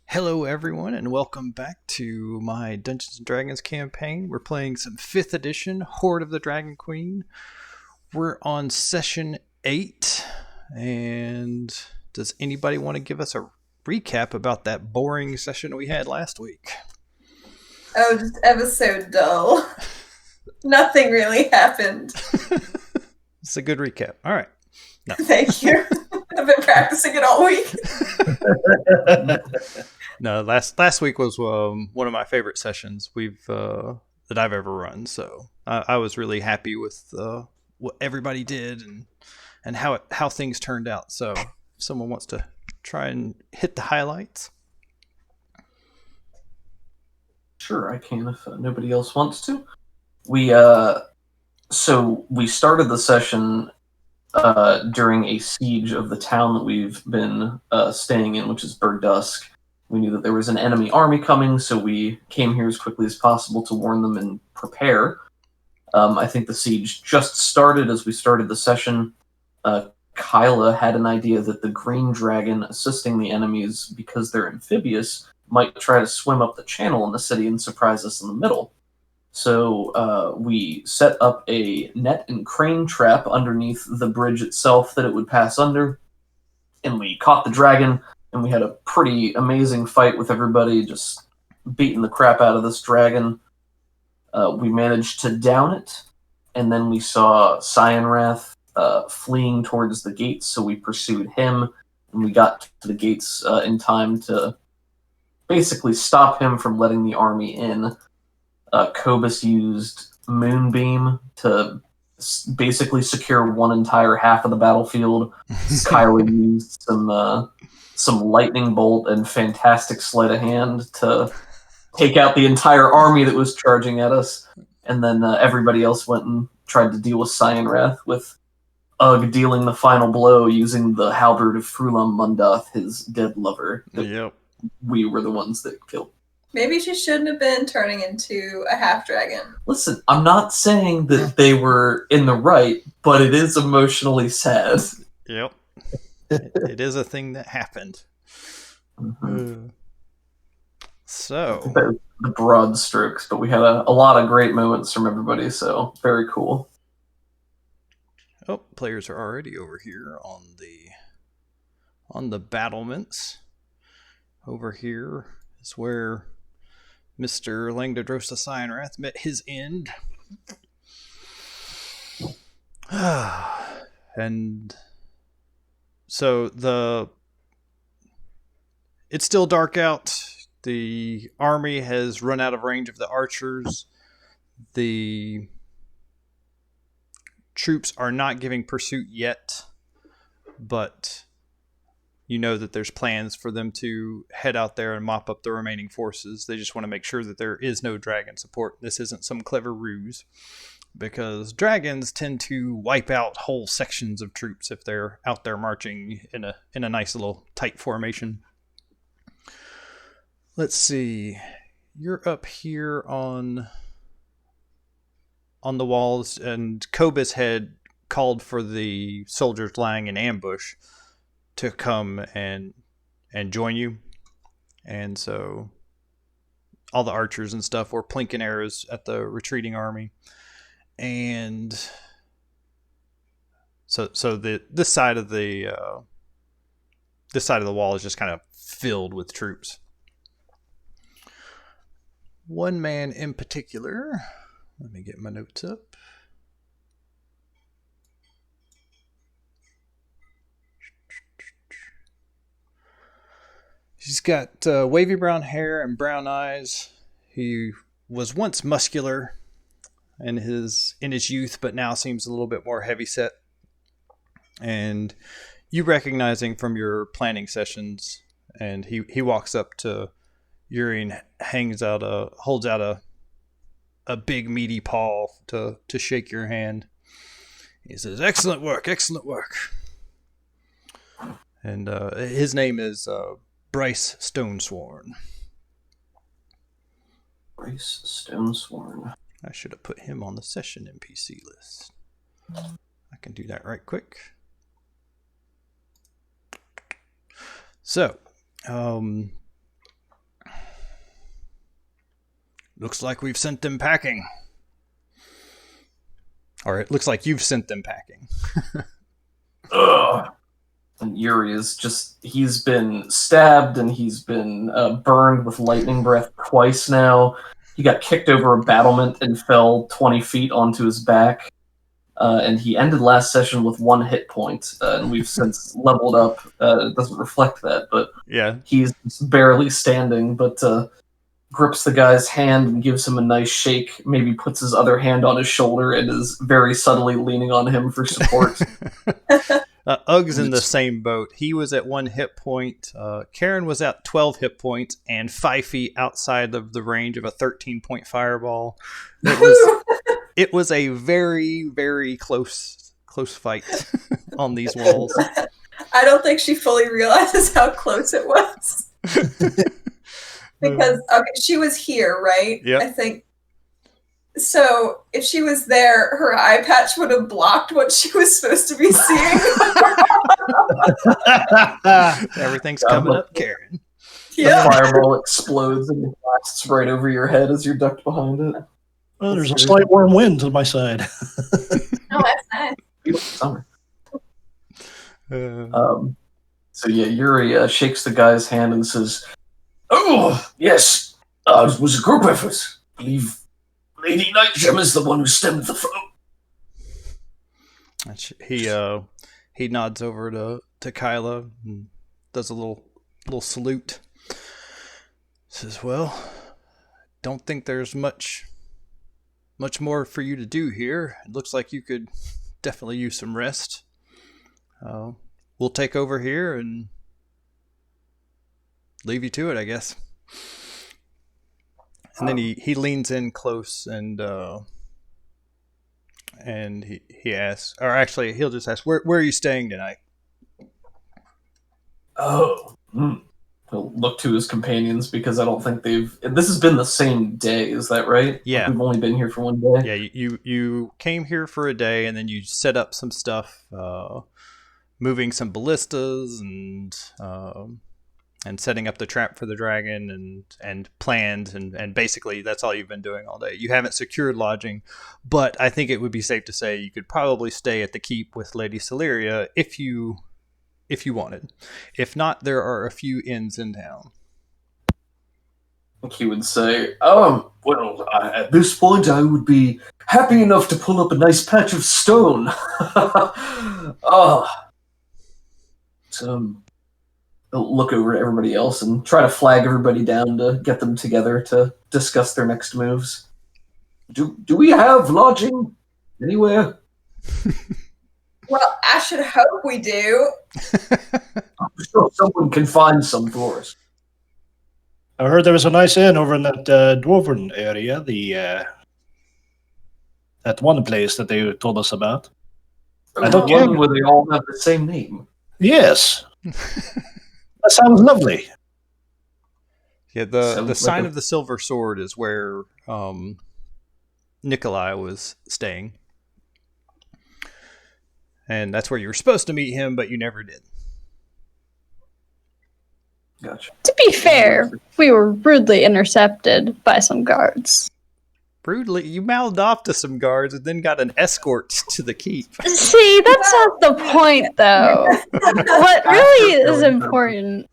Hello, everyone, and welcome back to my Dungeons and Dragons campaign. We're playing some 5th edition Hoard of the Dragon Queen. We're on session 8, and does anybody want to give us a recap about that boring session we had last week? Oh, just episode dull. Nothing really happened. It's a good recap. All right. No. Thank you. I've been practicing it all week. No, last week was one of my favorite sessions that I've ever run. So I was really happy with what everybody did and how things turned out. So if someone wants to try and hit the highlights. Sure, I can if nobody else wants to. We started the session during a siege of the town that we've been staying in, which is Berdusk. We knew that there was an enemy army coming, so we came here as quickly as possible to warn them and prepare. I think the siege just started as we started the session. Kyla had an idea that the green dragon assisting the enemies, because they're amphibious, might try to swim up the channel in the city and surprise us in the middle. So we set up a net and crane trap underneath the bridge itself that it would pass under, and we caught the dragon, and we had a pretty amazing fight with everybody, just beating the crap out of this dragon. We managed to down it, and then we saw Cyanwrath fleeing towards the gates, so we pursued him, and we got to the gates in time to basically stop him from letting the army in. Cobus used Moonbeam to basically secure one entire half of the battlefield. Kyla used some lightning bolt and fantastic sleight of hand to take out the entire army that was charging at us. And then everybody else went and tried to deal with Cyanwrath, with Ugg dealing the final blow using the halberd of Frulam Mundoth, his dead lover. Yep. We were the ones that killed. Maybe she shouldn't have been turning into a half-dragon. Listen, I'm not saying that they were in the right, but it is emotionally sad. Yep. It is a thing that happened. Mm-hmm. So the broad strokes, but we had a lot of great moments from everybody, so very cool. Oh, players are already over here on the battlements. Over here is where Mr. Langdedrosa Cyanwrath met his end. And so it's still dark out. The army has run out of range of the archers. The troops are not giving pursuit yet, but you know that there's plans for them to head out there and mop up the remaining forces. They just want to make sure that there is no dragon support. This isn't some clever ruse, because dragons tend to wipe out whole sections of troops if they're out there marching in a nice little tight formation. Let's see. You're up here on the walls, and Cobus had called for the soldiers lying in ambush to come and join you. And so all the archers and stuff were plinking arrows at the retreating army. And so this side of the wall is just kind of filled with troops. One man in particular, let me get my notes up. He's got wavy brown hair and brown eyes. He was once muscular in his youth, but now seems a little bit more heavyset. And you recognizing from your planning sessions, and he walks up to Urian, holds out a big meaty paw to shake your hand. He says, "Excellent work, excellent work." And his name is Bryce Stonesworn. Bryce Stonesworn. I should have put him on the session NPC list. I can do that right quick. So, Looks like we've sent them packing. Or it looks like you've sent them packing. Ugh. And Yuri is he's been stabbed and he's been burned with lightning breath twice now. He got kicked over a battlement and fell 20 feet onto his back. And he ended last session with 1 hit point. And we've since leveled up. It doesn't reflect that, but Yeah. he's barely standing, but grips the guy's hand and gives him a nice shake, maybe puts his other hand on his shoulder and is very subtly leaning on him for support. Ugg's in the same boat. He was at 1 hit point. Karen was at 12 hit points and 5 feet outside of the range of a 13-point fireball. It was a very, very close fight on these walls. I don't think she fully realizes how close it was. Because she was here, right? Yeah. I think. So if she was there, her eye patch would have blocked what she was supposed to be seeing. Everything's coming up, Karen. Yeah. The fireball explodes and blasts right over your head as you're ducked behind it. Well, there's a slight warm wind to my side. Oh, that's nice. Beautiful summer. So yeah, Yuri shakes the guy's hand and says, "Oh, yes, it was a group effort. I believe Lady Nightgem is the one who stemmed the foe." He nods over to Kyla and does a little salute. Says, "Well, don't think there's much more for you to do here. It looks like you could definitely use some rest. We'll take over here and leave you to it, I guess." And then he leans in close and he asks, or actually he'll just ask, where are you staying tonight? Oh. He'll look to his companions because I don't think this has been the same day, is that right? Yeah. We've only been here for 1 day? Yeah, you came here for a day and then you set up some stuff, moving some ballistas and setting up the trap for the dragon and planned and basically that's all you've been doing all day. You haven't secured lodging, but I think it would be safe to say you could probably stay at the keep with Lady Celeria if you wanted. If not, there are a few inns in town. He would say, well, at this point I would be happy enough to pull up a nice patch of stone. Look over at everybody else and try to flag everybody down to get them together to discuss their next moves. Do we have lodging anywhere? Well, I should hope we do. I'm sure someone can find some for us. I heard there was a nice inn over in that dwarven area, that one place that they told us about. I don't One care. where they all have the same name. Yes. That sounds lovely. Yeah, the Sounds sign like of the Silver Sword is where Nikolai was staying. And that's where you were supposed to meet him, but you never did. Gotcha. To be fair, we were rudely intercepted by some guards. Brutally, you mouthed off to some guards and then got an escort to the keep. See, that's not the point, though. What really is important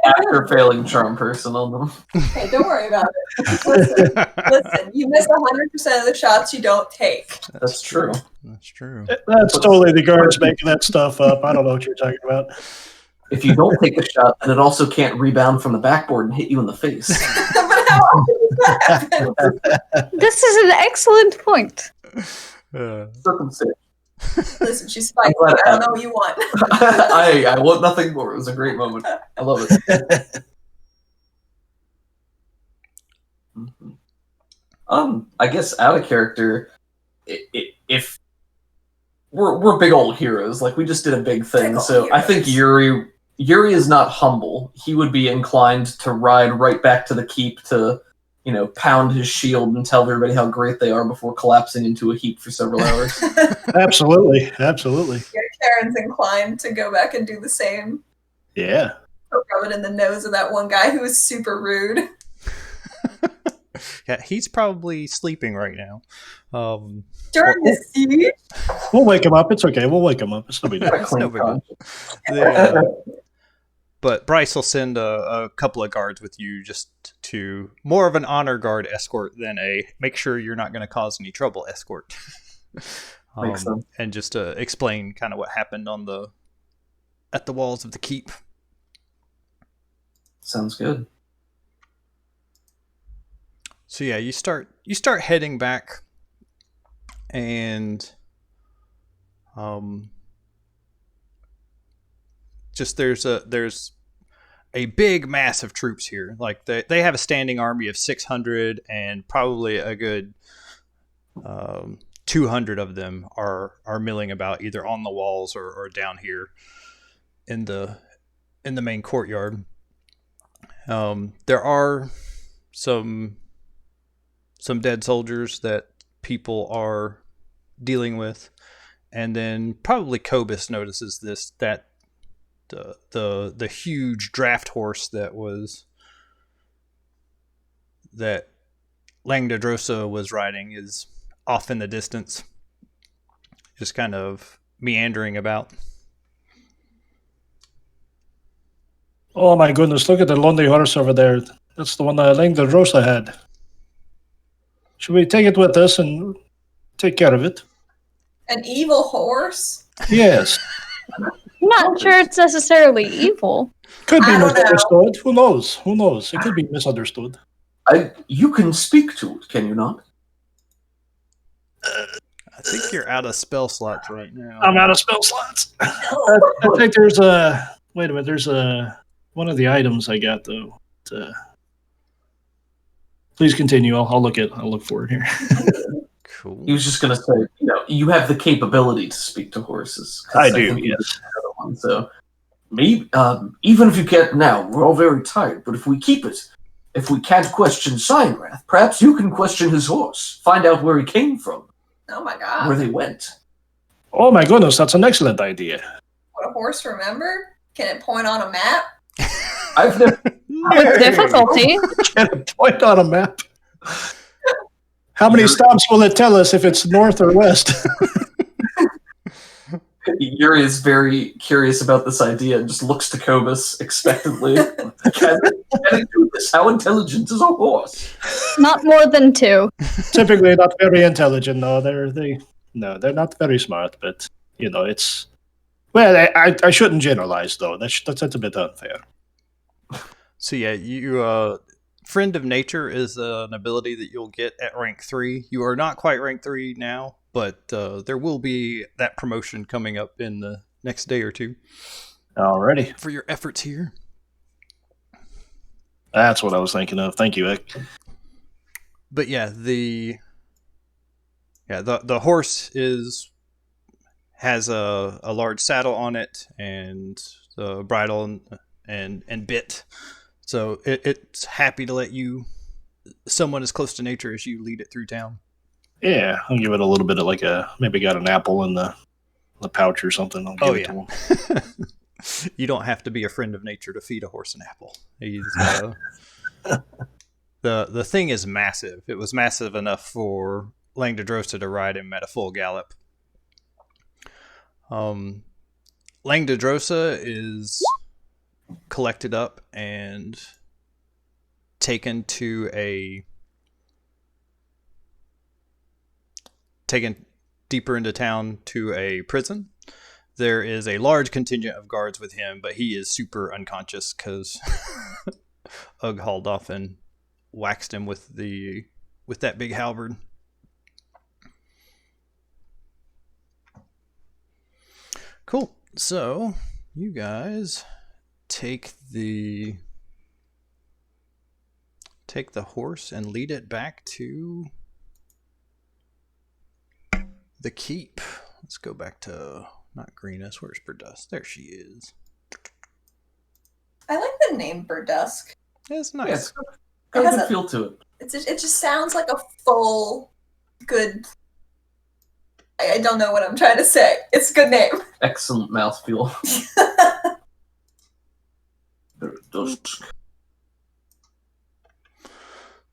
After failing charm person on them. Hey, don't worry about it. Listen, you miss 100% of the shots you don't take. That's true. That's true. That's totally the guards making that stuff up. I don't know what you're talking about. If you don't take the shot, then it also can't rebound from the backboard and hit you in the face. But how often does that happen? This is an excellent point. Circumcision. Listen, she's spicy. I don't know what you want. I want nothing more. It was a great moment. I love it. I guess out of character, if we're big old heroes, like we just did a big thing, so I think Yuri is not humble. He would be inclined to ride right back to the keep to, pound his shield and tell everybody how great they are before collapsing into a heap for several hours. Absolutely. Yeah, Karen's inclined to go back and do the same. Yeah. rub it in the nose of that one guy who was super rude. Yeah, he's probably sleeping right now. During the siege? We'll wake him up. It's okay. We'll wake him up. It's no big deal. It's no big deal. But Bryce will send a couple of guards with you, just to more of an honor guard escort than a make sure you're not going to cause any trouble escort. Makes sense. And just to explain kind of what happened at the walls of the keep. Sounds good. So yeah, you start heading back, and just there's a big mass of troops here. Like they have a standing army of 600, and probably a good 200 of them are milling about either on the walls or down here in the main courtyard. There are some dead soldiers that people are dealing with, and then probably Cobus notices that the huge draft horse that Langdedrosa was riding is off in the distance, just kind of meandering about. Oh my goodness, look at the lonely horse over there. That's the one that Langdedrosa had. Should we take it with us and take care of it? An evil horse? Yes. I'm not sure it's necessarily evil. Could be I don't know. misunderstood. Who knows? Who knows? It could be misunderstood. You can speak to it, can you not? I think you're out of spell slots right now. I'm out of spell slots. I think there's a... Wait a minute. There's one of the items I got, though. Please continue. I'll look for it here. Cool. He was just going to say, you have the capability to speak to horses. I do, think yes. One, so maybe, even if you can't now, we're all very tired. But if we keep it, if we can't question Cyanwrath, perhaps you can question his horse. Find out where he came from, Oh my god. where they went. Oh my goodness, that's an excellent idea. Would a horse remember? Can it point on a map? I've never. With difficulty. Can it point on a map? How many stops will it tell us if it's north or west? Yuri is very curious about this idea and just looks to Cobus expectantly. Can it do this? How intelligent is a horse? Not more than 2. Typically not very intelligent. No, they're not very smart. But it's well. I shouldn't generalize though. That's a bit unfair. So yeah, you Friend of Nature is an ability that you'll get at rank 3. You are not quite rank 3 now, but there will be that promotion coming up in the next day or two. Alrighty. For your efforts here. That's what I was thinking of. Thank you, Ek. But yeah, the horse has a large saddle on it and the bridle and bit. So it's happy to let someone as close to nature as you lead it through town. Yeah, I'll give it a little bit of maybe got an apple in the pouch or something. I'll give it to him. You don't have to be a friend of nature to feed a horse an apple. He's the thing is massive. It was massive enough for Langdedrosa to ride him at a full gallop. Langdedrosa is collected up and taken deeper into town to a prison. There is a large contingent of guards with him, but he is super unconscious because Ugg hauled off and waxed him with that big halberd. Cool. So you guys take the horse and lead it back to the keep. Let's go back to not Greenus. Where's Berdusk? There she is. I like the name Berdusk. It's nice. Yeah, it's got a good feel to it. It just sounds like a full, good. I don't know what I'm trying to say. It's a good name. Excellent mouthfeel. Berdusk.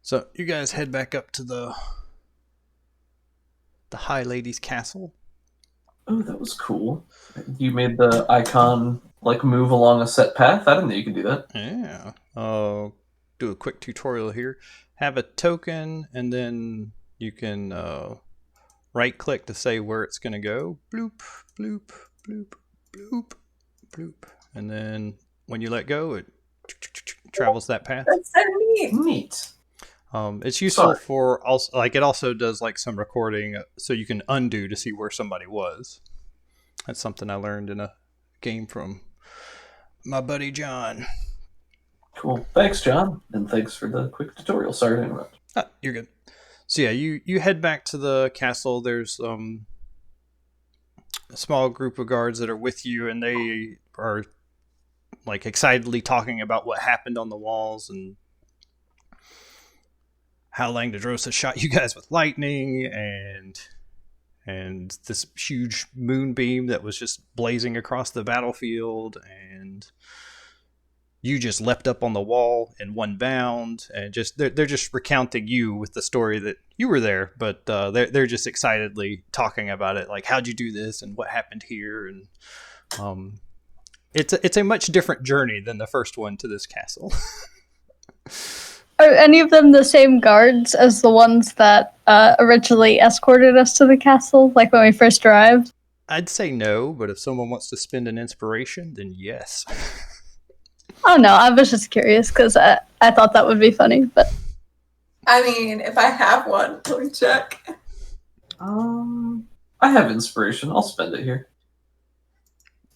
So you guys head back up to the High Lady's castle. Oh, that was cool. You made the icon like move along a set path. I didn't know you could do that. Yeah. Do a quick tutorial here. Have a token, and then you can right click to say where it's going to go. Bloop, bloop, bloop, bloop, bloop. And then when you let go, it travels that path. That's so neat. Neat. It's useful for also, like, it also does like some recording, so you can undo to see where somebody was. That's something I learned in a game from my buddy John. Cool. Thanks, John, and thanks for the quick tutorial. Sorry to interrupt. You're good. So yeah, you head back to the castle. There's a small group of guards that are with you, and they are like excitedly talking about what happened on the walls and how Langdedrosa shot you guys with lightning, and this huge moonbeam that was just blazing across the battlefield, and you just leapt up on the wall in one bound, and just they're just recounting you with the story that you were there, but they're just excitedly talking about it, like how'd you do this and what happened here, and it's a much different journey than the first one to this castle. Are any of them the same guards as the ones that originally escorted us to the castle, like when we first arrived? I'd say no, but if someone wants to spend an inspiration, then yes. Oh no, I was just curious because I thought that would be funny. But I mean, if I have one, let me check. I have inspiration. I'll spend it here.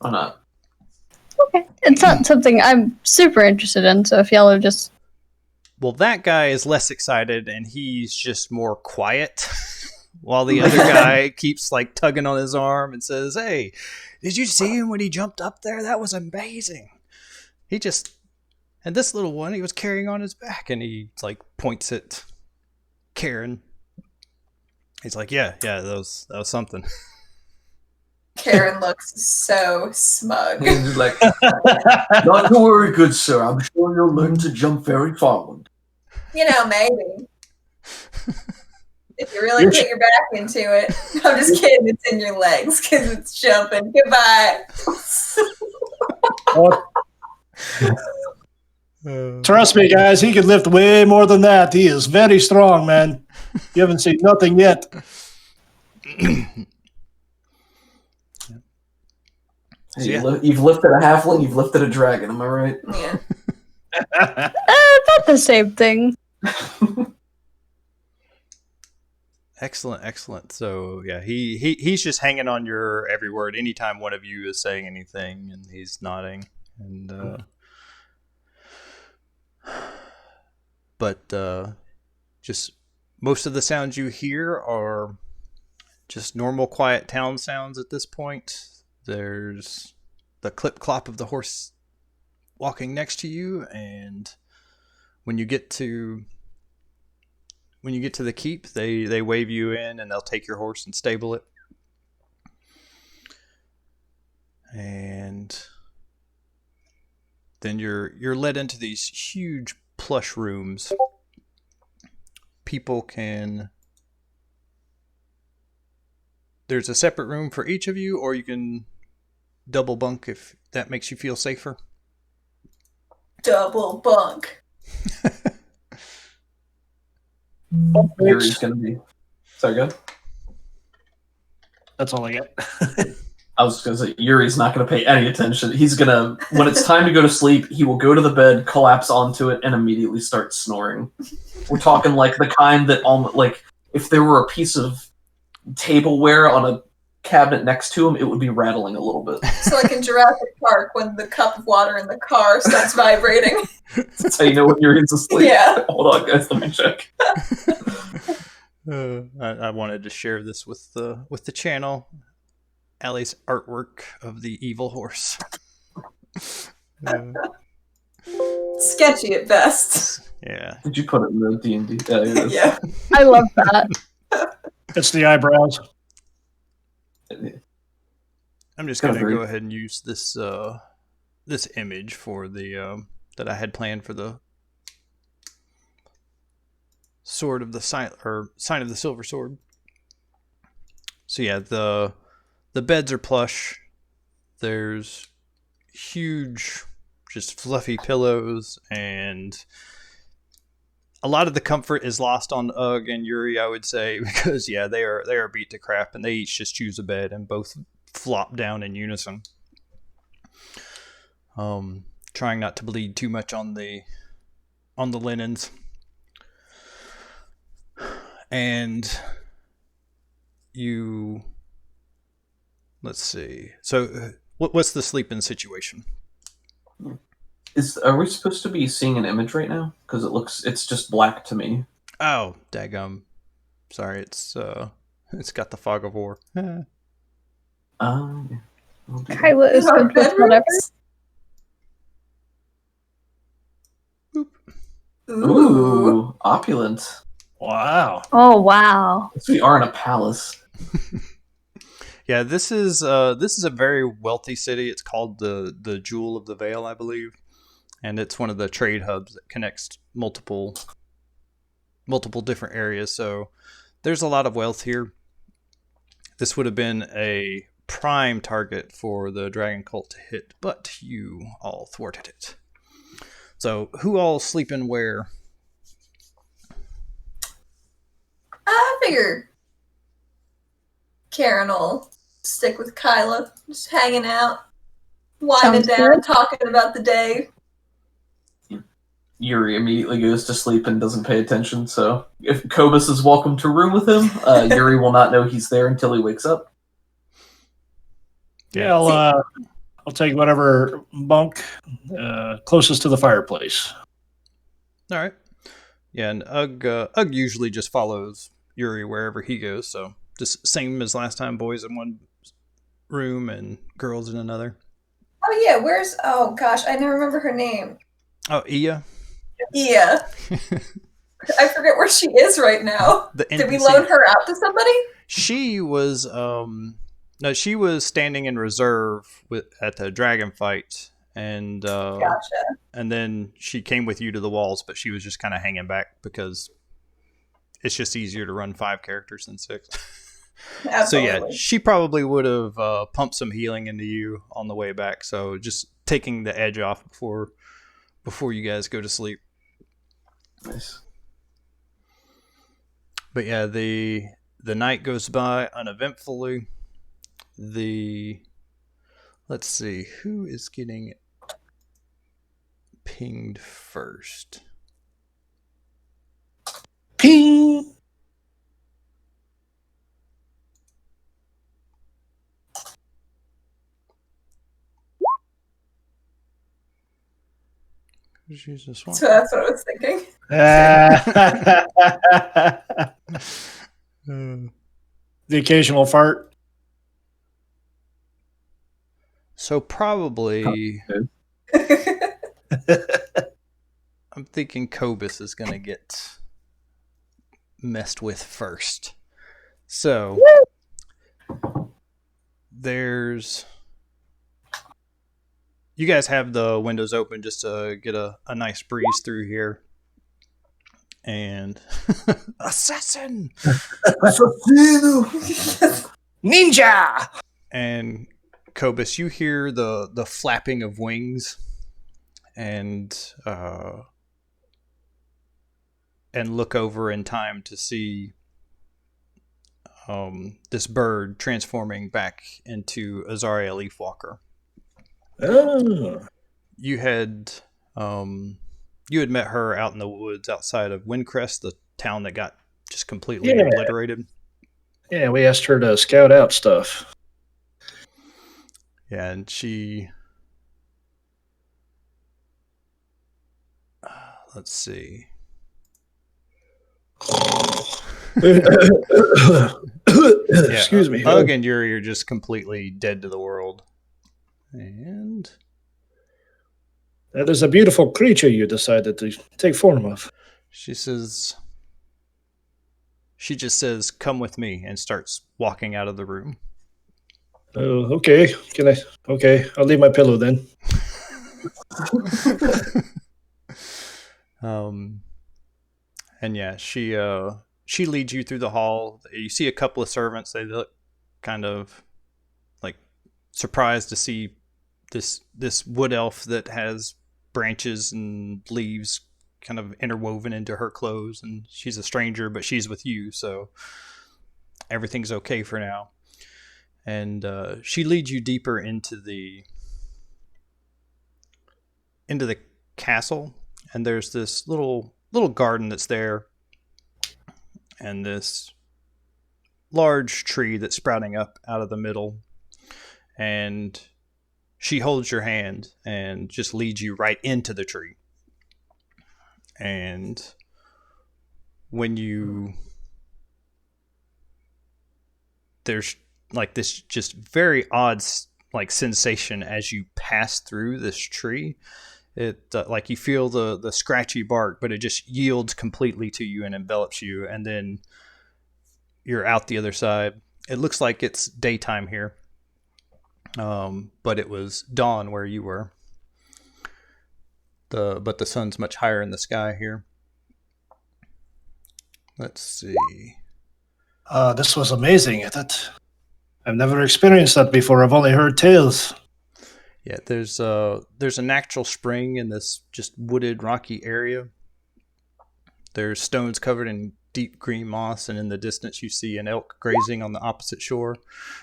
Why not? okay, it's not something I'm super interested in. So if y'all are just Well, that guy is less excited, and he's just more quiet, while the other guy keeps like tugging on his arm and says, "Hey, did you see him when he jumped up there? That was amazing." And this little one, he was carrying on his back, and he like points at Karen. He's like, yeah, that was something. Karen looks so smug. He's like, not to worry, good sir. I'm sure you'll learn to jump very forward. You know, maybe. If you really put your back into it. I'm just kidding, it's in your legs because it's jumping. Goodbye. Trust me, guys, he can lift way more than that. He is very strong, man. You haven't seen nothing yet. Hey, you've lifted a halfling, you've lifted a dragon, am I right? Yeah. not the same thing. Excellent. So yeah, he's just hanging on your every word. Anytime one of you is saying anything, and he's nodding. And but just most of the sounds you hear are just normal, quiet town sounds at this point. There's the clip-clop of the horse walking next to you, and when you get to the keep, they wave you in, and they'll take your horse and stable it. And then you're led into these huge plush rooms. There's a separate room for each of you, or you can double bunk if that makes you feel safer. Double bunk. Yuri's gonna be. Sorry, go ahead. That's all I get. I was gonna say Yuri's not gonna pay any attention. He's gonna, when it's time to go to sleep, he will go to the bed, collapse onto it, and immediately start snoring. We're talking like the kind that almost like if there were a piece of tableware on a cabinet next to him, it would be rattling a little bit. So like in Jurassic Park when the cup of water in the car starts vibrating. That's how you know when Yuri's asleep. Yeah. Hold on, guys, let me check. I wanted to share this with the channel. Allie's artwork of the evil horse. Sketchy at best. Yeah. Did you put it in the D&D? Yeah. I love that. It's the eyebrows. I'm just gonna go ahead and use this this image for the that I had planned for the Sword of the Sign of the Silver Sword. So yeah, the beds are plush. There's huge, just fluffy pillows, and a lot of the comfort is lost on Ugg and Yuri, I would say, because yeah, they are beat to crap, and they each just choose a bed and both flop down in unison. Trying not to bleed too much on the linens. And let's see. So, what's the sleeping situation? Are we supposed to be seeing an image right now? Because it's just black to me. Oh, daggum. Sorry, it's got the fog of war. Kyla is good with whatever. Ooh, opulent. Wow. Oh wow. We are in a palace. Yeah, this is a very wealthy city. It's called the Jewel of the Vale, I believe, and it's one of the trade hubs that connects multiple different areas. So there's a lot of wealth here. This would have been a prime target for the dragon cult to hit, but you all thwarted it. So who all sleeping where? I figure Karen will stick with Kyla, just hanging out, winding Sounds down, good. talking about the day. Yuri immediately goes to sleep and doesn't pay attention, so if Kobus is welcome to room with him, Yuri will not know he's there until he wakes up. Yeah, I'll take whatever bunk closest to the fireplace. All right. Yeah, and Ugg usually just follows Yuri wherever he goes, so just same as last time, boys in one room and girls in another. Oh yeah, oh gosh, I never remember her name. Oh, Iya? Yeah. I forget where she is right now. Did we loan her out to somebody? She was she was standing in reserve at the dragon fight, and Gotcha. And then she came with you to the walls, but she was just kind of hanging back because it's just easier to run 5 characters than 6. Absolutely. So yeah, she probably would have pumped some healing into you on the way back. So just taking the edge off before you guys go to sleep. Nice. But yeah, the night goes by uneventfully. Let's see, who is getting pinged first? Ping! Jesus, So that's what I was thinking. The occasional fart. So probably, I'm thinking Kobus is going to get messed with first. So you guys have the windows open just to get a nice breeze through here. And assassin! Ninja! And Kobus, you hear the flapping of wings and look over in time to see this bird transforming back into Azaria Leafwalker. Oh. You had met her out in the woods outside of Windcrest, the town that got just completely obliterated. Yeah, we asked her to scout out stuff. Yeah, and she... let's see. Excuse me. Ugg and Yuri are just completely dead to the world. And... that is a beautiful creature you decided to take form of. She just says, "Come with me," and starts walking out of the room. Okay. Okay, I'll leave my pillow then. And yeah, she leads you through the hall. You see a couple of servants. They look kind of like surprised to see this wood elf that has branches and leaves kind of interwoven into her clothes, and she's a stranger, but she's with you, so everything's okay for now. And she leads you deeper into the castle, and there's this little garden that's there, and this large tree that's sprouting up out of the middle, and she holds your hand and just leads you right into the tree. And there's like this just very odd like sensation as you pass through this tree. It like you feel the scratchy bark, but it just yields completely to you and envelops you, and then you're out the other side. It looks like it's daytime here, but it was dawn where you were. But the sun's much higher in the sky here. Let's see. This was amazing. I've never experienced that before. I've only heard tales. Yeah, there's a natural spring in this just wooded, rocky area. There's stones covered in deep green moss, and in the distance you see an elk grazing on the opposite shore.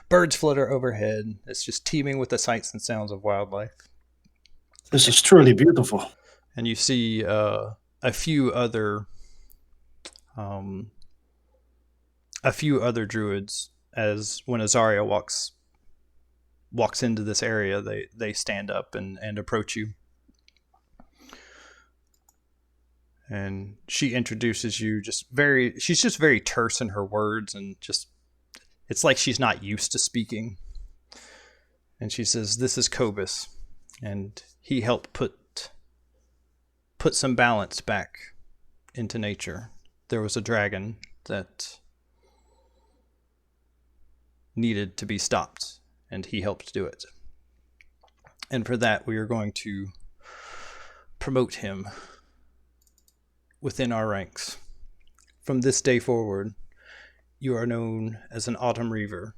Birds flutter overhead. It's just teeming with the sights and sounds of wildlife. This is truly beautiful. And you see a few other druids, as when Azaria walks into this area, they stand up and approach you. And she introduces you she's just very terse in her words, and just, it's like she's not used to speaking. And she says, "This is Cobus, and he helped put some balance back into nature. There was a dragon that needed to be stopped, and he helped do it. And for that, we are going to promote him within our ranks. From this day forward, you are known as an Autumn Reaver."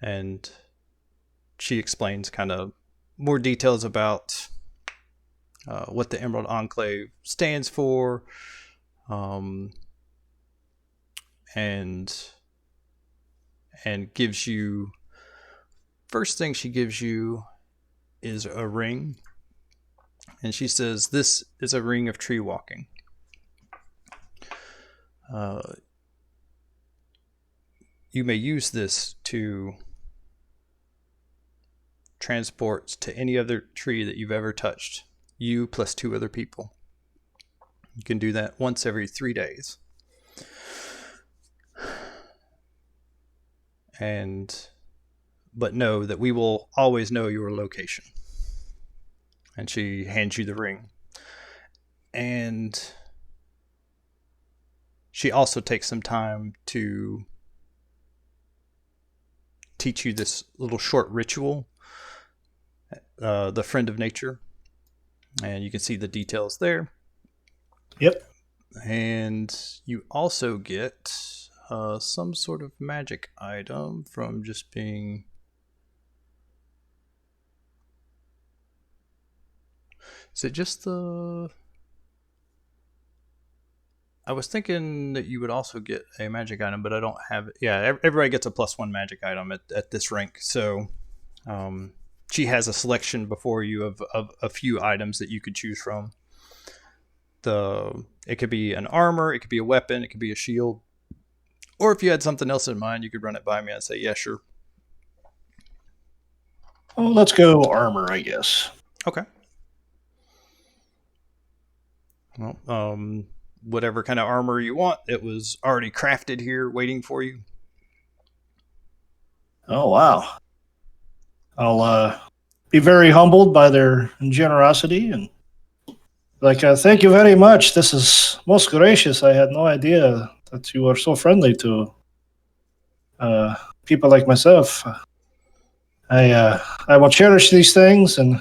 And she explains kind of more details about what the Emerald Enclave stands for, and gives you, first thing she gives you is a ring, and she says, "This is a ring of tree walking. You may use this to transport to any other tree that you've ever touched, you plus 2 other people. You can do that once every 3 days. But know that we will always know your location." And she hands you the ring. And she also takes some time to teach you this little short ritual, the Friend of Nature. And you can see the details there. Yep. And you also get some sort of magic item from just being... Is it just the... I was thinking that you would also get a magic item, but I don't have it. Yeah, everybody gets a +1 magic item at this rank. So she has a selection before you of a few items that you could choose from. It could be an armor, it could be a weapon, it could be a shield. Or if you had something else in mind, you could run it by me and say, "Yeah, sure." Oh, let's go armor, I guess. Okay. Well, whatever kind of armor you want, it was already crafted here waiting for you. Oh, wow. I'll be very humbled by their generosity and thank you very much. This is most gracious. I had no idea that you are so friendly to people like myself. I will cherish these things and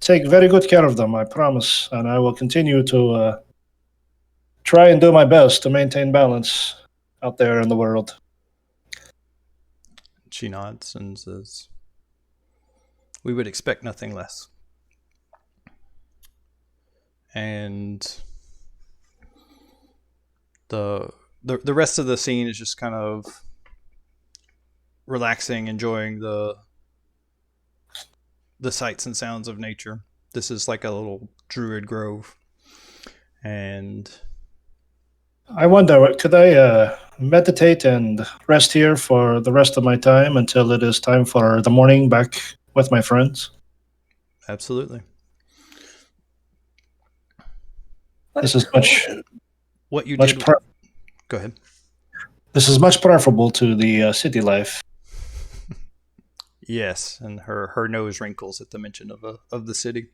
take very good care of them, I promise. And I will continue to try and do my best to maintain balance out there in the world. She nods and says, "We would expect nothing less." And the rest of the scene is just kind of relaxing, enjoying the sights and sounds of nature. This is like a little druid grove. And I wonder, could I meditate and rest here for the rest of my time until it is time for the morning back with my friends? absolutely. This is much. What you Much did. Go ahead. This is much preferable to the city life. Yes, and her nose wrinkles at the mention of the city.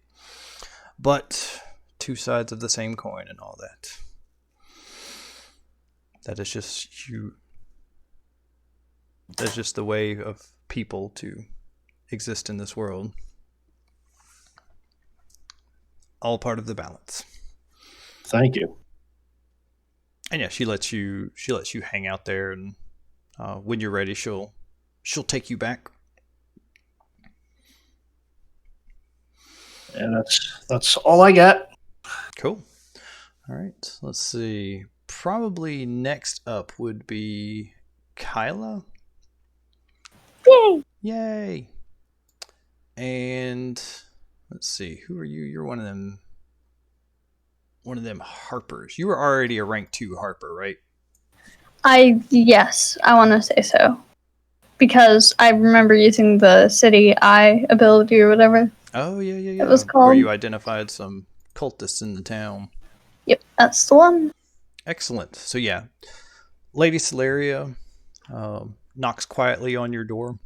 But two sides of the same coin and all that. That is just you. That's just the way of people to exist in this world. All part of the balance. Thank you. And yeah, she lets you hang out there, and when you're ready, she'll take you back. And that's all I got. Cool. All right. Let's see. Probably next up would be Kyla. Yay! Yay! And let's see. Who are you? You're one of them. One of them harpers. You were already a rank 2 harper, right? Yes, I want to say so. Because I remember using the city eye ability or whatever. Oh, yeah. It was called. Where you identified some cultists in the town. Yep, that's the one. Excellent. So yeah, Lady Celeria knocks quietly on your door.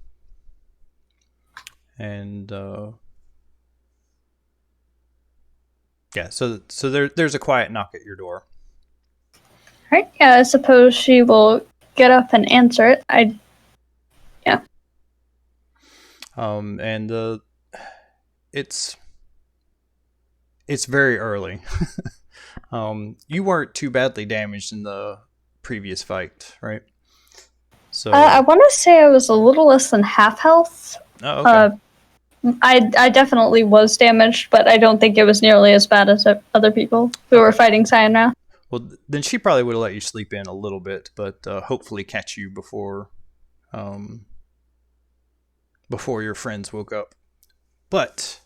And yeah, so there's a quiet knock at your door. Right, yeah, I suppose she will get up and answer it. Yeah. And it's very early. You weren't too badly damaged in the previous fight, right? So I want to say I was a little less than half health. Oh, okay. I definitely was damaged, but I don't think it was nearly as bad as other people who were fighting Cyanwrath. Well, then she probably would have let you sleep in a little bit, but hopefully catch you before your friends woke up. But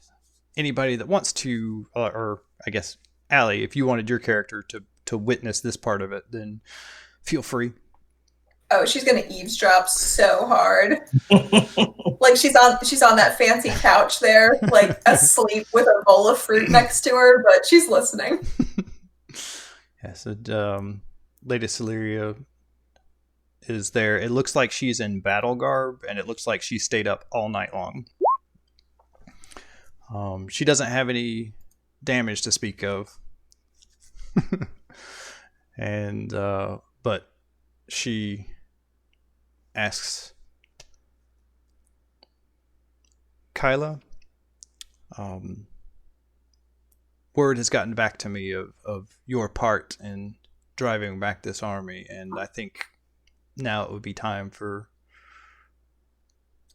anybody that wants to, or I guess, Allie, if you wanted your character to witness this part of it, then feel free. Oh, she's gonna eavesdrop so hard. Like she's on that fancy couch there, like asleep with a bowl of fruit next to her, but she's listening. Yeah, so Lady Celeria is there. It looks like she's in battle garb, and it looks like she stayed up all night long. She doesn't have any damage to speak of. And but she asks, Kyla, word has gotten back to me of your part in driving back this army, and I think now it would be time for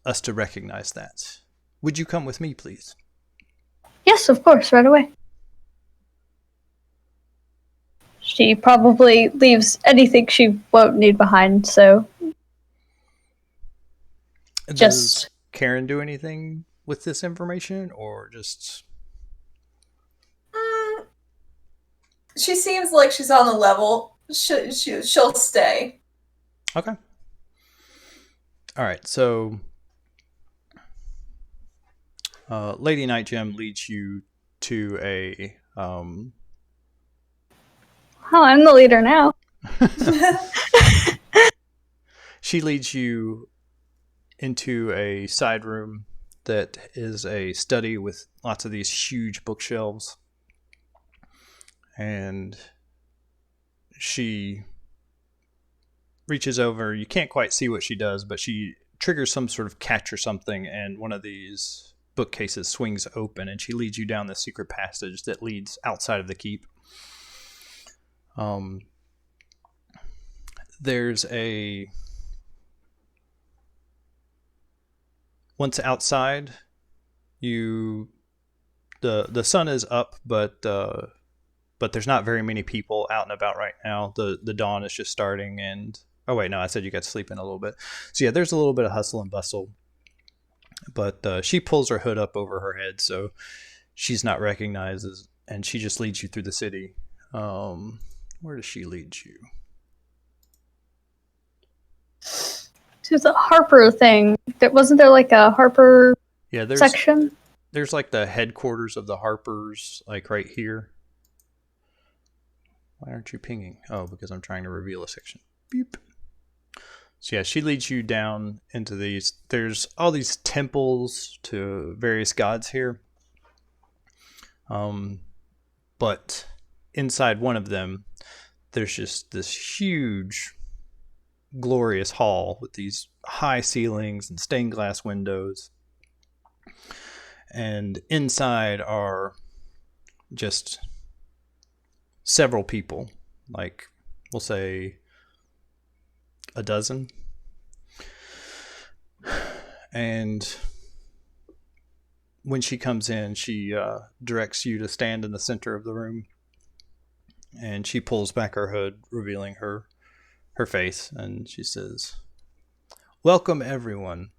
us to recognize that. Would you come with me, please? Yes, of course, right away. She probably leaves anything she won't need behind, so Does Karen do anything with this information, or just... She seems like she's on the level. She'll stay. Okay. All right, so Lady Nightgem leads you to a... Oh, I'm the leader now. She leads you into a side room that is a study with lots of these huge bookshelves. And she reaches over. You can't quite see what she does, but she triggers some sort of catch or something, and one of these bookcases swings open, and she leads you down the secret passage that leads outside of the keep. There's once outside, the sun is up, but there's not very many people out and about right now. The dawn is just starting, and oh wait, no, I said you got to sleep in a little bit. So yeah, there's a little bit of hustle and bustle, but she pulls her hood up over her head, so she's not recognized, and she just leads you through the city. Where does she lead you? To the Harper thing. Wasn't there like a Harper section? There's like the headquarters of the Harpers, like right here. Why aren't you pinging? Oh, because I'm trying to reveal a section. Beep. So yeah, she leads you down into these. There's all these temples to various gods here. But inside one of them, there's just this huge, glorious hall with these high ceilings and stained glass windows. And inside are just several people, like we'll say a dozen. And when she comes in, she directs you to stand in the center of the room, and she pulls back her hood, revealing her face, and she says, "Welcome, everyone.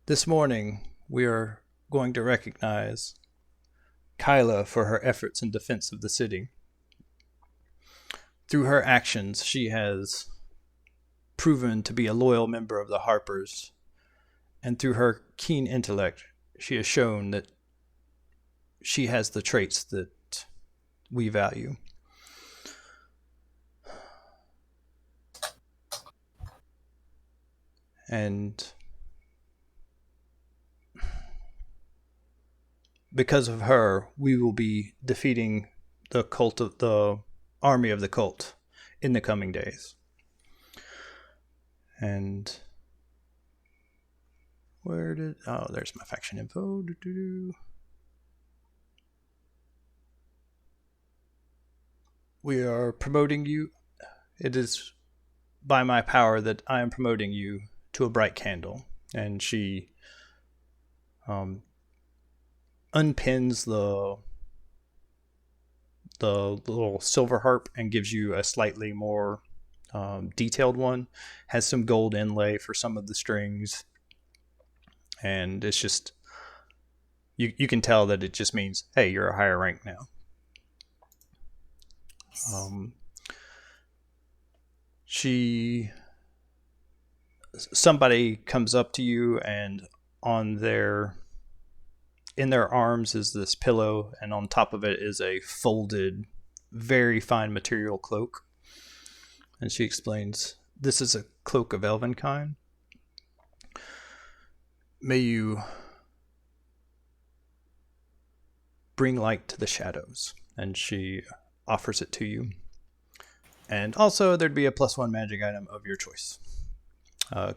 This morning, we are going to recognize Kyla for her efforts in defense of the city. Through her actions, she has proven to be a loyal member of the Harpers, and through her keen intellect, she has shown that she has the traits that we value. And because of her, we will be defeating the army of the cult in the coming days." And there's my faction info. We are promoting you. It is by my power that I am promoting you to a bright candle. And she unpins the little silver harp and gives you a slightly more detailed one. Has some gold inlay for some of the strings, and it's just you can tell that it just means, hey, you're a higher rank now. Somebody comes up to you, and in their arms is this pillow, and on top of it is a folded, very fine material cloak. And she explains, "This is a Cloak of Elvenkind. May you bring light to the shadows." And she offers it to you. And also, there'd be a +1 magic item of your choice.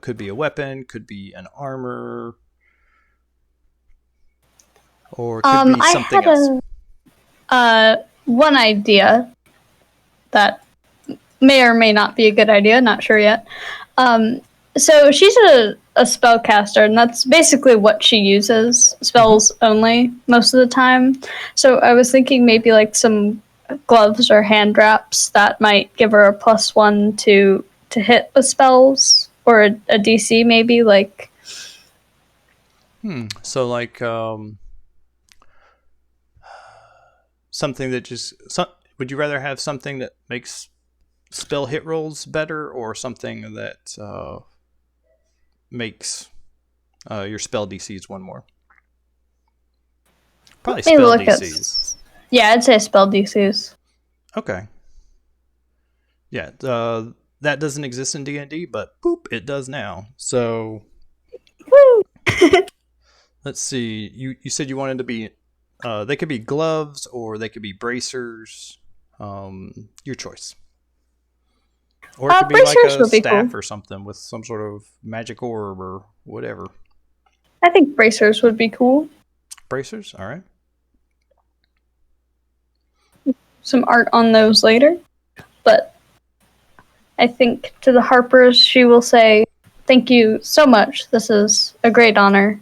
Could be a weapon, could be an armor, or could be something else. One idea that may or may not be a good idea, not sure yet. So she's a spellcaster, and that's basically what she uses, spells only, most of the time. So I was thinking maybe like some gloves or hand wraps that might give her a +1 to hit with spells, or a DC maybe, like... So like something that would you rather have something that makes spell hit rolls better, or something that makes your spell DCs one more? Probably spell DCs. Yeah, I'd say spell DCs. Okay. Yeah, that doesn't exist in D&D, but boop, it does now. So, Woo! Let's see. You said you wanted to be. They could be gloves, or they could be bracers. Your choice. Or it could be like a staff or something with some sort of magic orb or whatever. I think bracers would be cool. Bracers? All right. some art on those later. But I think to the Harpers, she will say, "Thank you so much. This is a great honor."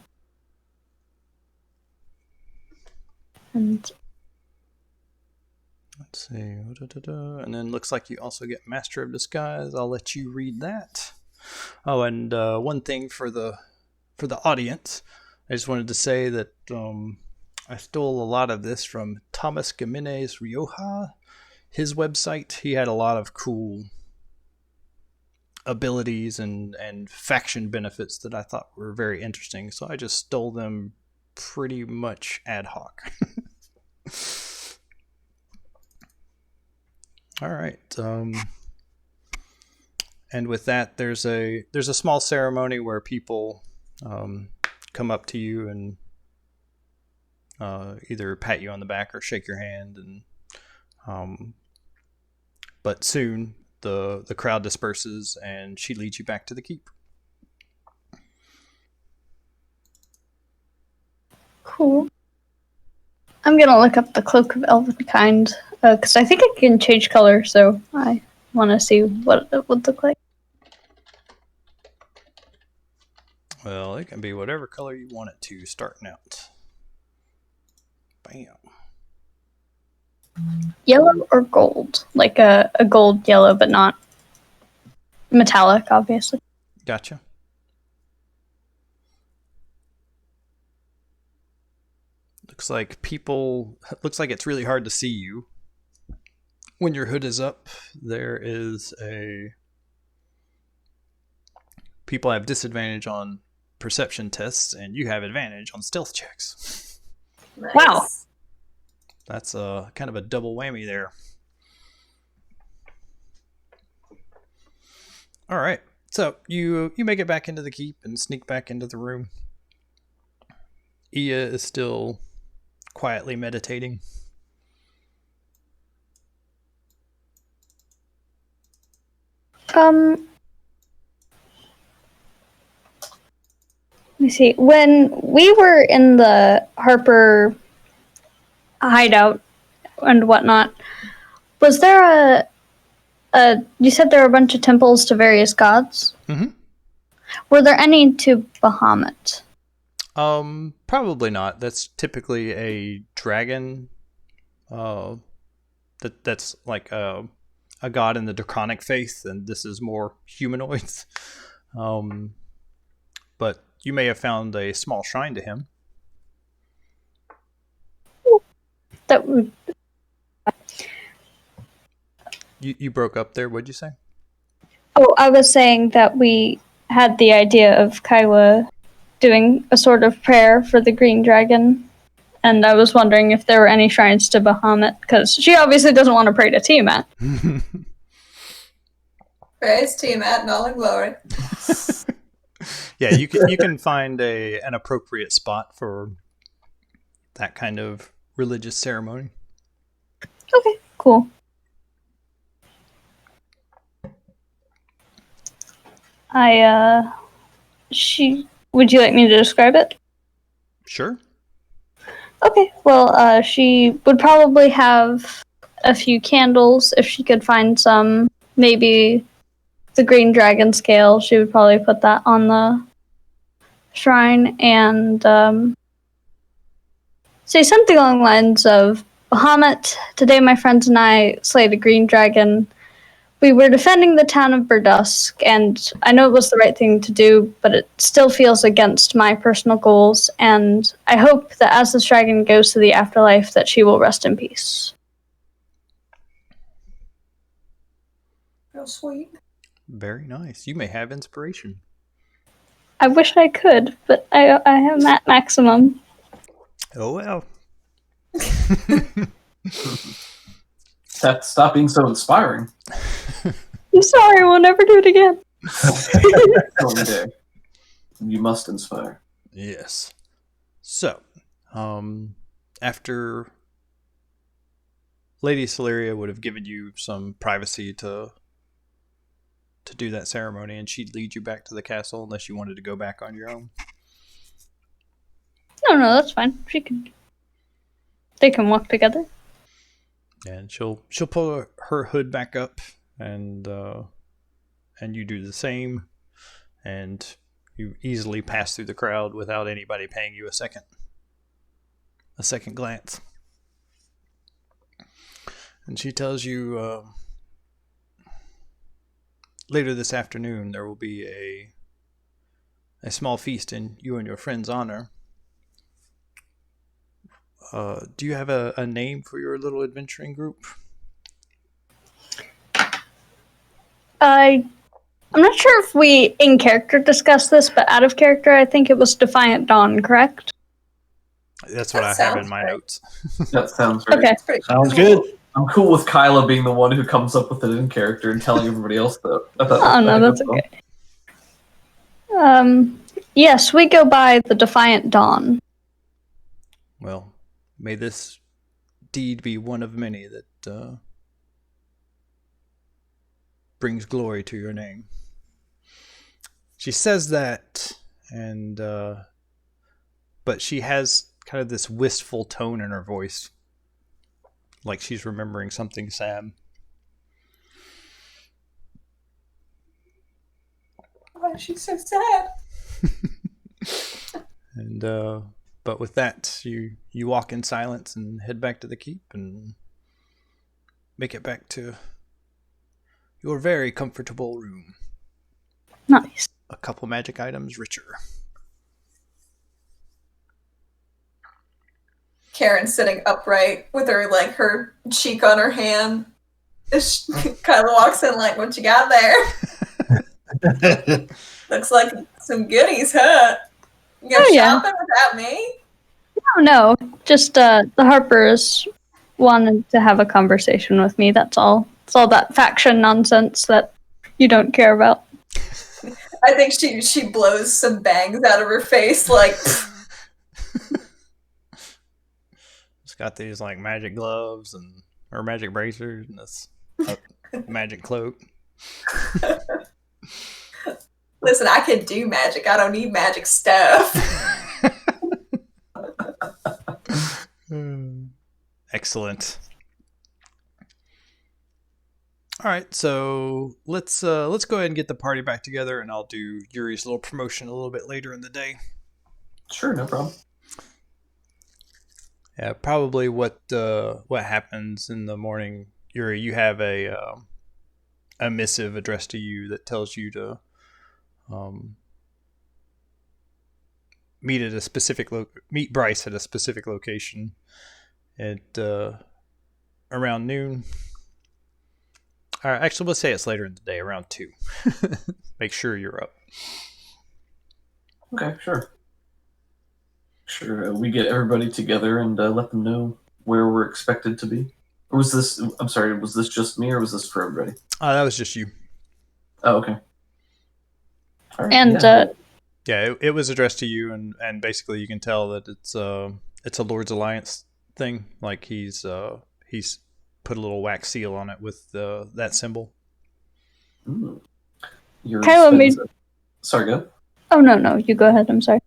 And let's see. And then looks like you also get Master of Disguise. I'll let you read that. Oh, and one thing for the audience, I just wanted to say that I stole a lot of this from TOMÁS GIMÉNEZ RIOJA, his website. He had a lot of cool abilities and faction benefits that I thought were very interesting, so I just stole them pretty much ad hoc. All right. And with that, there's a small ceremony where people come up to you and either pat you on the back or shake your hand, and but soon the crowd disperses and she leads you back to the keep. cool. I'm gonna look up the Cloak of Elvenkind because I think it can change color, so I want to see what it would look like. Well, it can be whatever color you want it to, starting out. Bam. Yellow or gold? Like a gold yellow, but not metallic, obviously. Gotcha. Looks like it's really hard to see you. When your hood is up, people have disadvantage on perception tests, and you have advantage on stealth checks. Nice. Wow. That's kind of a double whammy there. All right. So you make it back into the keep and sneak back into the room. Ia is still quietly meditating. Let me see. When we were in the Harper hideout and whatnot, was there you said there were a bunch of temples to various gods? Mm-hmm. Were there any to Bahamut? Probably not. That's typically a dragon. That's like a god in the draconic faith, and this is more humanoids. But you may have found a small shrine to him. That would. You broke up there. What'd you say? Oh, I was saying that we had the idea of Kaiwa doing a sort of prayer for the green dragon, and I was wondering if there were any shrines to Bahamut, because she obviously doesn't want to pray to Tiamat. Praise Tiamat in all her glory. Yeah, you can find an appropriate spot for that kind of religious ceremony. Okay, cool. Would you like me to describe it? Sure. Okay, well, she would probably have a few candles if she could find some. Maybe the green dragon scale, she would probably put that on the shrine, and say something along the lines of, "Bahamut, today my friends and I slayed a green dragon. We were defending the town of Berdusk, and I know it was the right thing to do, but it still feels against my personal goals, and I hope that as this dragon goes to the afterlife, that she will rest in peace." Real sweet. Very nice. You may have inspiration. I wish I could, but I am at maximum. Oh well. Stop being so inspiring. I'm sorry, we'll never do it again. One day. You must inspire. Yes. So, after Lady Celeria would have given you some privacy to do that ceremony, and she'd lead you back to the castle unless you wanted to go back on your own. No, that's fine. They can walk together. And she'll pull her hood back up, and you do the same, and you easily pass through the crowd without anybody paying you a second glance. And she tells you later this afternoon there will be a small feast in you and your friend's honor. Do you have a name for your little adventuring group? I'm not sure if we in character discussed this, but out of character, I think it was Defiant Dawn, correct? That's what That I have in sounds my right. notes. That sounds right. Okay. It's pretty Sounds cool. good. I'm cool with Kyla being the one who comes up with it in character and telling everybody else that. Oh, no, that's okay. Yes, we go by the Defiant Dawn. Well, may this deed be one of many that brings glory to your name. She says that, and but she has kind of this wistful tone in her voice, like she's remembering something sad. Why is she so sad? And but with that, you walk in silence and head back to the keep and make it back to your very comfortable room. Nice. A couple magic items richer. Karen's sitting upright with her cheek on her hand. Kyla walks in like, what you got there? Looks like some goodies, huh? You go shopping without me? No. Just the Harpers wanted to have a conversation with me, that's all. It's all that faction nonsense that you don't care about. I think she blows some bangs out of her face, like. It's got these like magic gloves or magic bracers and this magic cloak. Listen, I can do magic. I don't need magic stuff. Excellent. All right, so let's go ahead and get the party back together, and I'll do Yuri's little promotion a little bit later in the day. Sure, no problem. Yeah, probably what happens in the morning, Yuri. You have a missive addressed to you that tells you to meet Bryce at a specific location at around noon. Actually, let's say it's later in the day, around 2. Make sure you're up. Okay, sure. Sure, we get everybody together and let them know where we're expected to be. Or was this, I'm sorry, was this just me or was this for everybody? That was just you. Oh, okay. All right, And yeah, it was addressed to you, and basically you can tell that it's a Lord's Alliance thing. Like he's put a little wax seal on it with that symbol. Sorry, go. Oh, no, you go ahead, I'm sorry.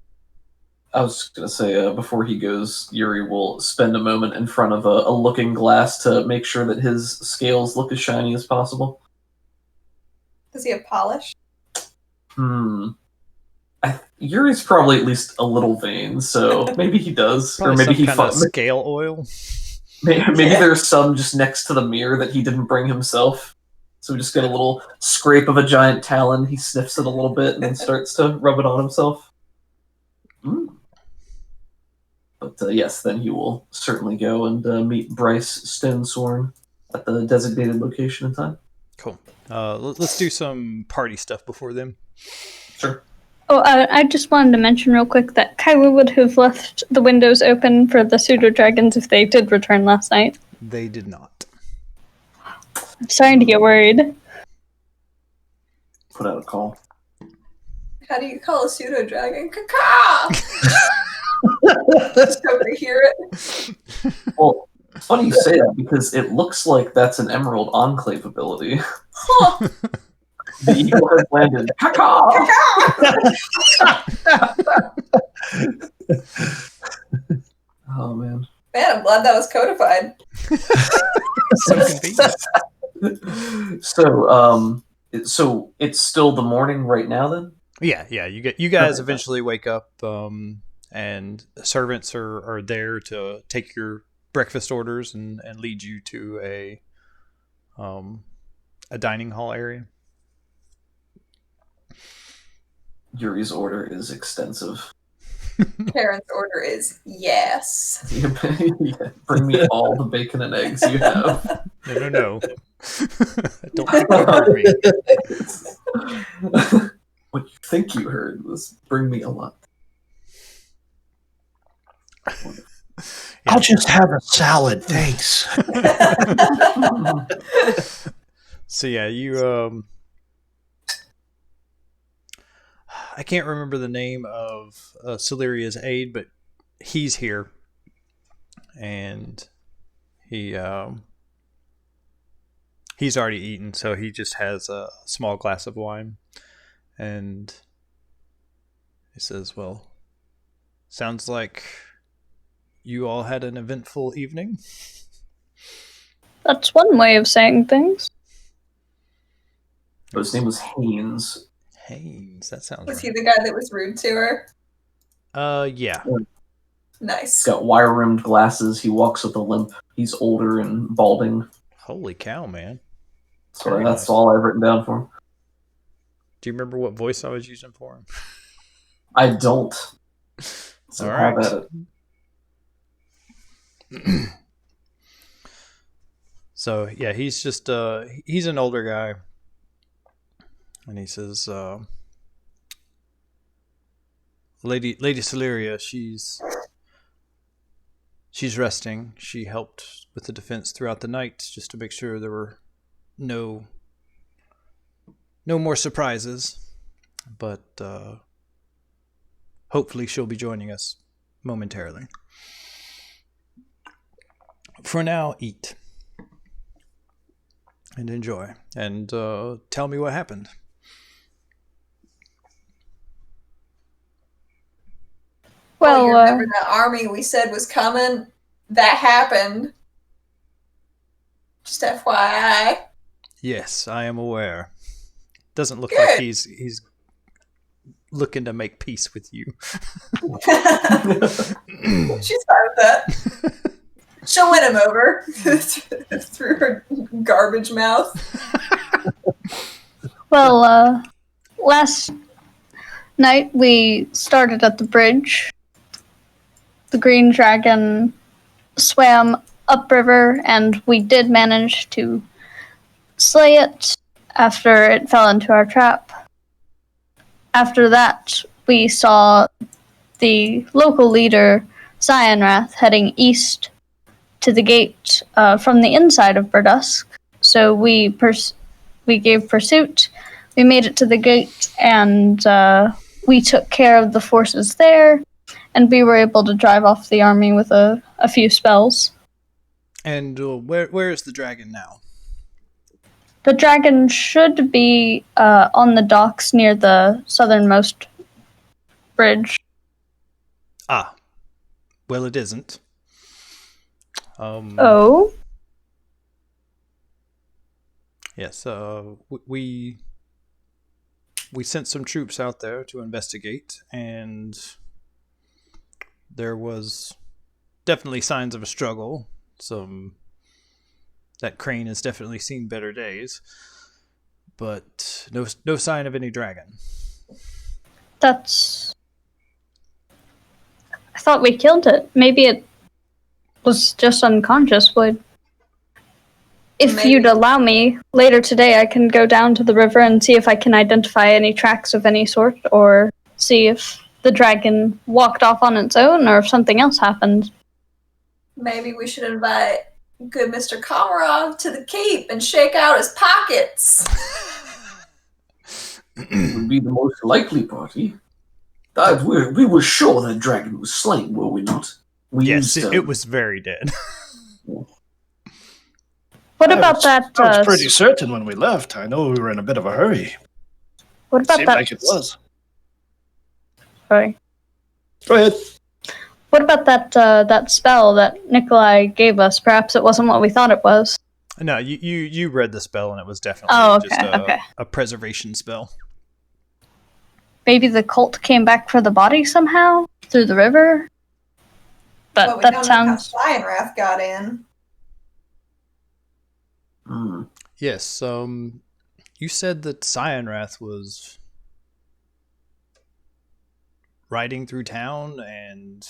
I was just going to say, before he goes, Yuri will spend a moment in front of a looking glass to make sure that his scales look as shiny as possible. Does he have polish? Yuri's probably at least a little vain, so maybe he does. Probably or maybe he some kind of scale oil. Maybe there's some just next to the mirror that he didn't bring himself. So we just get a little scrape of a giant talon. He sniffs it a little bit and then starts to rub it on himself. But yes, then he will certainly go and meet Bryce Stonesworn at the designated location and time. Cool. Let's do some party stuff before then. Sure. Oh, I just wanted to mention real quick that Kyla would have left the windows open for the pseudo-dragons if they did return last night. They did not. I'm starting to get worried. Put out a call. How do you call a pseudo dragon? Caca! Just over to hear it. Well, it's funny you say that because it looks like that's an Emerald Enclave ability. Huh. The eagle has landed. Caca! Oh man. Man, I'm glad that was codified. So convenient. So it's still the morning right now then? Yeah. You guys Okay. eventually wake up, and servants are there to take your breakfast orders and lead you to a dining hall area. Yuri's order is extensive. Karen's order is yes. Yeah, bring me all the bacon and eggs you have. No. Don't think you heard me. What you think you heard was bring me a lot. I'll just have a salad, thanks. So yeah, you I can't remember the name of Celeria's aide, but he's here, and he's already eaten, so he just has a small glass of wine, and he says, "Well, sounds like you all had an eventful evening." That's one way of saying things. His name was Haynes. Haynes, that sounds Was right. he the guy that was rude to her? Yeah. Nice. He's got wire-rimmed glasses. He walks with a limp. He's older and balding. Holy cow, man. So Very that's nice. all I've written down for him. Do you remember what voice I was using for him? I don't. So All have right. at it. So yeah, he's just he's an older guy, and he says, Lady Celeria, she's resting. She helped with the defense throughout the night just to make sure there were no more surprises, but hopefully she'll be joining us momentarily. For now, eat and enjoy, and tell me what happened. Well, you Well, remember that army we said was coming? That happened. Just FYI. Yes, I am aware. Doesn't look Good. like he's looking to make peace with you. She's fine with that. She'll win him over through her garbage mouth. well, last night we started at the bridge. The green dragon swam upriver, and we did manage to slay it after it fell into our trap. After that, we saw the local leader, Cyanwrath, heading east to the gate from the inside of Berdusk. So we gave pursuit. We made it to the gate, and we took care of the forces there, and we were able to drive off the army with a few spells. And where is the dragon now? The dragon should be on the docks near the southernmost bridge. Ah, well, it isn't. Oh? Yes, we sent some troops out there to investigate, and there was definitely signs of a struggle. That crane has definitely seen better days, but no sign of any dragon. I thought we killed it. Maybe it was just unconscious. If Maybe. you'd allow me, later today I can go down to the river and see if I can identify any tracks of any sort, or see if the dragon walked off on its own, or if something else happened. Maybe we should invite good Mr. Komarov to the keep and shake out his pockets. Would be the most likely party. We were sure that dragon was slain, were we not? Yes, it was very dead. What about that? I was pretty certain when we left. I know we were in a bit of a hurry. What about Seemed that? like it was. Sorry. Go ahead. What about that spell that Nikolai gave us? Perhaps it wasn't what we thought it was. No, you read the spell, and it was definitely okay. A preservation spell. Maybe the cult came back for the body somehow through the river. But Well, we that don't sounds. know how Cyanwrath got in. Yes. You said that Cyanwrath was riding through town, and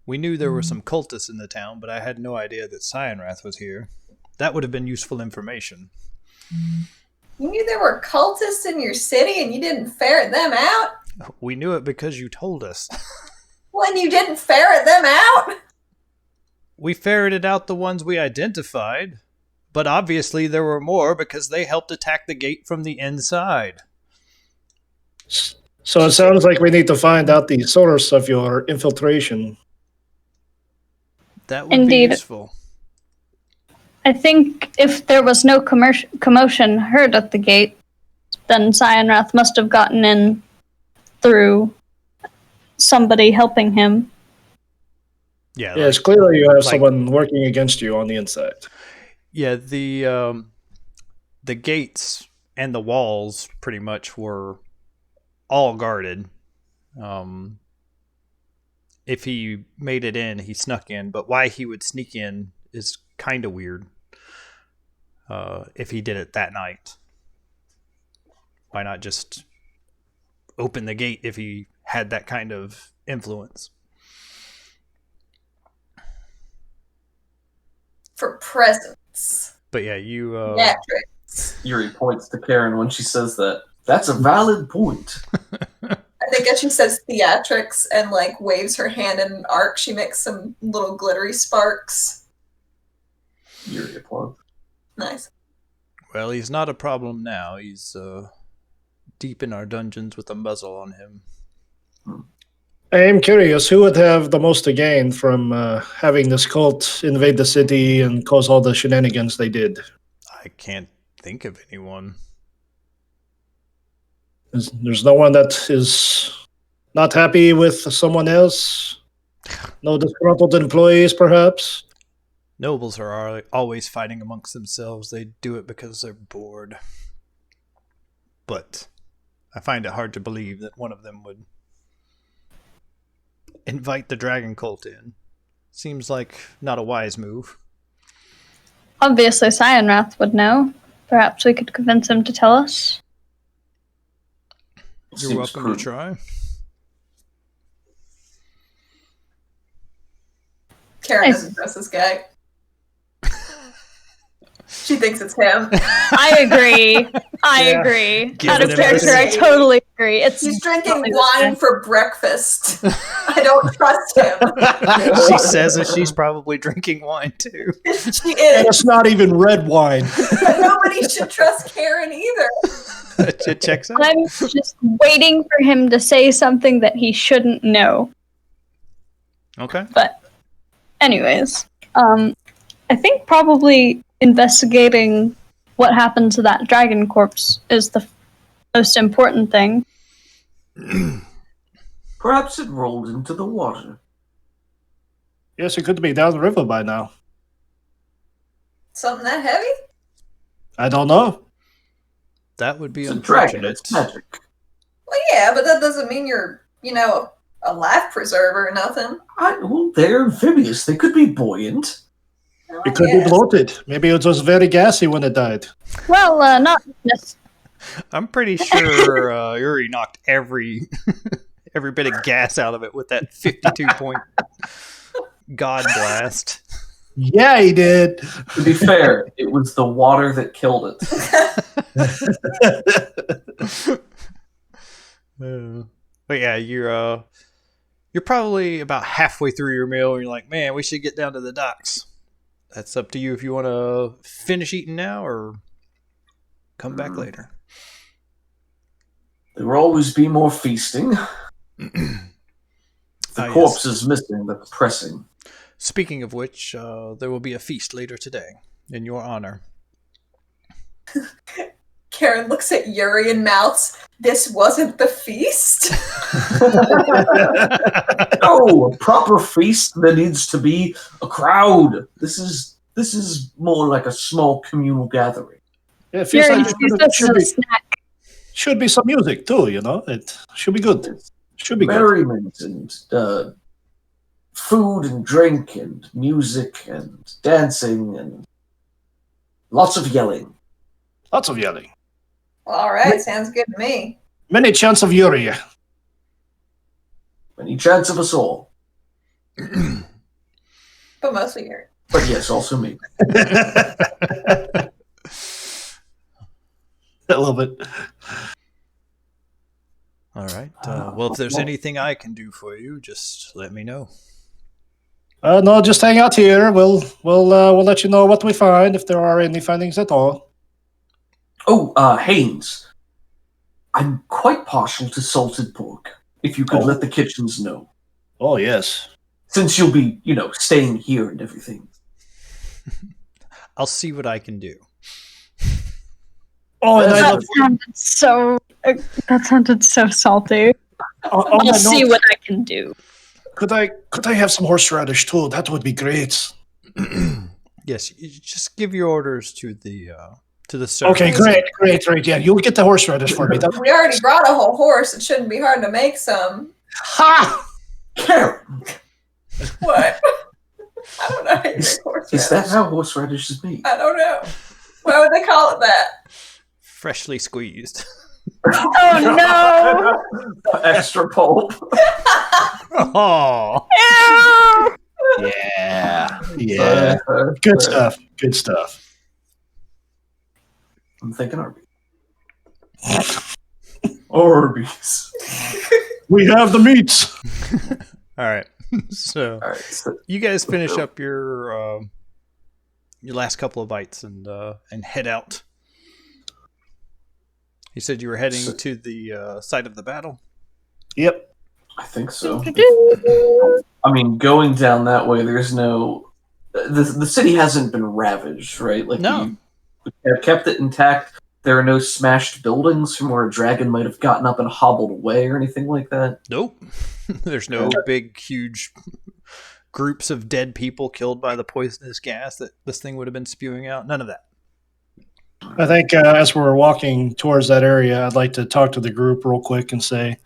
we knew there were some cultists in the town, but I had no idea that Cyanwrath was here. That would have been useful information. You knew there were cultists in your city and you didn't ferret them out? We knew it because you told us. When you didn't ferret them out? We ferreted out the ones we identified, but obviously there were more because they helped attack the gate from the inside. So it sounds like we need to find out the source of your infiltration. That would Indeed. be useful. I think if there was no commotion heard at the gate, then Cyanwrath must have gotten in through somebody helping him. Yeah. Yes, clearly you have someone working against you on the inside. Yeah, the gates and the walls pretty much were all guarded. If he made it in, he snuck in, but why he would sneak in is kind of weird. If he did it that night, why not just open the gate if he had that kind of influence? For presents. But yeah, you... Theatrics. Yuri points to Karen when she says that. That's a valid point. I think as she says theatrics and like waves her hand in an arc, she makes some little glittery sparks. Yuri applauds. Nice. Well, he's not a problem now. He's deep in our dungeons with a muzzle on him. I am curious, who would have the most to gain from having this cult invade the city and cause all the shenanigans they did? I can't think of anyone. There's no one that is not happy with someone else? No disgruntled employees, perhaps? Nobles are always fighting amongst themselves. They do it because they're bored. But I find it hard to believe that one of them would invite the dragon cult in. Seems like not a wise move. Obviously, Cyanwrath would know. Perhaps we could convince him to tell us. You're welcome to try. Karen doesn't trust this guy. She thinks it's him. I agree. I agree. Out of character, I totally agree. He's drinking wine for breakfast. I don't trust him. She says that she's probably drinking wine too. She And is. it's not even red wine. But nobody should trust Karen either. It checks out. I'm just waiting for him to say something that he shouldn't know. Okay. But, anyways, I think probably investigating what happened to that dragon corpse is the most important thing. Perhaps it rolled into the water. Yes, it could be down the river by now. Something that heavy? I don't know. That would be It's a dragon. unfortunate. It's magic. Well, yeah, but that doesn't mean you're, a life preserver or nothing. Well, they're amphibious. They could be buoyant. Well, It could be bloated. Maybe it was very gassy when it died. Well, not necessarily. I'm pretty sure Yuri knocked every bit of gas out of it with that 52-point God blast. Yeah, he did. To be fair, it was the water that killed it. But yeah, you're probably about halfway through your meal and you're like, man, we should get down to the docks. That's up to you if you want to finish eating now or come back later. There will always be more feasting. The corpse is missing. That's pressing. Speaking of which, there will be a feast later today in your honor. Karen looks at Yuri and mouths, "This wasn't the feast?" No, a proper feast, there needs to be a crowd. This is This is more like a small communal gathering. Yeah, it feels You're like used there this as a snack. should be some music too, you know? It should be good. Should be good. Merriment and food and drink and music and dancing and lots of yelling. Lots of yelling. Well, all right, sounds good to me. Many chants of Yuri. Any chance of us all. But mostly here. But yes, also me. A little bit. All right. Well, if there's anything I can do for you, just let me know. No, just hang out here. We'll let you know what we find if there are any findings at all. Oh, Haynes. I'm quite partial to salted pork. If you could let the kitchens know. Oh yes. Since you'll be, staying here and everything. I'll see what I can do. Oh, and That sounded so salty. I'll see what I can do. Could I have some horseradish too? That would be great. Yes, you just give your orders to the servants. Okay, great. Yeah, you'll get the horseradish for me. We already brought a whole horse. It shouldn't be hard to make some. Ha! Karen! What? I don't know how you make horseradish. Is that how horseradish is made? I don't know. Why would they call it that? Freshly squeezed. Oh no! Extra pulp. Oh. Yeah. Good stuff. I'm thinking Arby's. Arby's. We have the meats. All right. So you guys finish up your last couple of bites and head out. You said you were heading to the site of the battle? Yep. I think so. I mean, going down that way, there's no... The city hasn't been ravaged, right? Like No. We have kept it intact. There are no smashed buildings from where a dragon might have gotten up and hobbled away or anything like that. Nope. There's no big, huge groups of dead people killed by the poisonous gas that this thing would have been spewing out. None of that. I think as we're walking towards that area, I'd like to talk to the group real quick and say,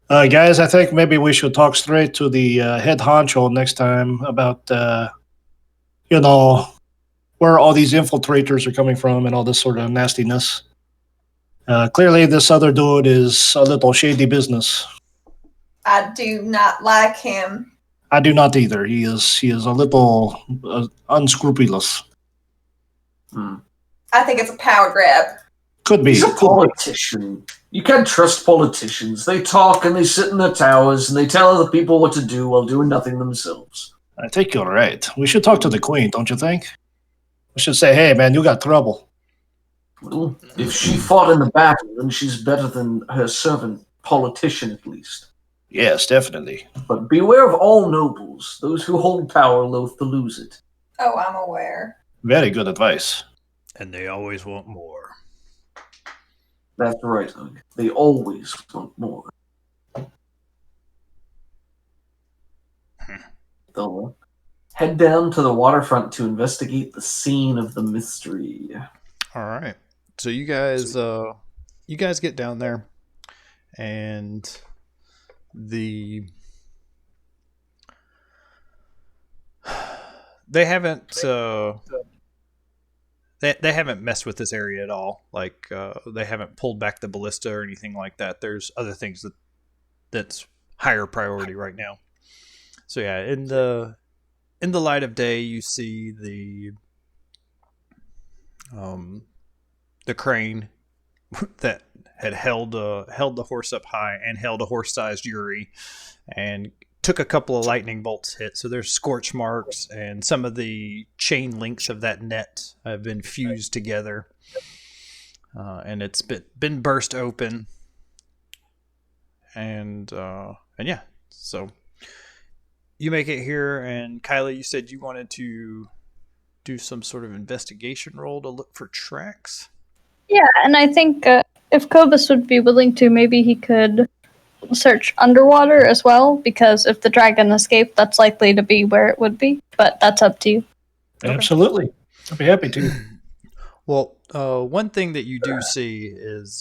guys, I think maybe we should talk straight to the head honcho next time about, where all these infiltrators are coming from and all this sort of nastiness. Clearly, this other dude is a little shady business. I do not like him. I do not either. He is a little unscrupulous. I think it's a power grab. Could be. He's a politician. You can't trust politicians. They talk and they sit in their towers and they tell other people what to do while doing nothing themselves. I think you're right. We should talk to the queen, don't you think? We should say, hey, man, you got trouble. Well, if she fought in the battle, then she's better than her servant politician, at least. Yes, definitely. But beware of all nobles. Those who hold power loath to lose it. Oh, I'm aware. Very good advice. And they always want more. That's right, Hug. They always want more. They'll head down to the waterfront to investigate the scene of the mystery. All right. So you guys get down there, and they haven't they haven't messed with this area at all. Like they haven't pulled back the ballista or anything like that. There's other things that's higher priority right now. So yeah, in the light of day, you see the crane that had held the horse up high and held a horse-sized Yuri, and took a couple of lightning bolts hit. So there's scorch marks, and some of the chain links of that net have been fused together, and it's been burst open, and yeah, so. You make it here, and Kylie, you said you wanted to do some sort of investigation roll to look for tracks? Yeah, and I think if Kobus would be willing to, maybe he could search underwater as well, because if the dragon escaped, that's likely to be where it would be, but that's up to you. Absolutely. I'd be happy to. Well, one thing that you do see is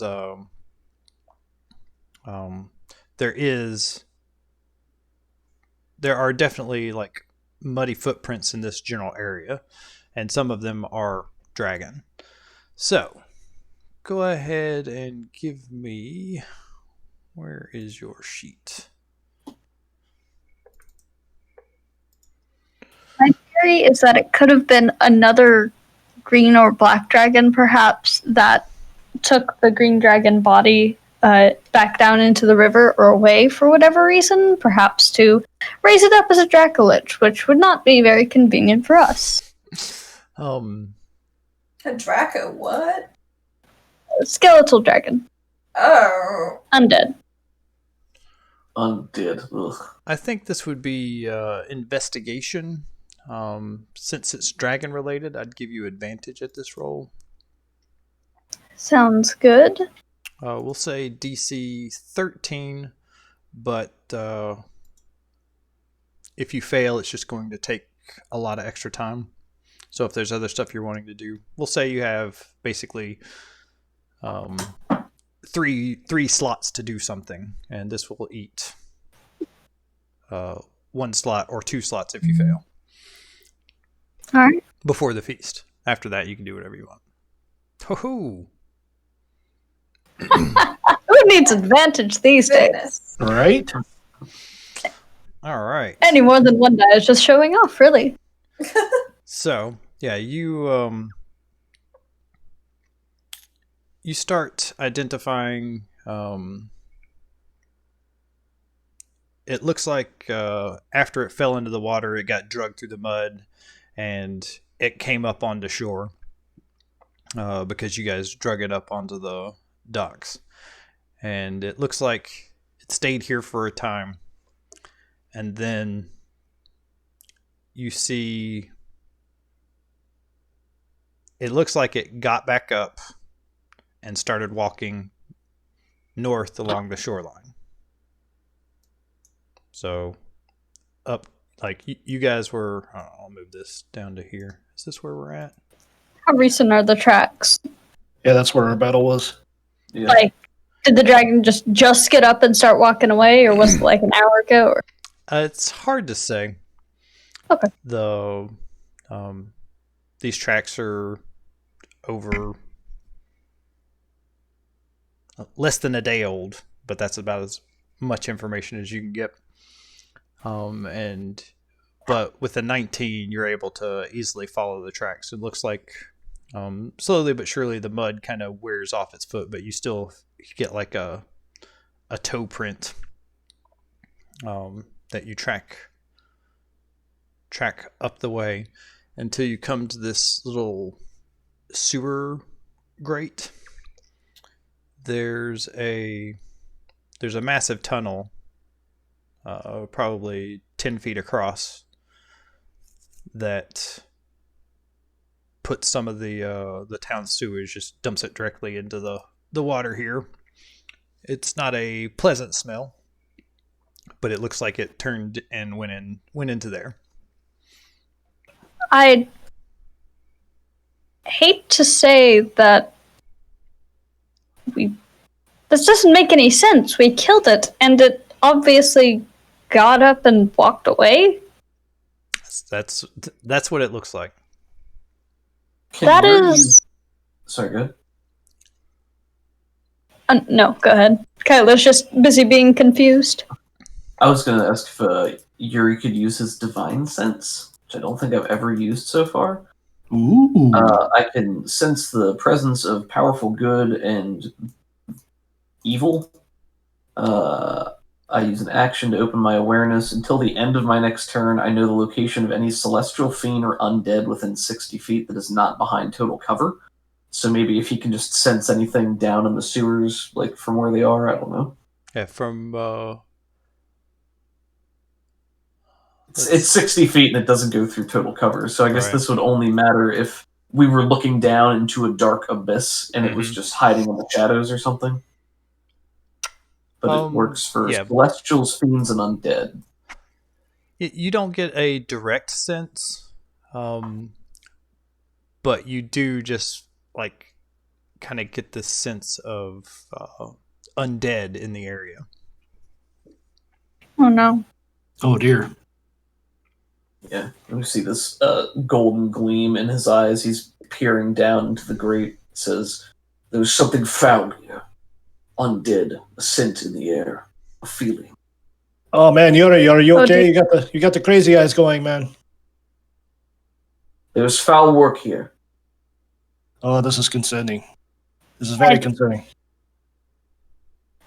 there are definitely like muddy footprints in this general area, and some of them are dragon. So, go ahead and give me. Where is your sheet? My theory is that it could have been another green or black dragon, perhaps, that took the green dragon body back down into the river or away for whatever reason, perhaps to raise it up as a Dracolich, which would not be very convenient for us. A Draco what? A skeletal dragon. Oh. Undead. Undead. Ugh. I think this would be investigation. Since it's dragon related, I'd give you advantage at this roll. Sounds good. We'll say DC 13, but if you fail, it's just going to take a lot of extra time. So if there's other stuff you're wanting to do, we'll say you have basically three slots to do something, and this will eat 1 slot or 2 slots if you fail. All right. Before the feast. After that, you can do whatever you want. Ho-ho! Who needs advantage these days? Goodness. Right? All right. Any more than one die is just showing off, really. So, yeah, you start identifying. It looks like after it fell into the water, it got dragged through the mud, and it came up onto shore because you guys drug it up onto the docks. And it looks like it stayed here for a time. And then you see it looks like it got back up and started walking north along the shoreline. So up, like you guys were, I'll move this down to here. Is this where we're at? How recent are the tracks? Yeah, that's where our battle was. Yeah. Like, did the dragon just get up and start walking away, or was it like an hour ago? Or? It's hard to say. Okay. These tracks are over less than a day old, but that's about as much information as you can get. But with a 19, you're able to easily follow the tracks. It looks like slowly but surely the mud kind of wears off its foot, but you still get like a toe print that you track up the way until you come to this little sewer grate. There's a massive tunnel, probably 10 feet across, that puts some of the town sewage, just dumps it directly into the water here. It's not a pleasant smell, but it looks like it turned and went into there. I hate to say that this doesn't make any sense. We killed it, and it obviously got up and walked away. That's what it looks like. That is... Sorry, go ahead. No, go ahead. Kyla's just busy being confused. I was going to ask if Yuri could use his divine sense, which I don't think I've ever used so far. Ooh. I can sense the presence of powerful good and evil. I use an action to open my awareness. Until the end of my next turn, I know the location of any celestial fiend or undead within 60 feet that is not behind total cover. So maybe if he can just sense anything down in the sewers, like from where they are, I don't know. Yeah, from It's 60 feet and it doesn't go through total cover. So I guess Right. this would only matter if we were looking down into a dark abyss and it was Mhm. just hiding in the shadows or something. But it works for celestials, fiends, and undead. You don't get a direct sense. but you do just like kind of get this sense of undead in the area. Oh no. Oh dear. Yeah, we see this golden gleam in his eyes. He's peering down into the grate. It says, "There's something foul here. Undead, a scent in the air, a feeling." Oh man, Yuri, are you Oh, okay? dear. You got the crazy eyes going, man. There's foul work here. Oh, this is concerning. This is very concerning.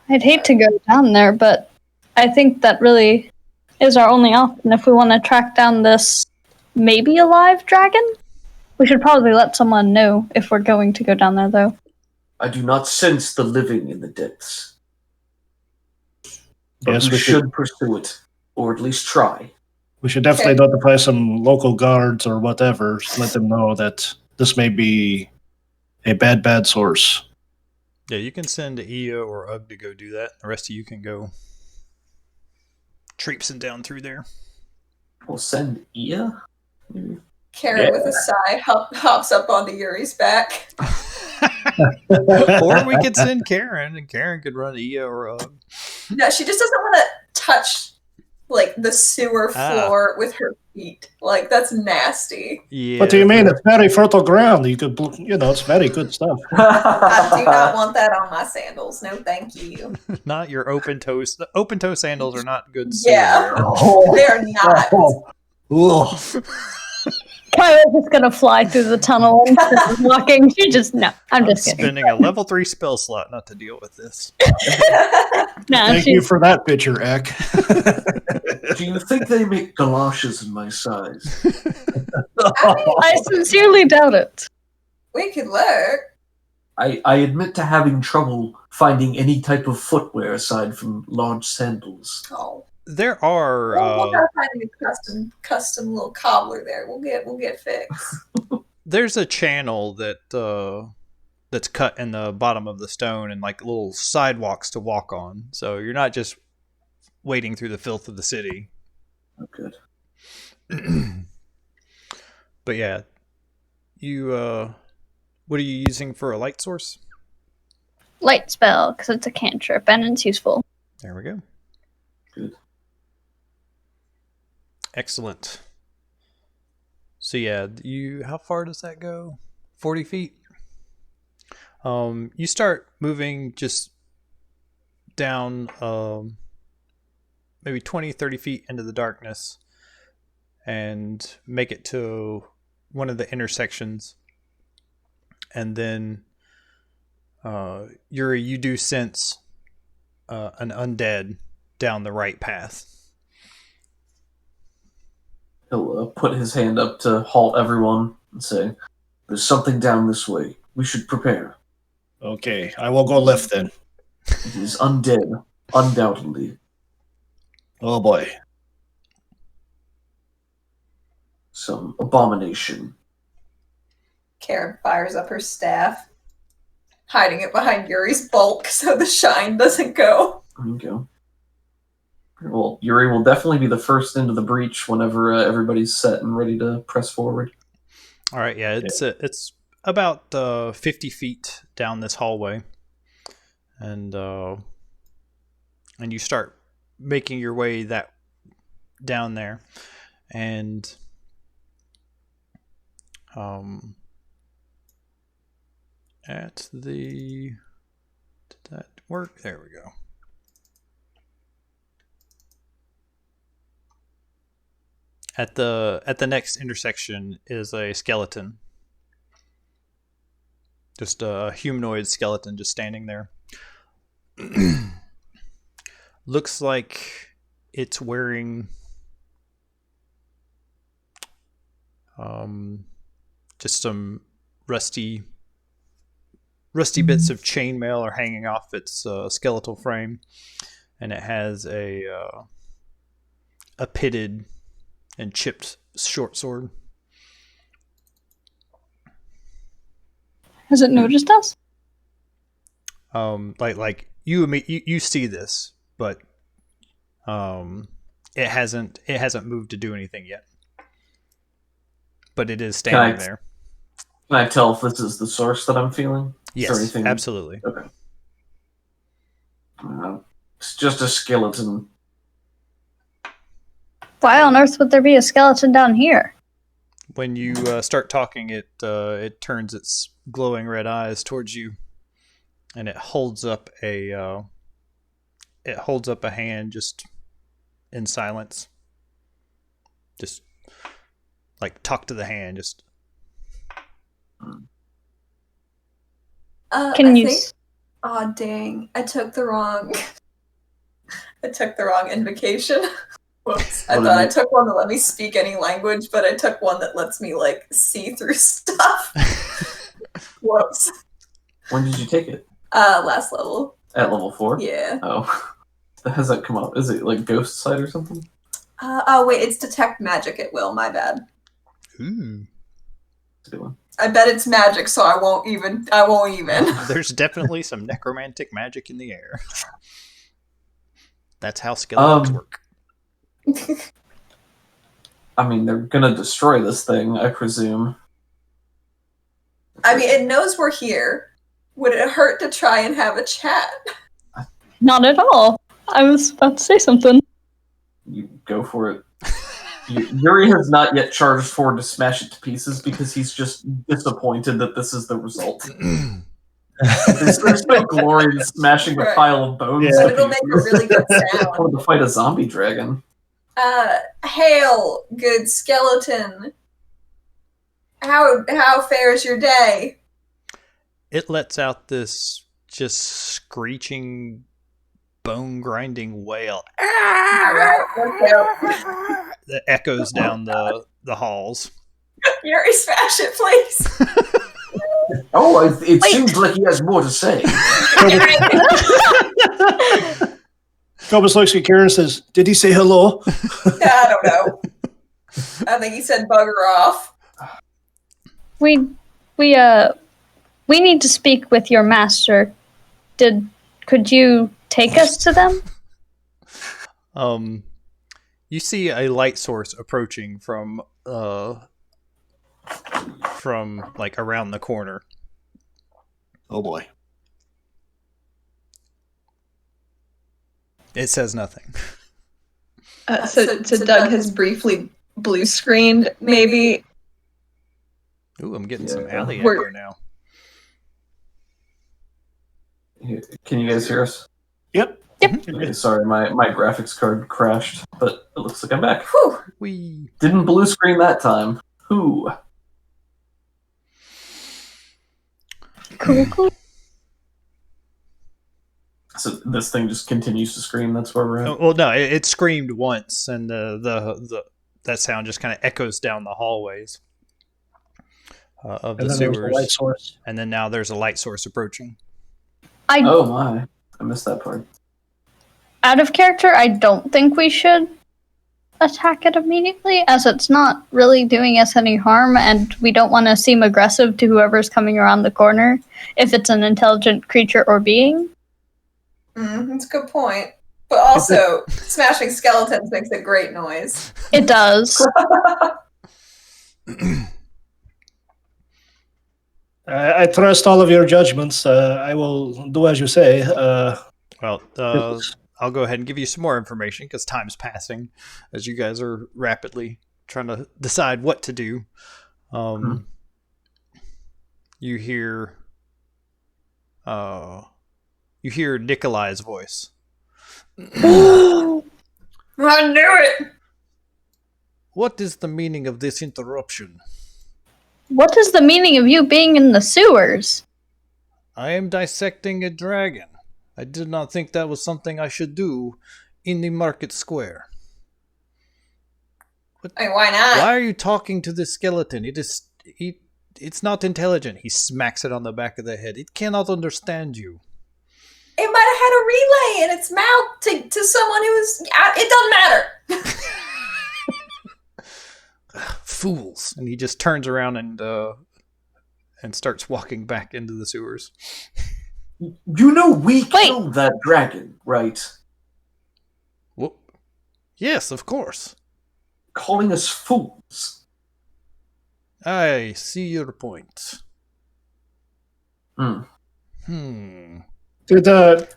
I'd hate to go down there, but I think that really is our only option if we want to track down this maybe alive dragon. We should probably let someone know if we're going to go down there, though. I do not sense the living in the depths. But Yes, we should pursue it, or at least try. We should definitely notify some local guards or whatever. Let them know that this may be a bad source. Yeah, you can send Ia or Ugg to go do that. The rest of you can go traipsing down through there. We'll send Ia? Karen, with a sigh, hops up onto Yuri's back. Or we could send Karen, and Karen could run Ia or Ugg. No, she just doesn't want to touch like the sewer floor with her feet. Like that's nasty. Yeah. What do you mean? It's very fertile ground. You could, it's very good stuff. I do not want that on my sandals. No, thank you. Not your open toe. Open toe sandals are not good. Yeah, Oh. they're not. Ugh. Kyra's just gonna fly through the tunnel and start walking. I'm just kidding. Spending a level 3 spell slot not to deal with this. Thank you for that picture, Eck. Do you think they make galoshes in my size? I sincerely doubt it. We could look. I admit to having trouble finding any type of footwear aside from large sandals. Oh, There are. we'll gotta find a custom little cobbler there. We'll get fixed. There's a channel that's cut in the bottom of the stone and like little sidewalks to walk on. So you're not just wading through the filth of the city. Oh, good. But yeah, you. What are you using for a light source? Light spell, because it's a cantrip and it's useful. There we go. Good. Excellent. So yeah, how far does that go? 40 feet? You start moving just down maybe 20, 30 feet into the darkness and make it to one of the intersections. And then Yuri, you do sense an undead down the right path. He'll put his hand up to halt everyone and say, "There's something down this way. We should prepare." Okay, I will go left then. It is undead, undoubtedly. Oh boy. Some abomination. Karen fires up her staff, hiding it behind Yuri's bulk so the shine doesn't go. There you go. Well, Yuri will definitely be the first into the breach whenever everybody's set and ready to press forward. All right, yeah, it's about 50 feet down this hallway, and you start making your way that down there, and did that work? There we go. At the next intersection is a skeleton. Just a humanoid skeleton just standing there. Looks like it's wearing just some rusty bits of chainmail are hanging off its skeletal frame, and it has a pitted and chipped short sword. Has it noticed us? Like you see this, but it hasn't moved to do anything yet. But it is standing there. Can I tell if this is the source that I'm feeling? Yes, Is there anything... absolutely. Okay. It's just a skeleton. Why on earth would there be a skeleton down here? When you start talking, it turns its glowing red eyes towards you, and it holds up a hand just in silence. Just like talk to the hand. Just Can you? Oh dang! I took the wrong invocation. Whoops! I thought I took one that let me speak any language, but I took one that lets me like see through stuff. Whoops! When did you take it? Last level. At level 4? Yeah. Oh, has that come up? Is it like Ghost Sight or something? Oh wait, it's detect magic at will. My bad. ooh. That's a good one. I bet it's magic, so I won't even. There's definitely some necromantic magic in the air. That's how skeletons work. I mean, they're gonna destroy this thing, I presume. I mean, it knows we're here. Would it hurt to try and have a chat? Not at all. I was about to say something. You go for it. Yuri has not yet charged forward to smash it to pieces because he's just disappointed that this is the result. There's no glory in smashing a pile of bones. Yeah. But it'll make a really good sound. Or to fight a zombie dragon. Hail, good skeleton. How fares your day? It lets out this just screeching, bone-grinding wail Alright, let's go. that echoes down the halls. Yuri, smash it, please. Oh, it seems like he has more to say. Cobus looks at Karen and says, "Did he say hello?" I don't know. I think he said bugger off. We need to speak with your master. Could you take us to them? You see a light source approaching from like around the corner. Oh boy. It says nothing. So Doug has briefly blue screened, maybe. Ooh, I'm getting some alley We're- echo now. Can you guys hear us? Yep. Okay, sorry, my graphics card crashed, but it looks like I'm back. Whew. We Didn't blue screen that time. Who? Cool. So this thing just continues to scream. That's where we're at. well, no, it screamed once, and that sound just kind of echoes down the hallways of the And then there was sewers. the light source. And then now there's a light source approaching. Oh my! I missed that part. Out of character, I don't think we should attack it immediately, as it's not really doing us any harm, and we don't want to seem aggressive to whoever's coming around the corner, if it's an intelligent creature or being. That's a good point. But also, smashing skeletons makes a great noise. It does. I trust all of your judgments. I will do as you say. Well, I'll go ahead and give you some more information because time's passing as you guys are rapidly trying to decide what to do. You hear Nikolai's voice. I knew it! What is the meaning of this interruption? What is the meaning of you being in the sewers? I am dissecting a dragon. I did not think that was something I should do in the market square. I mean, why not? Why are you talking to this skeleton? It's not intelligent. He smacks it on the back of the head. It cannot understand you. It might have had a relay in its mouth to someone who was... It doesn't matter! Fools. And he just turns around and starts walking back into the sewers. You know we killed that dragon, right? Whoop. Yes, of course. Calling us fools. I see your point. Hmm. Did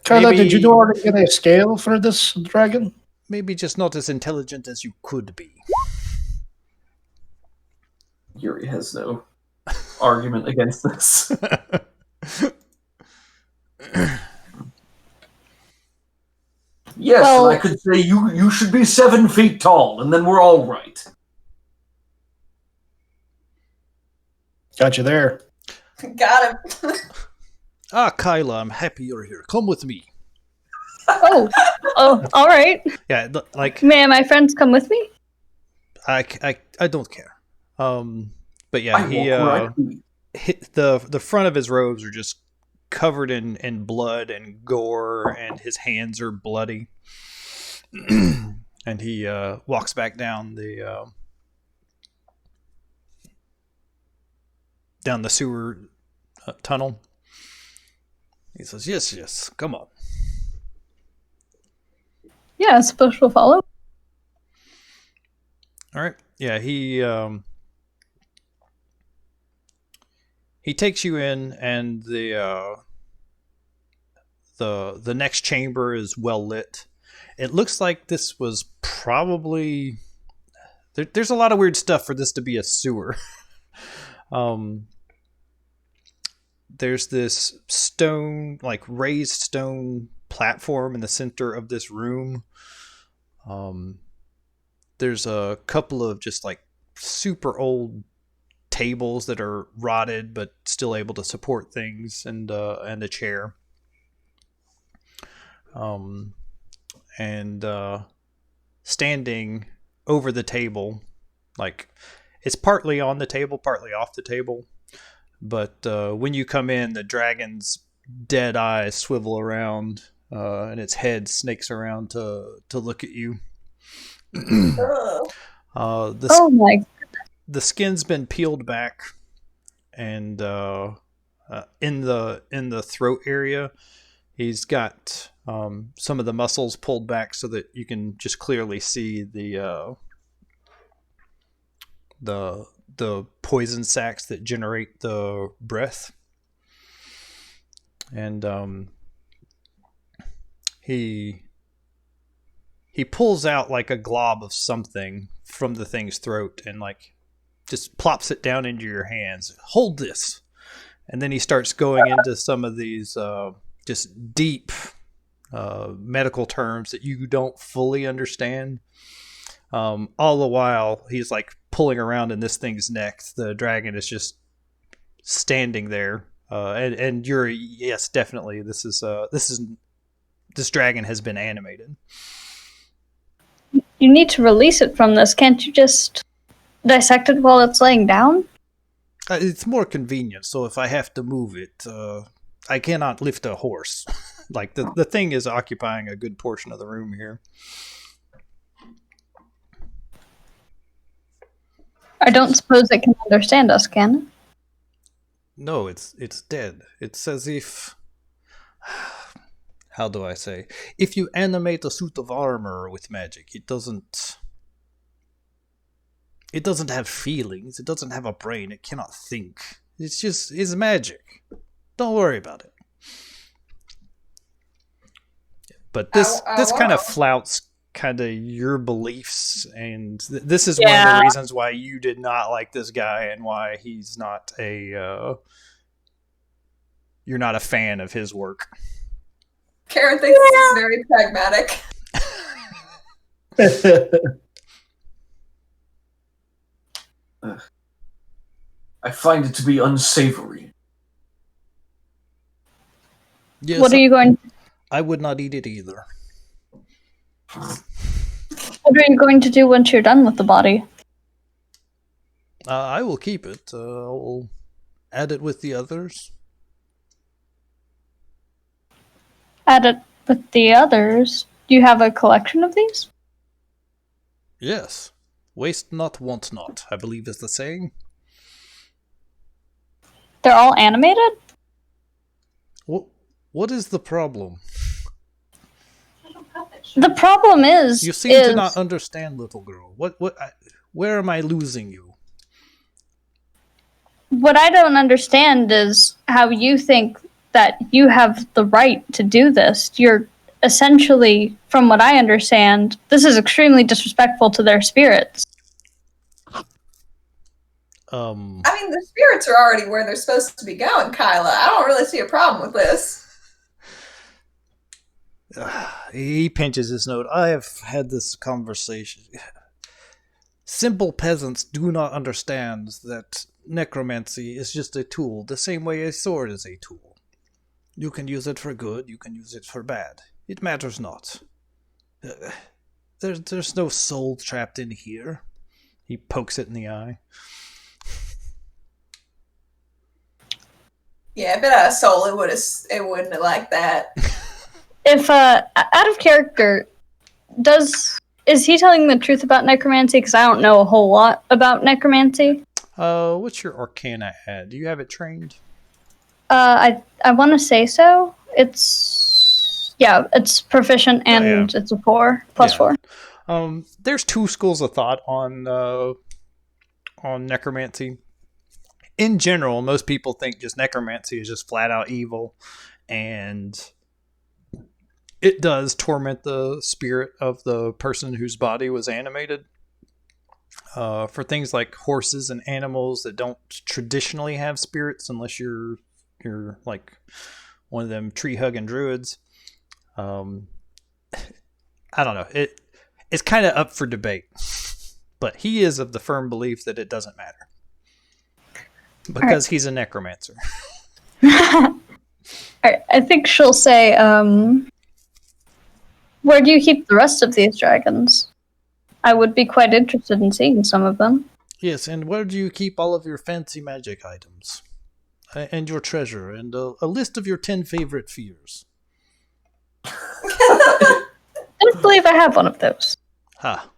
Carla, Maybe- did you know how to get a scale for this dragon? Maybe just not as intelligent as you could be. Yuri has no argument against this. Yes, Well- and I could say you should be 7 feet tall, and then we're all right. Got you there. Got him. Ah, Kyla, I'm happy you're here. Come with me. Oh, all right. Yeah, like May my friends come with me? I don't care. But yeah, I he walk where I please. hit the front of his robes are just covered in blood and gore, and his hands are bloody. And he walks back down the sewer tunnel. He says, "Yes, come on." Yeah, I suppose we'll follow. All right. Yeah, he takes you in, and the next chamber is well lit. It looks like this was probably there's a lot of weird stuff for this to be a sewer. There's this stone, like raised stone platform in the center of this room. There's a couple of just like super old tables that are rotted but still able to support things, and a chair. And standing over the table, like it's partly on the table, partly off the table. But when you come in, the dragon's dead eyes swivel around, and its head snakes around to look at you. Ugh. Oh my! The skin's been peeled back, and in the throat area, he's got some of the muscles pulled back so that you can just clearly see the poison sacs that generate the breath. And he pulls out like a glob of something from the thing's throat and like just plops it down into your hands. Hold this. And then he starts going into some of these just deep medical terms that you don't fully understand. All the while he's like pulling around in this thing's neck. The dragon is just standing there. And you're, yes, definitely. This dragon has been animated. You need to release it from this. Can't you just dissect it while it's laying down? It's more convenient. So if I have to move it, I cannot lift a horse. Like the thing is occupying a good portion of the room here. I don't suppose it can understand us, can it? No, it's dead. It's as if, how do I say? If you animate a suit of armor with magic, it doesn't have feelings. It doesn't have a brain. It cannot think. It's magic. Don't worry about it. But this kind of flouts kind of your beliefs, and this is one of the reasons why you did not like this guy and why he's not you're not a fan of his work. Karen thinks this is very pragmatic. I find it to be unsavory. Yes, What are you going? I would not eat it either. What are you going to do once you're done with the body? I will keep it. I'll add it with the others. Add it with the others. Do you have a collection of these? Yes. Waste not, want not, I believe is the saying. They're all animated? What is the problem? The problem is... You seem to not understand, little girl. Where am I losing you? what I don't understand is how you think that you have the right to do this. You're essentially, from what I understand, this is extremely disrespectful to their spirits. I mean, the spirits are already where they're supposed to be going, Kyla. I don't really see a problem with this. He pinches his note. I have had this conversation. Simple peasants do not understand that necromancy is just a tool, the same way a sword is a tool. You can use it for good, you can use it for bad. It matters not. There's no soul trapped in here. He pokes it in the eye. Yeah, I bet a soul it wouldn't have liked that. If, out of character, is he telling the truth about necromancy? Because I don't know a whole lot about necromancy. What's your Arcana at? Do you have it trained? I want to say so. It's proficient and it's a 4 plus 4. There's two schools of thought on necromancy. In general, most people think just necromancy is just flat out evil, and it does torment the spirit of the person whose body was animated. For things like horses and animals that don't traditionally have spirits, unless you're like one of them tree hugging druids. I don't know. It's kind of up for debate, but he is of the firm belief that it doesn't matter because he's a necromancer. Alright, I think she'll say, where do you keep the rest of these dragons? I would be quite interested in seeing some of them. Yes, and where do you keep all of your fancy magic items? And your treasure, and a list of your 10 favorite fears. I don't believe I have one of those. Ha.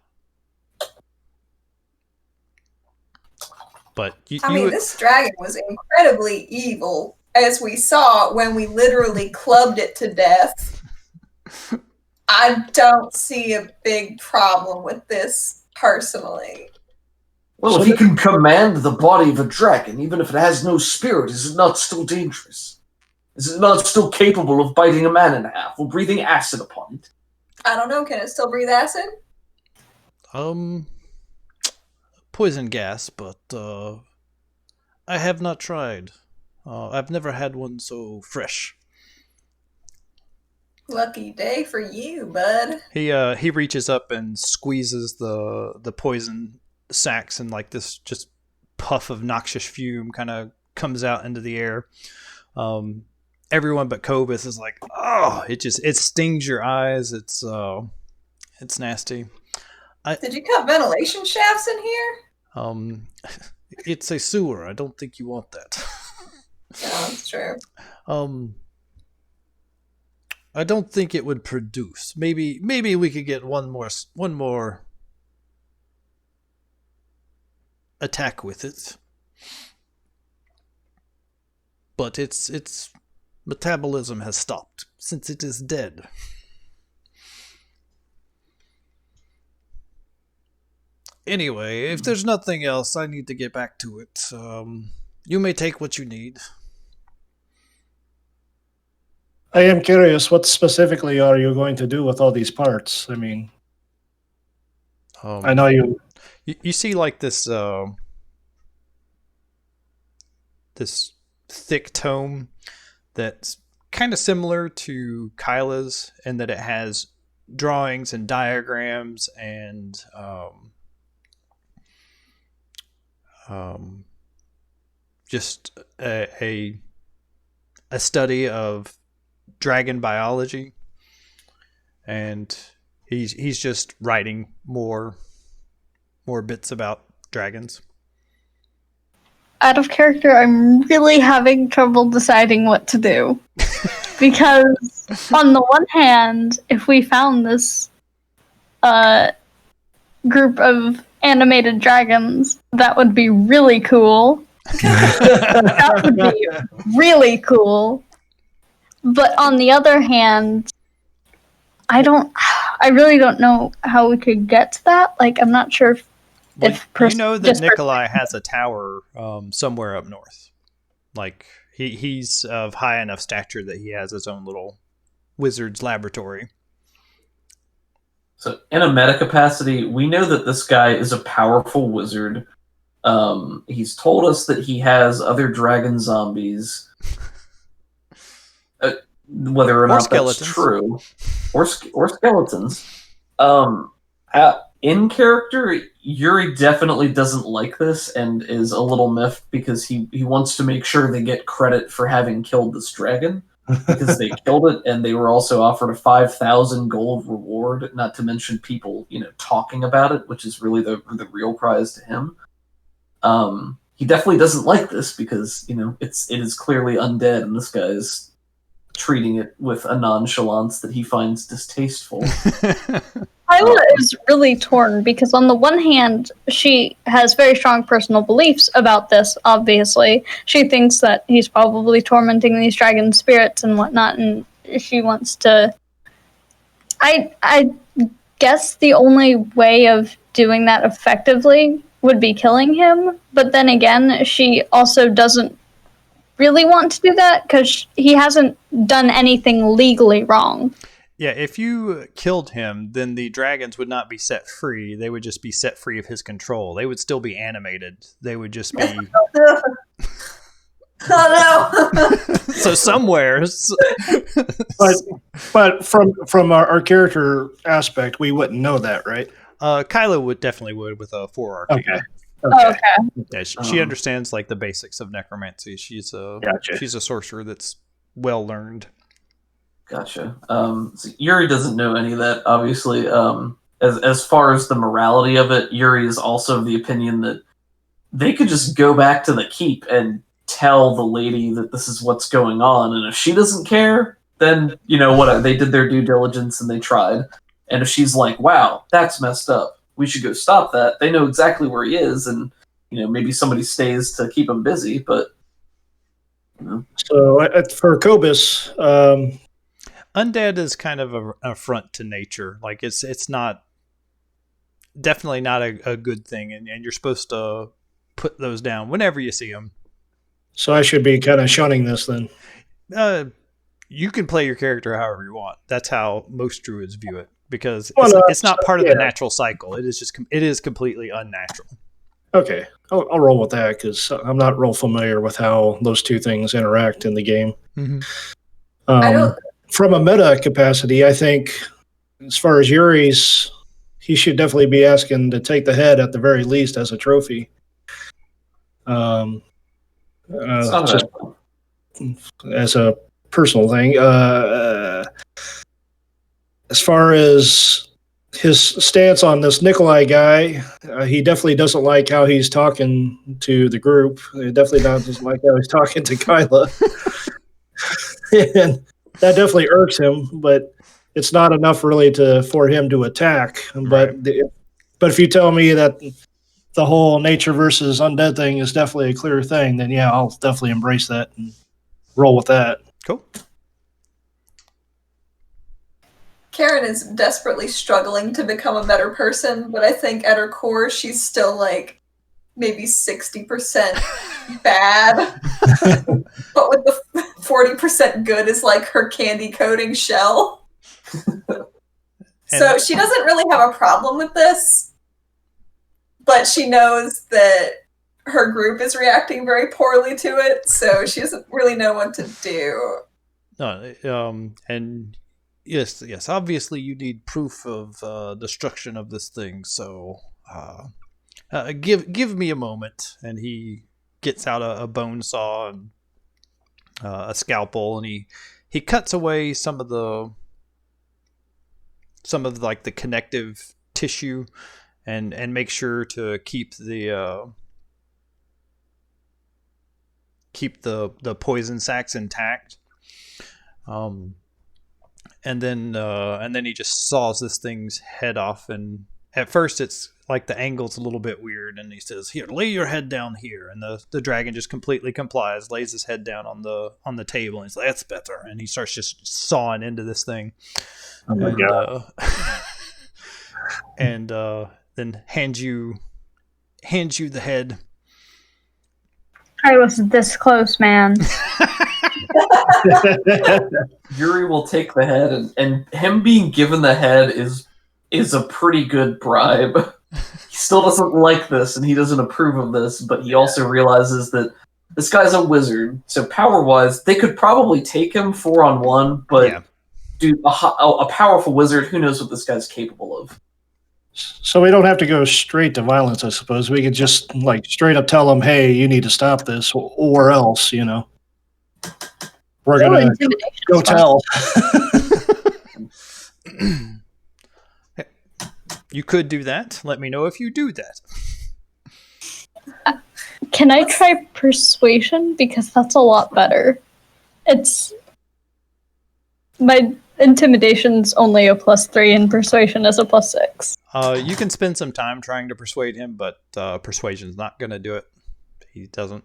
But this dragon was incredibly evil, as we saw when we literally clubbed it to death. I don't see a big problem with this, personally. Well, if he can command the body of a dragon, even if it has no spirit, is it not still dangerous? Is it not still capable of biting a man in half or breathing acid upon it? I don't know, can it still breathe acid? Poison gas, but I have not tried. I've never had one so fresh. Lucky day for you, bud. He reaches up and squeezes the poison sacks, and like this just puff of noxious fume kind of comes out into the air. Everyone but Kobus is like, oh, it stings your eyes. It's nasty. Did you cut ventilation shafts in here? It's a sewer. I don't think you want that. No, that's true. I don't think it would produce. Maybe we could get one more attack with it. But its metabolism has stopped since it is dead. Anyway, if there's nothing else, I need to get back to it. You may take what you need. I am curious, what specifically are you going to do with all these parts? I mean, I know you see like this this thick tome that's kind of similar to Kyla's in that it has drawings and diagrams and just a study of dragon biology, and he's just writing more bits about dragons. Out of character, I'm really having trouble deciding what to do. Because on the one hand, if we found this group of animated dragons, that would be really cool. That would be really cool. But on the other hand, I really don't know how we could get to that. Like, I'm not sure if Well, If you know that Nikolai has a tower somewhere up north. Like, he's of high enough stature that he has his own little wizard's laboratory. So, in a meta capacity, we know that this guy is a powerful wizard. He's told us that he has other dragon zombies. Whether or not skeletons. That's true, or skeletons. In character, Yuri definitely doesn't like this and is a little miffed because he wants to make sure they get credit for having killed this dragon because they killed it, and they were also offered a 5,000 gold reward. Not to mention people, talking about it, which is really the real prize to him. He definitely doesn't like this because it is clearly undead, and this guy is treating it with a nonchalance that he finds distasteful. Kyla is really torn because on the one hand, she has very strong personal beliefs about this, obviously. She thinks that he's probably tormenting these dragon spirits and whatnot, and she wants to... I guess the only way of doing that effectively would be killing him, but then again, she also doesn't really want to do that because he hasn't done anything legally wrong. Yeah, if you killed him, then the dragons would not be set free. They would just be set free of his control. They would still be animated. They would just be... Oh no! So somewhere... But from our character aspect, we wouldn't know that, right? Kyla definitely would with a 4 arcane. Okay. Oh, okay. Yeah, she understands like the basics of necromancy. She's a sorcerer that's well learned. Gotcha. So Yuri doesn't know any of that, obviously. As far as the morality of it, Yuri is also of the opinion that they could just go back to the keep and tell the lady that this is what's going on, and if she doesn't care, then whatever. They did their due diligence and they tried. And if she's like, "Wow, that's messed up. We should go stop that," they know exactly where he is, and maybe somebody stays to keep him busy. But so for Cobus, undead is kind of an affront to nature. Like it's not definitely not a good thing, and you're supposed to put those down whenever you see them. So I should be kind of shunning this then. You can play your character however you want. That's how most druids view it. Because it's not part of the natural cycle. It is completely unnatural. Okay, I'll roll with that because I'm not real familiar with how those two things interact in the game. Mm-hmm. From a meta capacity, I think as far as Yuri's, he should definitely be asking to take the head at the very least as a trophy. Just as a personal thing. As far as his stance on this Nikolai guy, he definitely doesn't like how he's talking to the group. He definitely doesn't like how he's talking to Kyla. And that definitely irks him, but it's not enough really for him to attack. But but if you tell me that the whole nature versus undead thing is definitely a clear thing, then yeah, I'll definitely embrace that and roll with that. Cool. Karen is desperately struggling to become a better person, but I think at her core, she's still like maybe 60% bad. But with the 40% good is like her candy coating shell. So she doesn't really have a problem with this, but she knows that her group is reacting very poorly to it, so she doesn't really know what to do. And yes, obviously you need proof of destruction of this thing, so give me a moment. And he gets out a bone saw and a scalpel, and he cuts away some of like the connective tissue and make sure to keep the poison sacs intact. And then he just saws this thing's head off, and at first it's like the angle's a little bit weird, and he says, "Here, lay your head down here." And the dragon just completely complies, lays his head down on the table, and he's like, "That's better." And he starts just sawing into this thing. Oh my God. And then hands you hands you the head. I was this close, man. Yuri will take the head, and him being given the head is a pretty good bribe. He still doesn't like this, and he doesn't approve of this, but he also realizes that this guy's a wizard, so power-wise, they could probably take him 4-on-1, but dude, a powerful wizard, who knows what this guy's capable of. So we don't have to go straight to violence, I suppose. We could just, like, straight up tell them, hey, you need to stop this, or else, you know. We're going to go tell. You could do that. Let me know if you do that. Can I try persuasion? Because that's a lot better. My intimidation's only a +3 and persuasion is a +6. You can spend some time trying to persuade him, but persuasion's not going to do it. He doesn't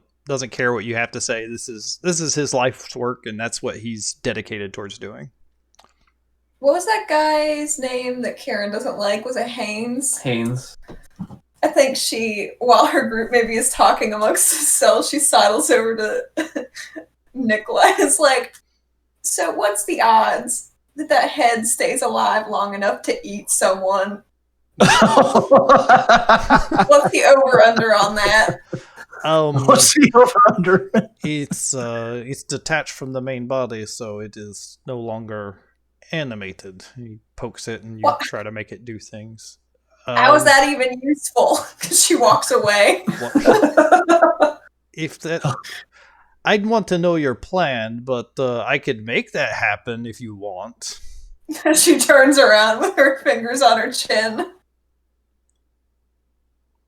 care what you have to say. This is his life's work, and that's what he's dedicated towards doing. What was that guy's name that Karen doesn't like? Was it Haynes? Haynes. I think while her group maybe is talking amongst themselves, she sidles over to Nikolai. It's like, so what's the odds that head stays alive long enough to eat someone? What's the over-under on that? What's the over-under? It's detached from the main body, so it is no longer animated. He pokes it, and you try to make it do things. How is that even useful? Because she walks away. I'd want to know your plan, but I could make that happen if you want. She turns around with her fingers on her chin.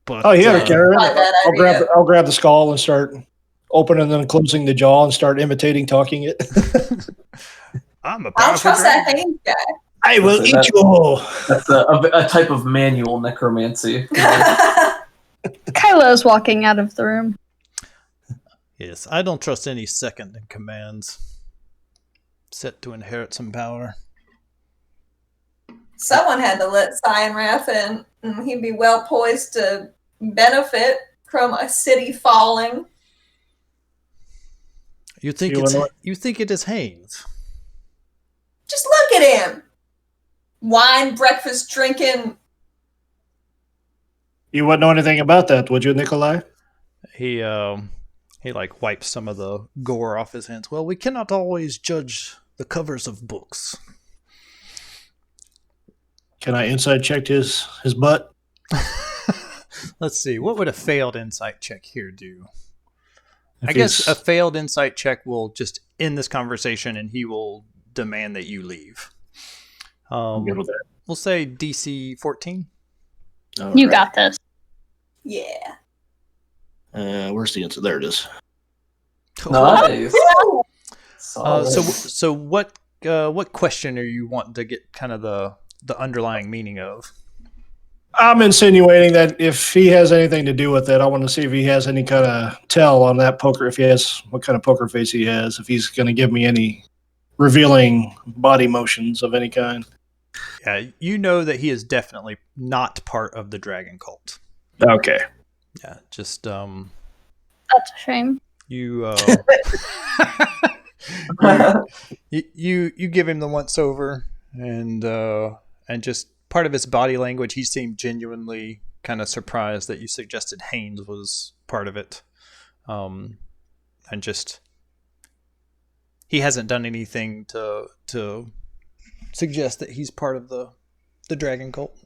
But, Karen. I'll grab the skull and start opening and closing the jaw and start imitating talking it. I'll trust that Haynes guy. I will eat you. That's a type of manual necromancy. Kyla is walking out of the room. Yes, I don't trust any second in commands set to inherit some power. Someone had to let Cyanwrath in, and he'd be well poised to benefit from a city falling. You think it is Haynes? Just look at him. Wine, breakfast, drinking. You wouldn't know anything about that, would you, Nikolai? He wipes some of the gore off his hands. Well, we cannot always judge the covers of books. Can I insight check his butt? Let's see. What would a failed insight check here do? I guess a failed insight check will just end this conversation, and he will demand that you leave. I'm good with that. We'll say DC 14. You got this. Yeah. Where's the answer? There it is. Nice. So what question are you wanting to get kind of the underlying meaning of? I'm insinuating that if he has anything to do with it, I want to see if he has any kind of tell on that poker, what kind of poker face he has, if he's going to give me any revealing body motions of any kind. Yeah, you know that he is definitely not part of the dragon cult. Okay. Yeah, just That's a shame. You you give him the once over, and just part of his body language, he seemed genuinely kind of surprised that you suggested Haynes was part of it, and just he hasn't done anything to suggest that he's part of the dragon cult.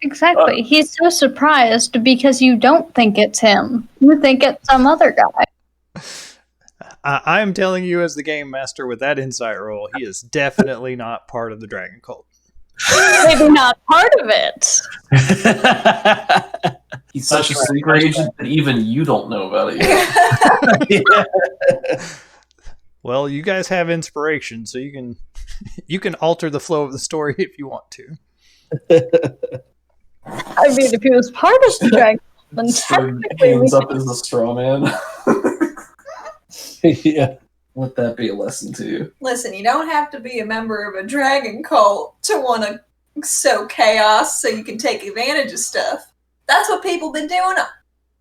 Exactly. He's so surprised because you don't think it's him. You think it's some other guy. I am telling you, as the game master with that insight roll, he is definitely not part of the dragon cult. Maybe not part of it. He's such a secret agent that even you don't know about it yet. Well, you guys have inspiration, so you can alter the flow of the story if you want to. I mean, if he was part of the dragon, then technically Hands up as a straw man. Yeah. Let that be a lesson to you. Listen, you don't have to be a member of a dragon cult to want to sow chaos so you can take advantage of stuff. That's what people been doing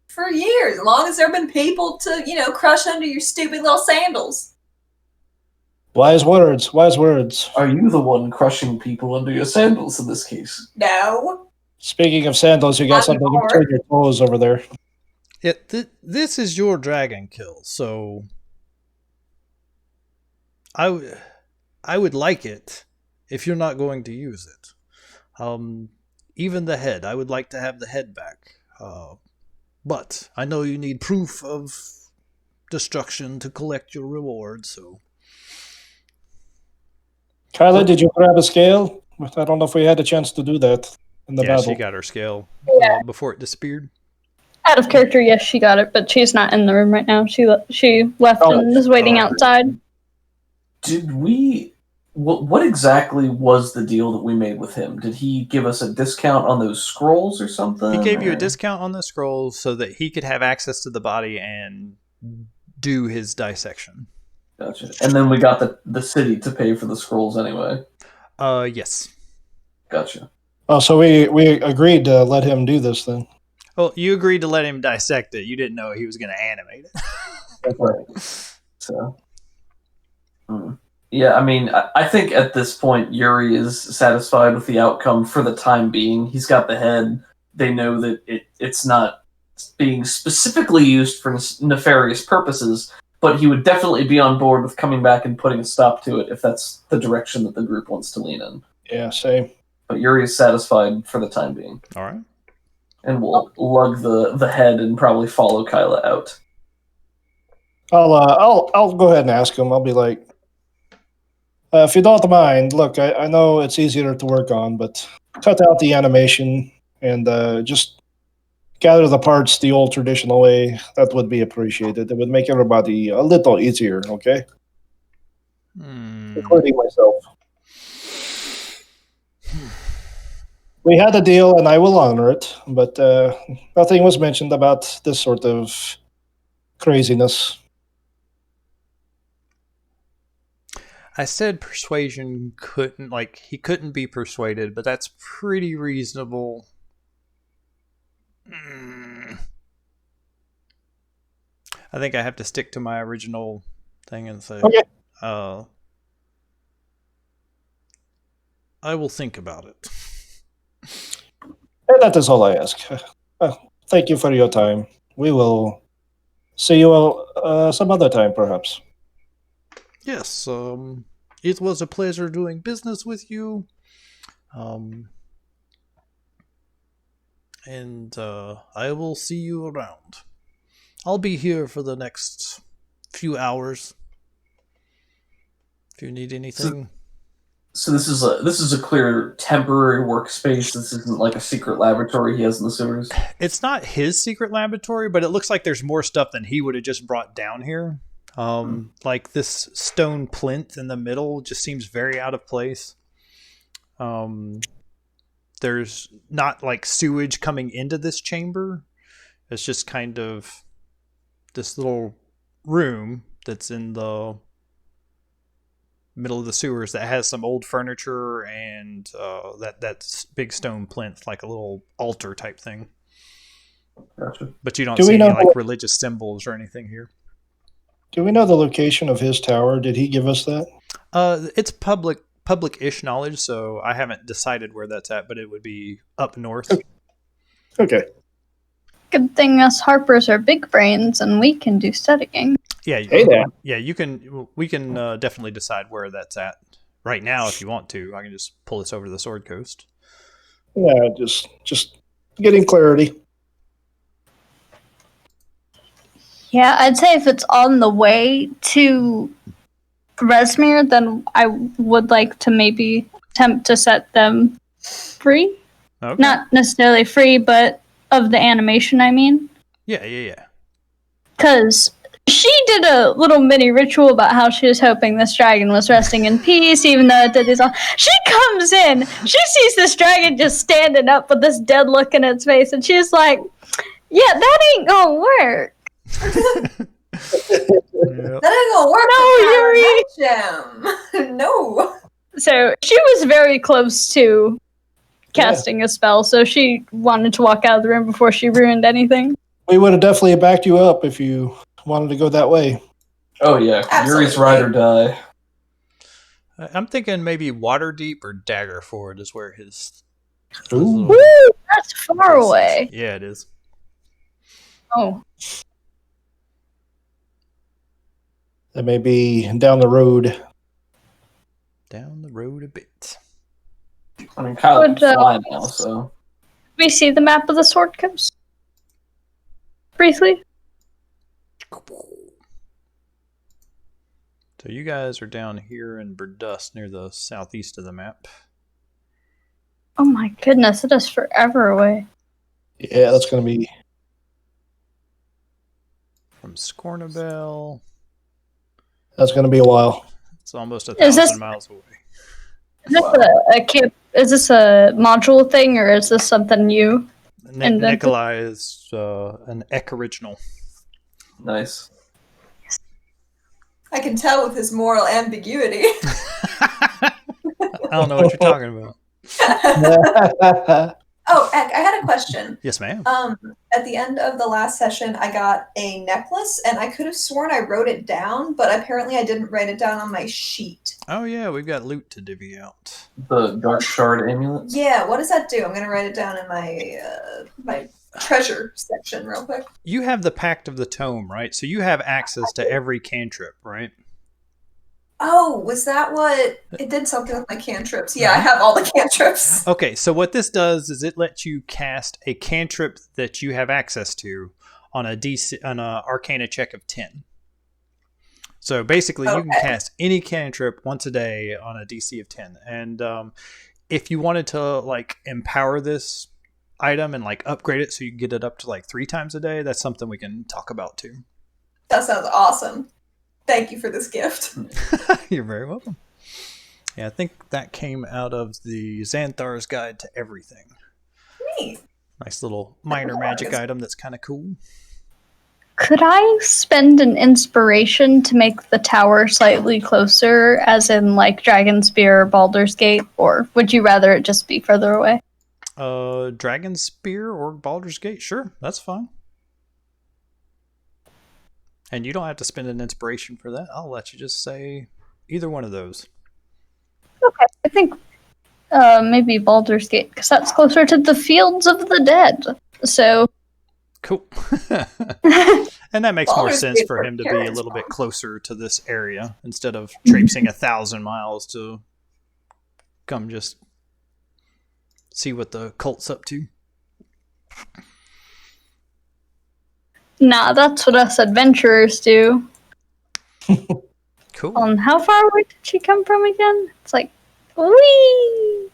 for years. As long as there have been people to, crush under your stupid little sandals. Wise words, wise words. Are you the one crushing people under your sandals in this case? No. Speaking of sandals, you got I'm something Hoard. between your toes over there. This is your dragon kill, so I would like it if you're not going to use it. Even the head, I would like to have the head back. But I know you need proof of destruction to collect your reward, so... Kyla, did you grab a scale? I don't know if we had a chance to do that in the yeah, battle. she got her scale before it disappeared. Out of character, yes, she got it, but she's not in the room right now. She left and is waiting outside. Did we... What exactly was the deal that we made with him? Did he give us a discount on those scrolls or something? He gave you a discount on the scrolls so that he could have access to the body and do his dissection. Gotcha. And then we got the city to pay for the scrolls anyway. Yes. Gotcha. Oh, so we agreed to let him do this then. Well, you agreed to let him dissect it. You didn't know he was going to animate it. That's right. So... Yeah, I mean, I think at this point, Yuri is satisfied with the outcome for the time being. He's got the head. They know that it's not being specifically used for nefarious purposes, but he would definitely be on board with coming back and putting a stop to it if that's the direction that the group wants to lean in. Yeah, same. But Yuri is satisfied for the time being. All right. And we'll lug the head and probably follow Kyla out. I'll go ahead and ask him. I'll be like, if you don't mind, look, I know it's easier to work on, but cut out the animation and just gather the parts the old traditional way. That would be appreciated. It would make everybody a little easier, okay? Including myself. We had a deal, and I will honor it, but nothing was mentioned about this sort of craziness. I said persuasion he couldn't be persuaded, but that's pretty reasonable. I think I have to stick to my original thing and say, okay. I will think about it. And that is all I ask. Thank you for your time. We will see you all some other time, perhaps. Yes, it was a pleasure doing business with you. And I will see you around. I'll be here for the next few hours. If you need anything. So this is a clear temporary workspace. This isn't like a secret laboratory he has in the sewers. It's not his secret laboratory, but it looks like there's more stuff than he would have just brought down here. Like this stone plinth in the middle just seems very out of place. There's not like sewage coming into this chamber. It's just kind of this little room that's in the middle of the sewers that has some old furniture and that big stone plinth, like a little altar type thing. Gotcha. But you don't see any like religious symbols or anything here. Do we know the location of his tower? Did he give us that? It's public-ish knowledge, so I haven't decided where that's at, but it would be up north. Okay. Good thing us Harpers are big brains and we can do studying. Yeah. Hey there. Yeah, we can definitely decide where that's at right now if you want to. I can just pull this over to the Sword Coast. Yeah, just getting clarity. Yeah, I'd say if it's on the way to Resmir, then I would like to maybe attempt to set them free. Okay. Not necessarily free, but of the animation, I mean. Yeah. Because she did a little mini ritual about how she was hoping this dragon was resting in peace, even though it did this all. She comes in, she sees this dragon just standing up with this dead look in its face, and she's like, yeah, that ain't gonna work. That ain't gonna work. No, Yuri. No. So she was very close to casting a spell, so she wanted to walk out of the room before she ruined anything. We would have definitely backed you up if you wanted to go that way. Oh yeah, Absolutely. Yuri's ride or die. I'm thinking maybe Waterdeep or Daggerford is where his. Ooh. Woo! That's far away. Yeah, it is. Oh. That may be down the road. Down the road a bit. I mean, Kyle Would, can fly now, so. We see the map of the Sword Coast? Briefly? So you guys are down here in Berdusk near the southeast of the map. Oh my goodness, it is forever away. Yeah, that's going to be... From Scornabel, That's going to be a while. it's almost Is 1,000 miles away. Is this a camp? Is this a module thing, or is this something new? Invented? Nikolai is an Ek original. Nice. I can tell with his moral ambiguity. I don't know what you're talking about. Oh, Ek, I had a question. Yes, ma'am. At the end of the last session, I got a necklace, and I could have sworn I wrote it down, but apparently I didn't write it down on my sheet. Oh, yeah, we've got loot to divvy out. The Dark Shard amulet. Yeah, what does that do? I'm going to write it down in my my treasure section real quick. You have the Pact of the Tome, right? So you have access to every cantrip, right? Oh, was that what... It did something with my cantrips. Yeah, I have all the cantrips. Okay, so what this does is it lets you cast a cantrip that you have access to on a Arcana check of 10. So basically, you can cast any cantrip once a day on a DC of 10. And if you wanted to like empower this item and like upgrade it so you can get it up to like 3 times a day, that's something we can talk about too. That sounds awesome. Thank you for this gift. You're very welcome. Yeah, I think that came out of the Xanthar's Guide to Everything. Neat. Nice little minor magic item that's kind of cool. Could I spend an inspiration to make the tower slightly closer, as in like Dragon Spear or Baldur's Gate, or would you rather it just be further away? Dragon Spear or Baldur's Gate? Sure, that's fine. And you don't have to spend an inspiration for that. I'll let you just say either one of those. Okay, I think maybe Baldur's Gate, because that's closer to the Fields of the Dead. So cool. And that makes more Baldur's sense Gate for him to be a parents' little bit farm. closer to this area instead of traipsing 1,000 miles to come just see what the cult's up to. nah, that's what us adventurers do. Cool. How far away did she come from again? It's like, wee!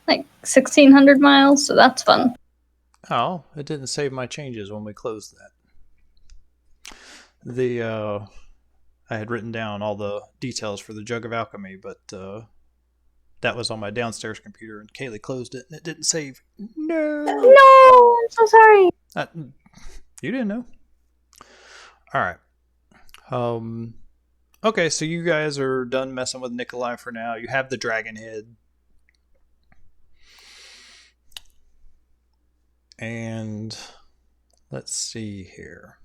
Like 1,600 miles, so that's fun. Oh, it didn't save my changes when we closed that. I had written down all the details for the Jug of Alchemy, but that was on my downstairs computer, and Kaylee closed it, and it didn't save. No! No, I'm so sorry. You didn't know. All right. Okay, so you guys are done messing with Nikolai for now. You have the dragon head. And let's see here.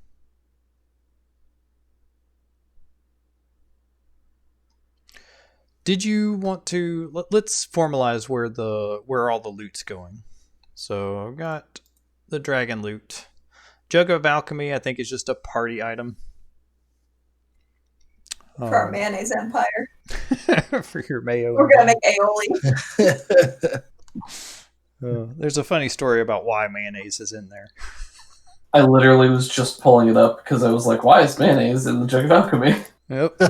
Did you want to let's formalize where all the loot's going. So I've got the dragon loot. Jug of Alchemy, I think, is just a party item. For our mayonnaise empire. For your mayo. We're going to make aioli. There's a funny story about why mayonnaise is in there. I literally was just pulling it up because I was like, why is mayonnaise in the Jug of Alchemy? Yep.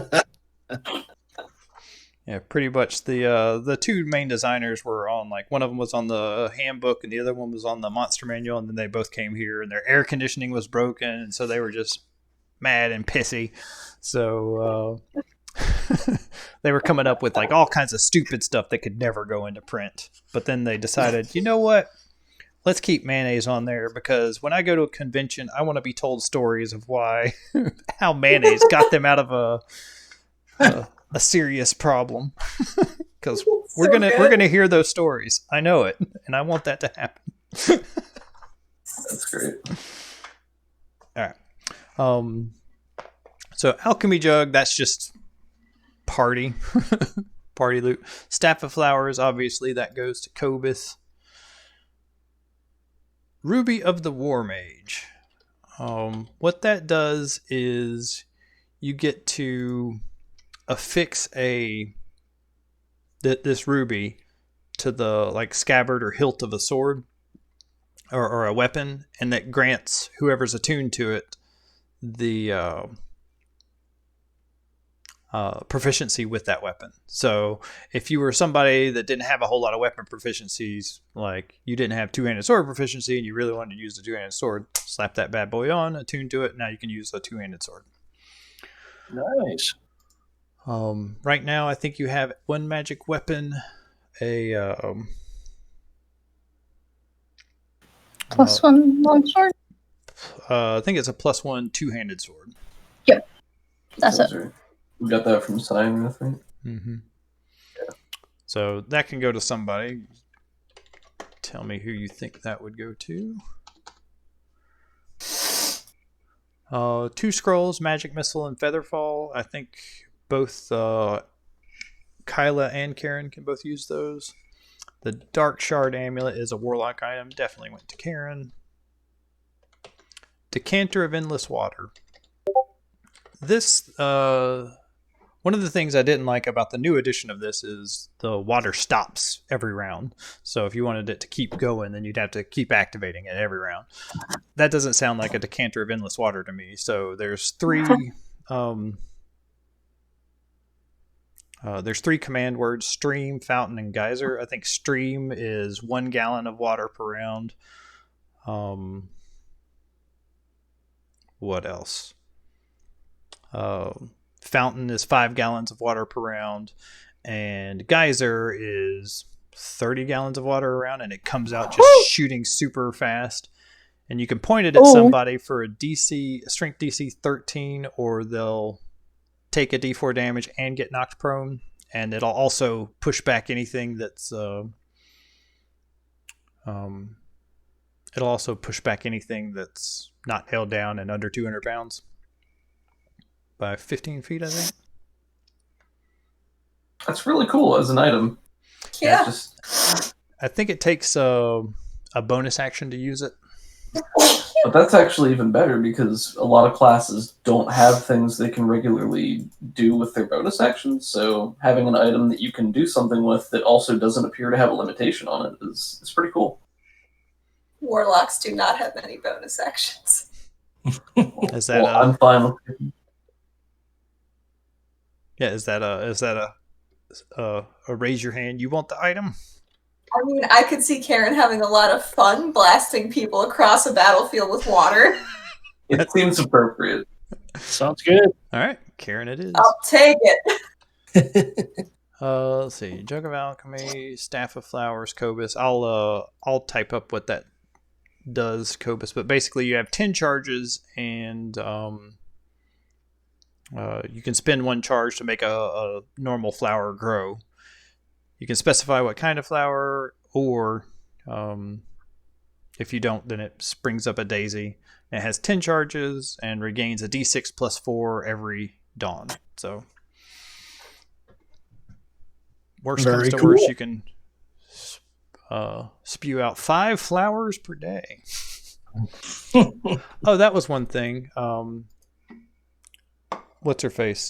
Yeah, pretty much the two main designers were on, like, one of them was on the handbook and the other one was on the monster manual, and then they both came here and their air conditioning was broken, and so they were just mad and pissy. So they were coming up with like all kinds of stupid stuff that could never go into print. But then they decided, you know what? Let's keep mayonnaise on there because when I go to a convention, I want to be told stories of how mayonnaise got them out of a serious problem. because we're gonna hear those stories. I know it, and I want that to happen. That's great. All right. So alchemy jug, that's just party loot. Staff of flowers, obviously that goes to Kobus. Ruby of the War Mage. What that does is you get to affix this ruby to the like scabbard or hilt of a sword or a weapon, and that grants whoever's attuned to it the proficiency with that weapon. So if you were somebody that didn't have a whole lot of weapon proficiencies, like you didn't have two-handed sword proficiency and you really wanted to use the two-handed sword, slap that bad boy on, attune to it, now you can use a two-handed sword. Nice. Right now I think you have one magic weapon, a +1 longsword? I think it's a +1 two-handed sword. Yep. That's it. Right. We got that from Cyanwrath, right? Mm-hmm. Yeah. So that can go to somebody. Tell me who you think that would go to. 2 scrolls, magic missile, and featherfall. I think both Kyla and Karen can both use those. The dark shard amulet is a warlock item. Definitely went to Karen. Decanter of endless water. This one of the things I didn't like about the new edition of this is the water stops every round. So if you wanted it to keep going, then you'd have to keep activating it every round. That doesn't sound like a decanter of endless water to me. So there's 3 there's 3 command words: stream, fountain, and geyser. I think stream is 1 gallon of water per round. What else? Fountain is 5 gallons of water per round, and geyser is 30 gallons of water around, and it comes out just shooting super fast. And you can point it at somebody for a strength DC 13, or they'll take a D4 damage and get knocked prone, and it'll also push back anything that's not held down and under 200 pounds. By 15 feet, I think. That's really cool as an item. Yeah. I think it takes a bonus action to use it. But that's actually even better because a lot of classes don't have things they can regularly do with their bonus actions. So having an item that you can do something with that also doesn't appear to have a limitation on it is pretty cool. Warlocks do not have many bonus actions. Is that I'm fine with it. Yeah, is that a raise your hand? You want the item? I mean, I could see Karen having a lot of fun blasting people across a battlefield with water. It seems appropriate. Sounds good. All right, Karen, it is. I'll take it. Let's see. Jug of Alchemy, Staff of Flowers, Kobus. I'll type up what that does, Kobus. But basically, you have 10 charges, and you can spend 1 charge to make a normal flower grow. You can specify what kind of flower, or if you don't, then it springs up a daisy. It has 10 charges and regains a d6 plus 4 every dawn. So, worst comes to worst, you can spew out 5 flowers per day. Oh, that was one thing. What's her face?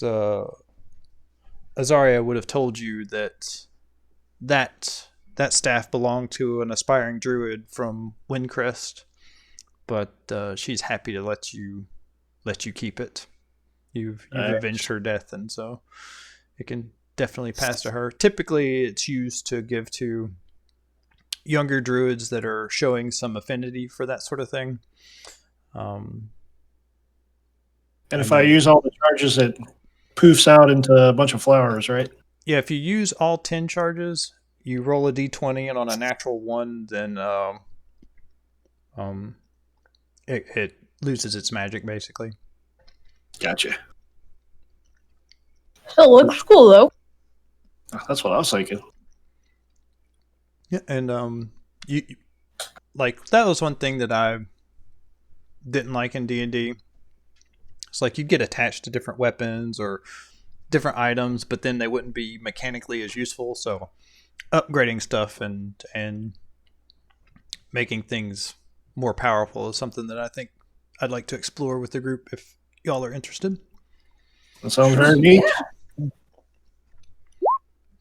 Azaria would have told you that staff belonged to an aspiring druid from Windcrest, but she's happy to let you keep it. You've avenged her death, and so it can definitely pass to her. Typically, it's used to give to younger druids that are showing some affinity for that sort of thing. And if I use all the charges, it poofs out into a bunch of flowers, right? Yeah, if you use all 10 charges, you roll a d20, and on a natural 1, then it loses its magic, basically. Gotcha. Still looks cool, though. That's what I was thinking. Yeah, and you like that was one thing that I didn't like in D&D. It's like you'd get attached to different weapons or different items, but then they wouldn't be mechanically as useful. So upgrading stuff and making things more powerful is something that I think I'd like to explore with the group if y'all are interested. That sounds very neat. Yeah.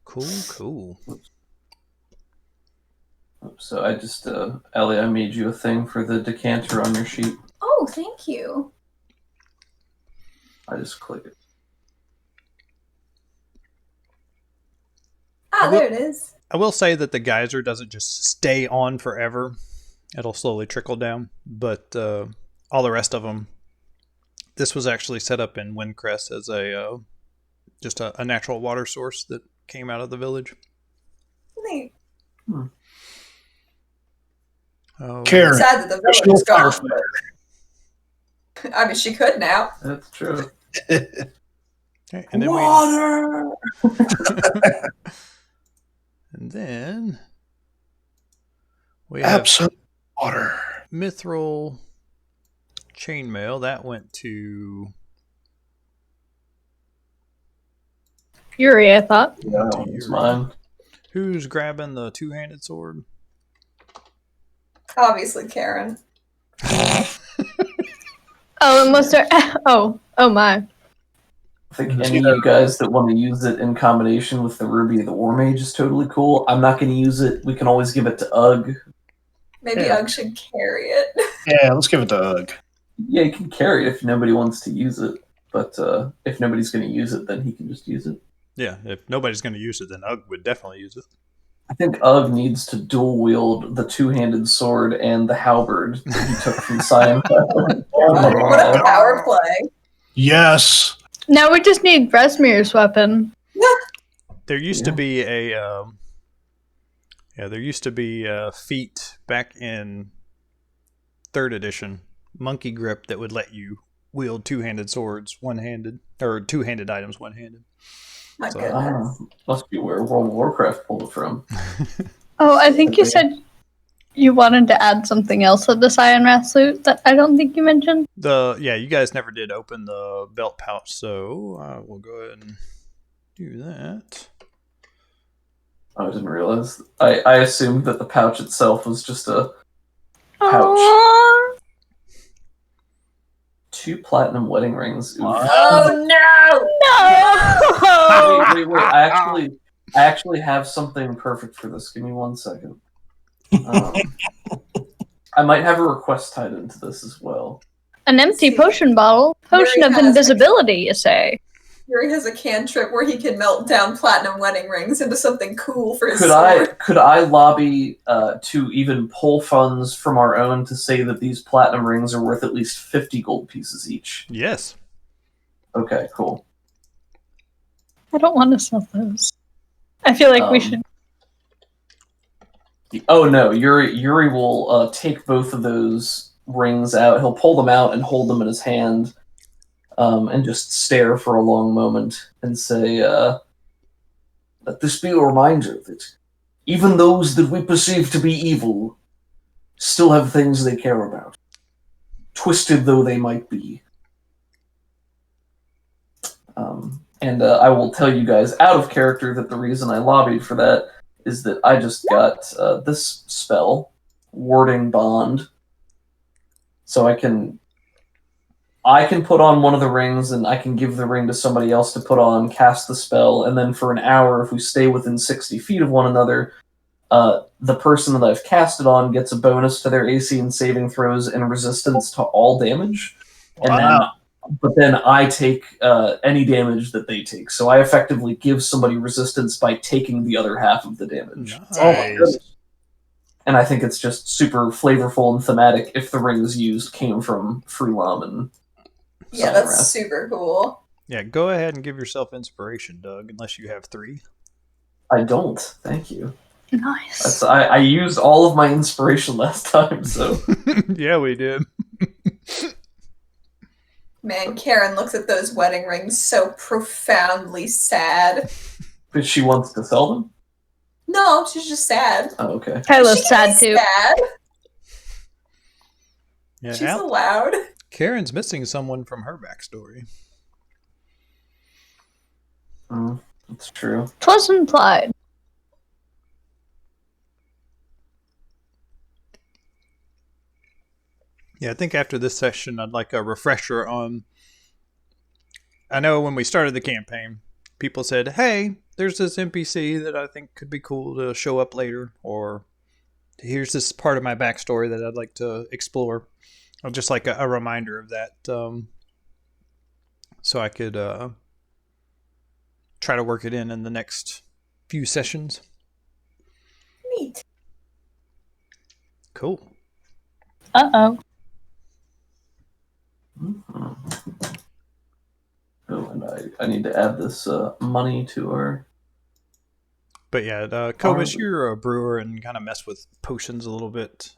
Cool. So I just, Ellie, I made you a thing for the decanter on your sheet. Oh, thank you. I just click it. Ah, there it is. I will say that the geyser doesn't just stay on forever. It'll slowly trickle down. But all the rest of them, this was actually set up in Windcrest as just a natural water source that came out of the village. Neat. Oh, Karen, Sad that the there's village is no gone. firefighter. But, I mean, she could now. That's true. okay, and then Water! and then we have Absolute water. Mithril chainmail. That went to Yuri, I thought. Yeah, it's mine. who's grabbing the two-handed sword? Obviously, Karen. Oh, unless they're. Oh my. I think any of you guys that want to use it in combination with the Ruby of the War Mage is totally cool. I'm not going to use it. We can always give it to Ugg. Maybe Yeah. Ugg should carry it. Yeah, let's give it to Ugg. Yeah, you can carry it if nobody wants to use it. But if nobody's going to use it, then he can just use it. Yeah, if nobody's going to use it, then Ugg would definitely use it. I think Ugg needs to dual wield the two-handed sword and the halberd that he took from Cyanwrath. What a power play. Yes. Now we just need Bresmir's weapon. There used to be a feat back in 3rd edition, Monkey Grip, that would let you wield two-handed swords one-handed, or two-handed items one-handed. My So, goodness. Must be where World of Warcraft pulled it from. Oh, I think you said you wanted to add something else to the Cyanwrath suit that I don't think you mentioned. You guys never did open the belt pouch, so we'll go ahead and do that. I didn't realize. I assumed that the pouch itself was just a pouch. Aww. 2 platinum wedding rings. Oof. Oh no! No! Wait. I actually have something perfect for this. Give me 1 second. I might have a request tied into this as well. An empty potion bottle. Potion Yuri of has invisibility, you say? Yuri has a cantrip where he can melt down platinum wedding rings into something cool for his sword. Could I lobby to even pull funds from our own to say that these platinum rings are worth at least 50 gold pieces each? Yes. Okay, cool. I don't want to sell those. I feel like we should. Oh no, Yuri will take both of those rings out. He'll pull them out and hold them in his hand, and just stare for a long moment and say, "Let this be a reminder that even those that we perceive to be evil still have things they care about, twisted though they might be." And I will tell you guys out of character that the reason I lobbied for that is that I just got this spell, Warding Bond. So I can put on one of the rings and I can give the ring to somebody else to put on, cast the spell, and then for an hour, if we stay within 60 feet of one another, the person that I've cast it on gets a bonus to their AC and saving throws and resistance to all damage. But then I take any damage that they take. So I effectively give somebody resistance by taking the other half of the damage. Nice. Oh my goodness. And I think it's just super flavorful and thematic if the rings used came from Freelom and Yeah, Cyanwrath. that's super cool. Yeah, go ahead and give yourself inspiration, Doug, unless you have 3. I don't. Thank you. Nice. I used all of my inspiration last time, so... Yeah, we did. Man, Karen looks at those wedding rings so profoundly sad. But she wants to sell them? No, she's just sad. Oh, okay. Kyla's She can sad be too. sad. Yeah, She's allowed. Karen's missing someone from her backstory. That's true. 'Twas implied. Yeah, I think after this session, I'd like a refresher on. I know when we started the campaign, people said, "Hey, there's this NPC that I think could be cool to show up later," or "Here's this part of my backstory that I'd like to explore." Or just like a reminder of that, so I could try to work it in the next few sessions. Neat. Cool. Uh-oh. Oh, and I need to add this money to our... But yeah, Kobus, you're a brewer and kind of mess with potions a little bit.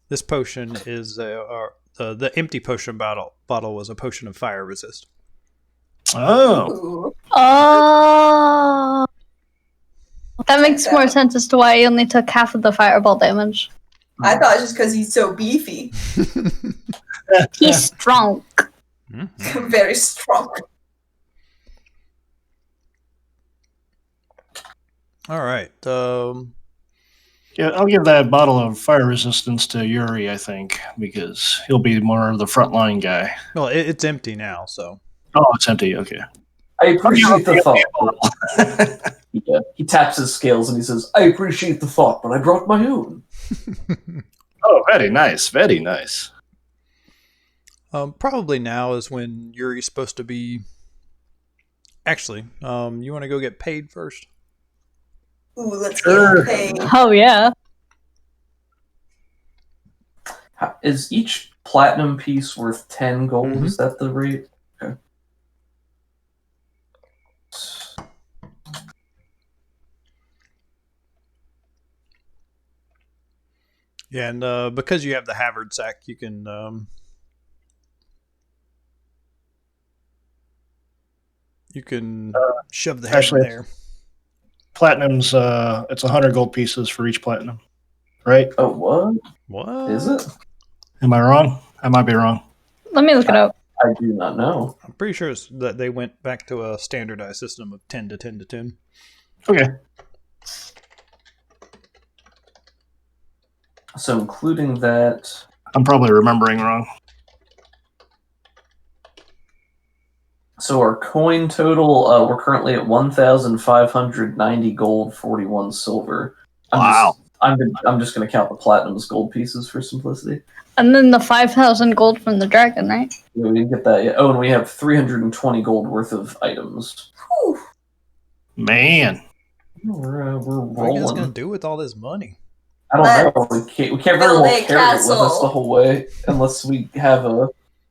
This potion is the empty potion bottle was a potion of fire resist. Oh. Ooh. Oh. That makes more sense as to why he only took half of the fireball damage. I thought just because he's so beefy. He's strong. Mm-hmm. Very strong. All right. Yeah, I'll give that bottle of fire resistance to Yuri, I think, because he'll be more of the frontline guy. Well, it's empty now, so. Oh, it's empty. Okay. I appreciate the thought. Yeah. He taps his scales and he says, "I appreciate the thought, but I brought my own." Oh, very nice. Very nice. Probably now is when Yuri's supposed to be. Actually, you want to go get paid first? Ooh, let's Sure. get paid. Oh, yeah. Is each platinum piece worth 10 gold? Mhm. Is that the rate? Okay. Yeah, and because you have the Havard sack, you can shove the head actually, in there. Platinum's, it's 100 gold pieces for each platinum, right? Oh, what? What Is it? Am I wrong? I might be wrong. Let me look it up. I do not know. I'm pretty sure it's that they went back to a standardized system of 10 to 10 to 10. Okay. So including that, I'm probably remembering wrong. so our coin total, we're currently at 1,590 gold, 41 silver. Wow. I'm just going to count the platinum as gold pieces for simplicity. And then the 5,000 gold from the dragon, right? Yeah, we didn't get that yet. Oh, and we have 320 gold worth of items. Whew. Man. We're What are you guys rolling. going to do with all this money? I don't know. We can't very build well a carry it with us castle. the whole way unless we have a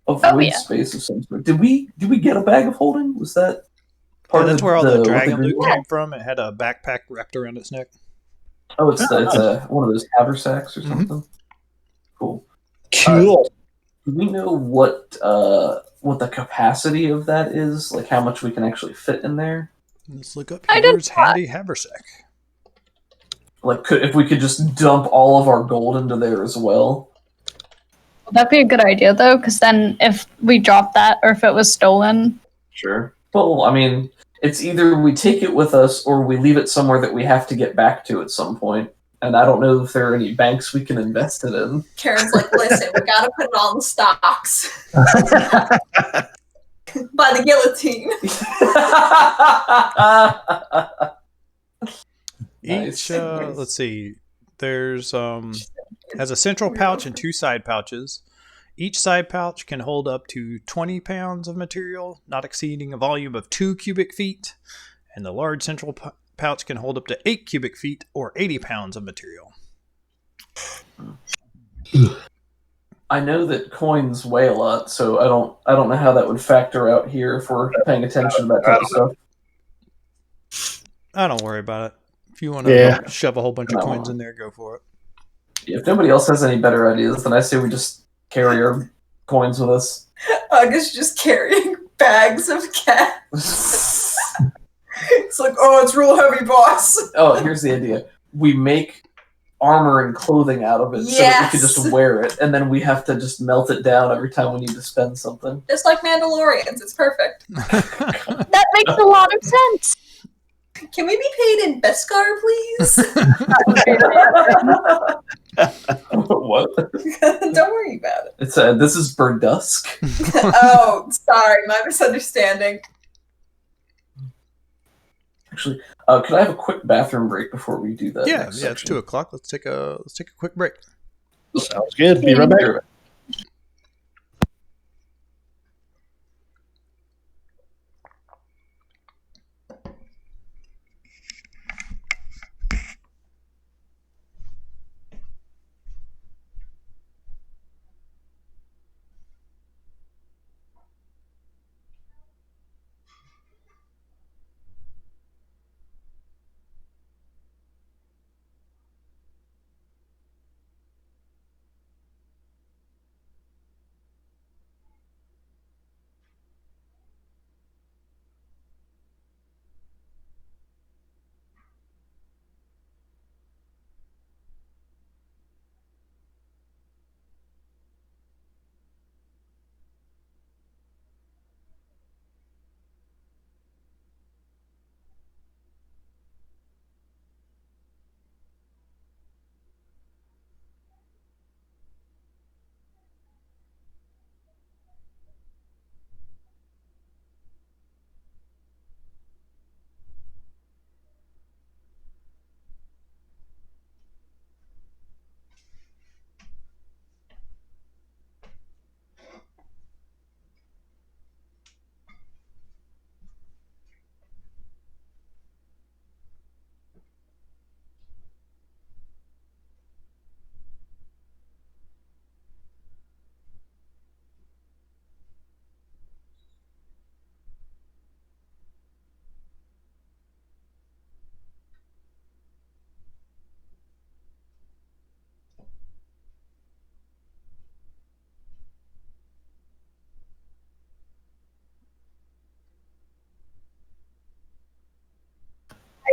void yeah. space of some sort. Did we get a bag of holding? Was that Yeah, that's where all the what dragon green- loot came from. It had a backpack wrapped around its neck. Oh, it's one of those haversacks or something. Cool. Cool. Do we know what the capacity of that is? Like how much we can actually fit in there? Let's look up I did Here's handy haversack. Like, if we could just dump all of our gold into there as well? Would that be a good idea, though? Because then if we drop that or if it was stolen... Sure. Well, I mean, it's either we take it with us or we leave it somewhere that we have to get back to at some point. And I don't know if there are any banks we can invest it in. Karen's like, listen, we gotta put it on the stocks. By the guillotine. Nice. Let's see. There's has a central pouch and two side pouches. Each side pouch can hold up to 20 pounds of material, not exceeding a volume of 2 cubic feet. And the large central pouch can hold up to 8 cubic feet or 80 pounds of material. I know that coins weigh a lot, so I don't know how that would factor out here if we're paying attention to that type of stuff. I don't worry about it. If you want to Yeah. shove a whole bunch of No. coins in there, go for it. If nobody else has any better ideas, then I say we just carry our coins with us. August just carrying bags of cash. It's like, oh, it's real heavy, boss. Oh, here's the idea. We make armor and clothing out of it so that we can just wear it, and then we have to just melt it down every time we need to spend something. Just like Mandalorians, it's perfect. That makes a lot of sense. Can we be paid in Beskar, please? What? Don't worry about it. It's this is Berdusk. Oh, sorry, my misunderstanding. Actually, could I have a quick bathroom break before we do that? Yeah, it's 2:00. Let's take a quick break. Sounds good. Be right back.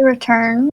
I return.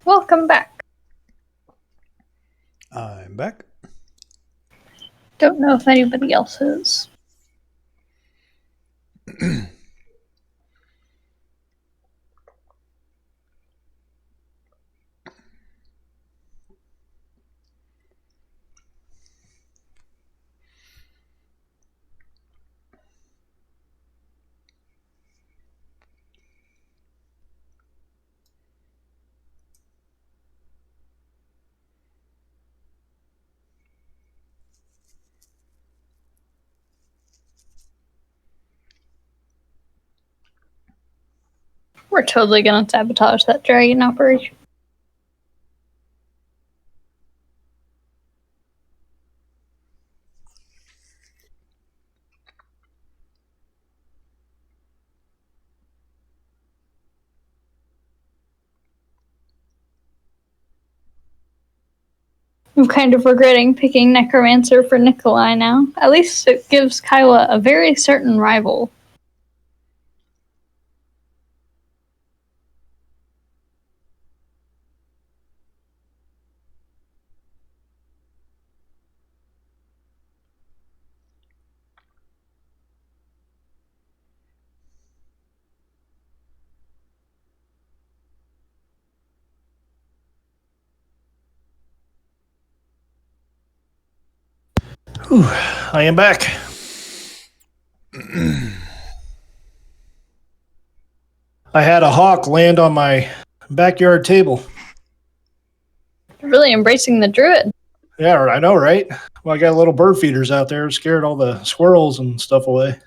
Welcome back. I'm back. Don't know if anybody else is. We're totally gonna sabotage that dragon operation. I'm kind of regretting picking Necromancer for Nikolai now. At least it gives Kyla a very certain rival. Whew, I am back. I had a hawk land on my backyard table. Really embracing the druid. Yeah, I know, right? Well, I got little bird feeders out there, scared all the squirrels and stuff away.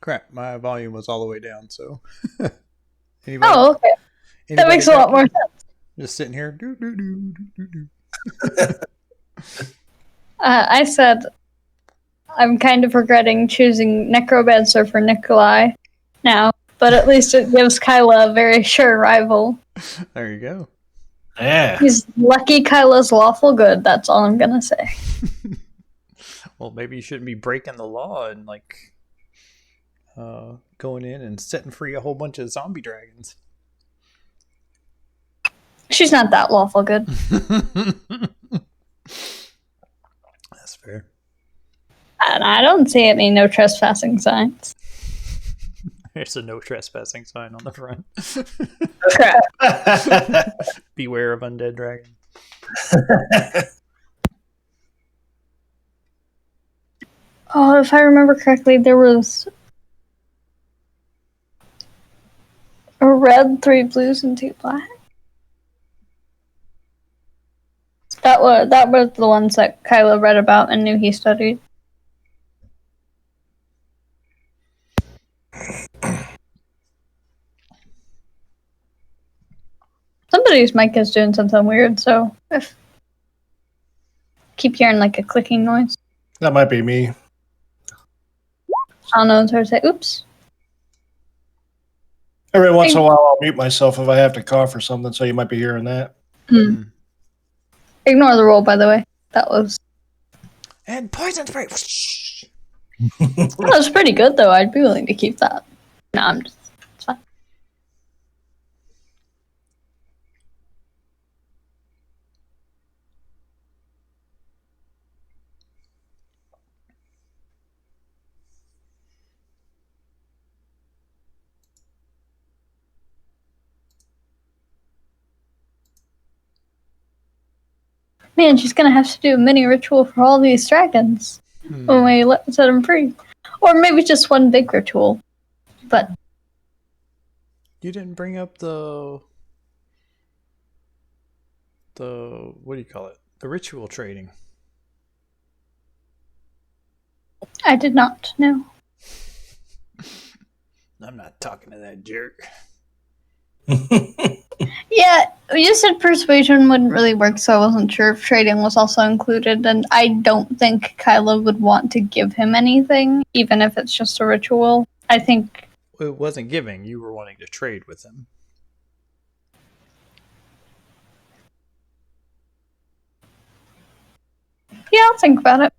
Crap, my volume was all the way down, so. Anybody, Oh, okay. That anybody makes a lot more sense. Just sitting here. I said I'm kind of regretting choosing Necromancer for Nikolai now, but at least it gives Kyla a very sure rival. There you go. Yeah. He's lucky Kyla's lawful good, that's all I'm gonna say. Well, maybe you shouldn't be breaking the law and, like, going in and setting free a whole bunch of zombie dragons. She's not that lawful good. That's fair. And I don't see any no trespassing signs. There's a no trespassing sign on the front. Crap. Beware of undead dragon. Oh, if I remember correctly, there was a red, 3 blues, and 2 black. That was the ones that Kyla read about and knew he studied. Somebody's mic is doing something weird, so if keep hearing like a clicking noise. That might be me. I don't know, it's hard to say, oops. Every once in a while, I'll mute myself if I have to cough or something, so you might be hearing that. Ignore the roll, by the way. That was... And poison spray! That was pretty good, though. I'd be willing to keep that. No, I'm just... It's fine. Man, she's gonna have to do a mini ritual for all these dragons when we set them free. Or maybe just one big ritual. But You didn't bring up the what do you call it? The ritual trading. I did not know. I'm not talking to that jerk. Yeah, you said persuasion wouldn't really work, so I wasn't sure if trading was also included, and I don't think Kyla would want to give him anything, even if it's just a ritual. I think... It wasn't giving. You were wanting to trade with him. Yeah, I'll think about it.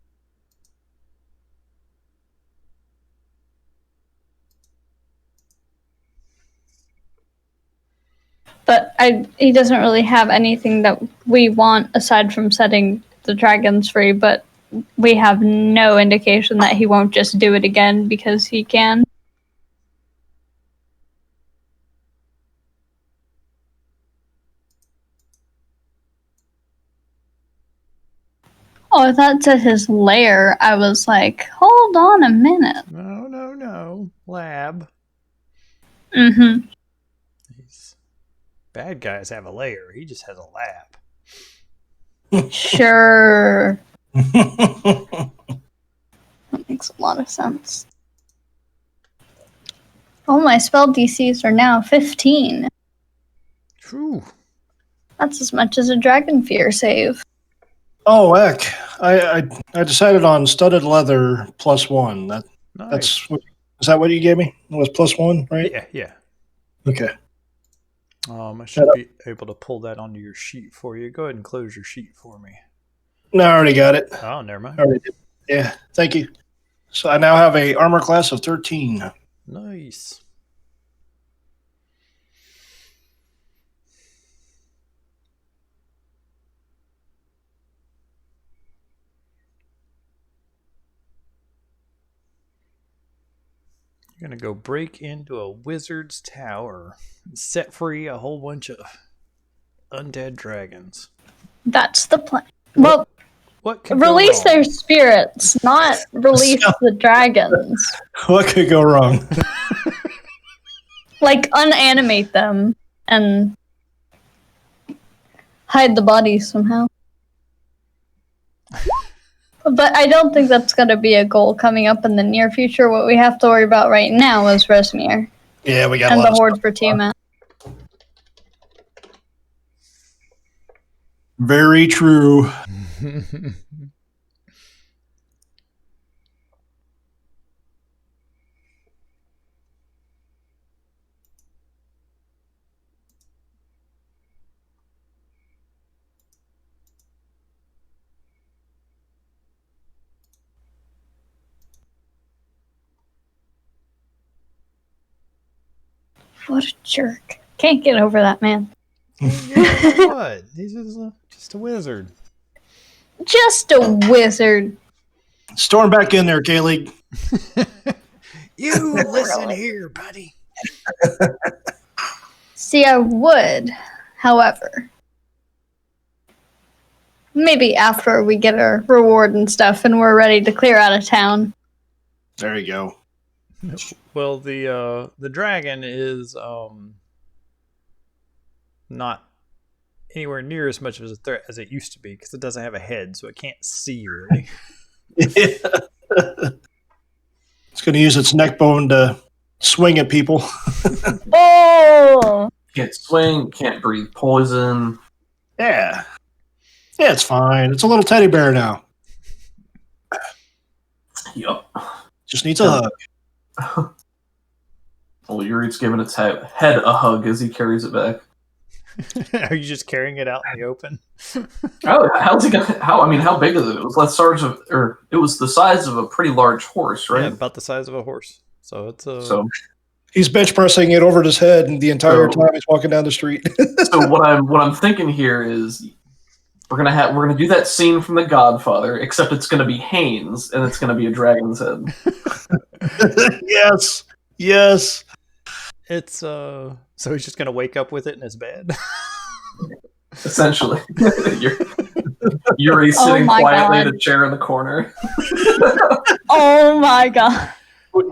But he doesn't really have anything that we want aside from setting the dragons free, but we have no indication that he won't just do it again because he can. Oh, that's at his lair. I was like, hold on a minute. No. Lab. Mm-hmm. Bad guys have a lair. He just has a lab. Sure. That makes a lot of sense. Oh, my spell DCs are now 15. True. That's as much as a Dragon Fear save. Oh, heck. I decided on studded leather +1. Nice. Is that what you gave me? It was +1, right? Yeah. Okay. I should be able to pull that onto your sheet for you. Go ahead and close your sheet for me. No, I already got it. Oh, never mind. I already did. Yeah, thank you. So I now have a armor class of 13. Nice. You're going to go break into a wizard's tower and set free a whole bunch of undead dragons. That's the plan. Well, What could release go wrong? their spirits, not release the dragons. What could go wrong? Like, unanimate them and hide the bodies somehow. But I don't think that's going to be a goal coming up in the near future. What we have to worry about right now is Resmir Yeah, we got a and lot the of Hoard stuff. for Tiamat. Very true. What a jerk. Can't get over that man. What? He's just a wizard. Just a wizard. Storm back in there, K-League. You listen here, buddy. See, I would, however, maybe after we get our reward and stuff and we're ready to clear out of town. There you go. Well, the dragon is not anywhere near as much of a threat as it used to be because it doesn't have a head, so it can't see really. It's going to use its neck bone to swing at people. Oh! Can't swing, can't breathe poison. Yeah. Yeah, it's fine. It's a little teddy bear now. Yup. Just needs a hug. Well, Yuri's giving its head a hug as he carries it back. Are you just carrying it out in the open? Oh, how's he gonna? How big is it? It was it was the size of a pretty large horse, right? Yeah, about the size of a horse. So it's So He's bench pressing it over his head and the entire So- time he's walking down the street. so what I'm thinking here is we're gonna do that scene from The Godfather, except it's gonna be Haynes and it's gonna be a dragon's head. Yes. Yes. it's so he's just gonna wake up with it in his bed. Essentially, Yuri sitting my quietly God. in a chair in the corner. Oh my god.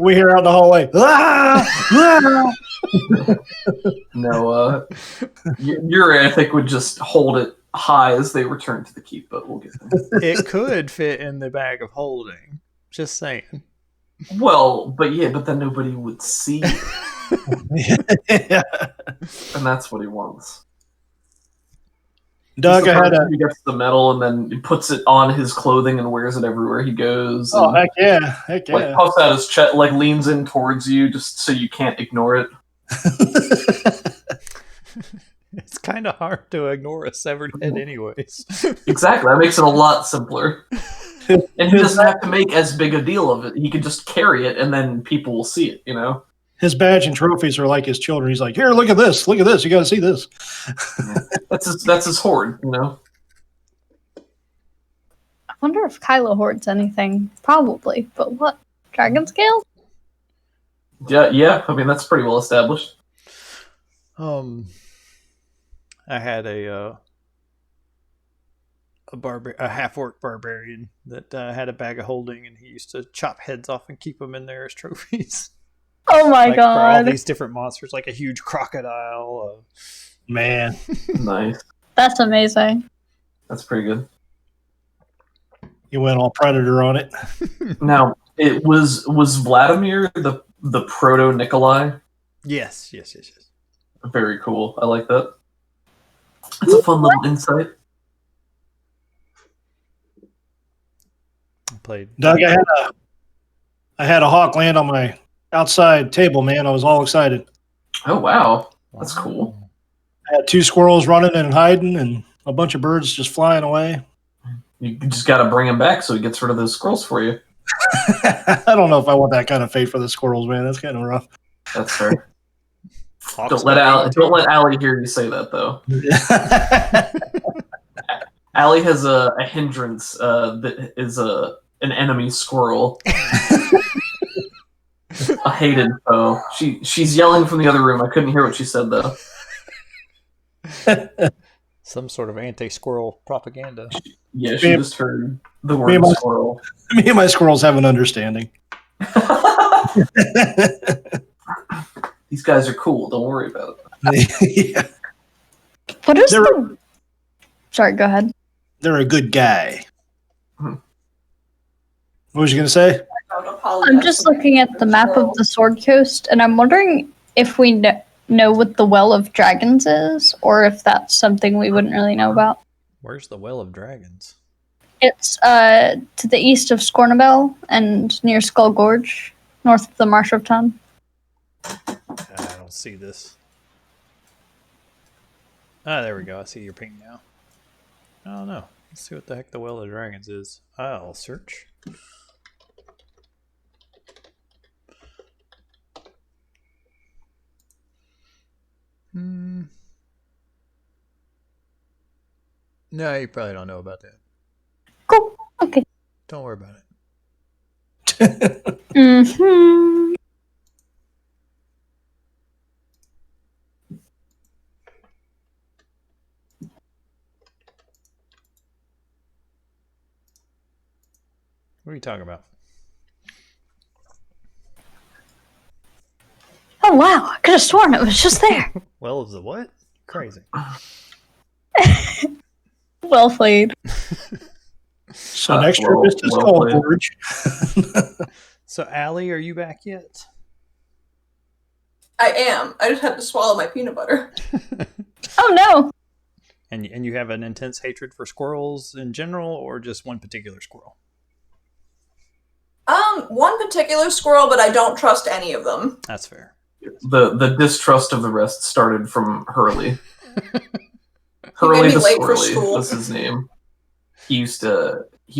We hear out in the hallway. Ah! Ah! No, Yuri, I think, would just hold it high as they return to the keep, but we'll get there. It could fit in the bag of holding. Just saying. Well, but then nobody would see it, Yeah. and that's what he wants. Doug, He gets the medal and then he puts it on his clothing and wears it everywhere he goes. Oh, and, heck yeah. Heck like yeah. puffs out his chest, like leans in towards you just so you can't ignore it. It's kind of hard to ignore a severed head, anyways. Exactly, that makes it a lot simpler. And he doesn't have to make as big a deal of it. He can just carry it and then people will see it, you know? His badge and trophies are like his children. He's like, here, look at this. Look at this. You got to see this. That's his hoard, you know? I wonder if Kylo hoards anything. Probably. But what? Dragon scale? Yeah, that's pretty well established. I had a half-orc barbarian that had a bag of holding, and he used to chop heads off and keep them in there as trophies. Oh my Like, for all god. these different monsters, like a huge crocodile. Man. Nice. That's amazing. That's pretty good. You went all predator on it. Now, it was Vladimir the proto Nikolai? Yes. Very cool. I like that. It's a fun little insight. I played. Doug, I had a hawk land on my outside table, man. I was all excited. Oh wow, that's cool. I had 2 squirrels running and hiding and a bunch of birds just flying away. You just got to bring him back so he gets rid of those squirrels for you. I don't know if I want that kind of fate for the squirrels, man. That's kind of rough. That's fair. Don't let Allie hear you say that, though. Allie has a hindrance that is an enemy squirrel. A hated foe. She's yelling from the other room. I couldn't hear what she said, though. Some sort of anti-squirrel propaganda. Yeah, she just heard the word squirrel. Me and my squirrels have an understanding. These guys are cool. Don't worry about it. Yeah. What is the... Sorry, go ahead. They're a good guy. What was you going to say? I'm just looking at the map of the Sword Coast, and I'm wondering if we know what the Well of Dragons is, or if that's something we wouldn't really know about. Where's the Well of Dragons? It's to the east of Scornabel and near Skull Gorge, north of the Marsh of Ton. I don't see this. Ah, there we go. I see your ping now. I don't know. Let's see what the heck the Well of Dragons is. I'll search. No, you probably don't know about that. Cool. Okay. Don't worry about it. Mm-hmm. What are you talking about? Oh, wow. I could have sworn it was just there. Well, is the what? Crazy. Well played. So next trip is to Skull Gorge. So, Allie, are you back yet? I am. I just had to swallow my peanut butter. Oh, no. And you have an intense hatred for squirrels in general, or just one particular squirrel? One particular squirrel, but I don't trust any of them. That's fair. The distrust of the rest started from Hurley. Hurley Hurley the late for Squirrely school. was his name. He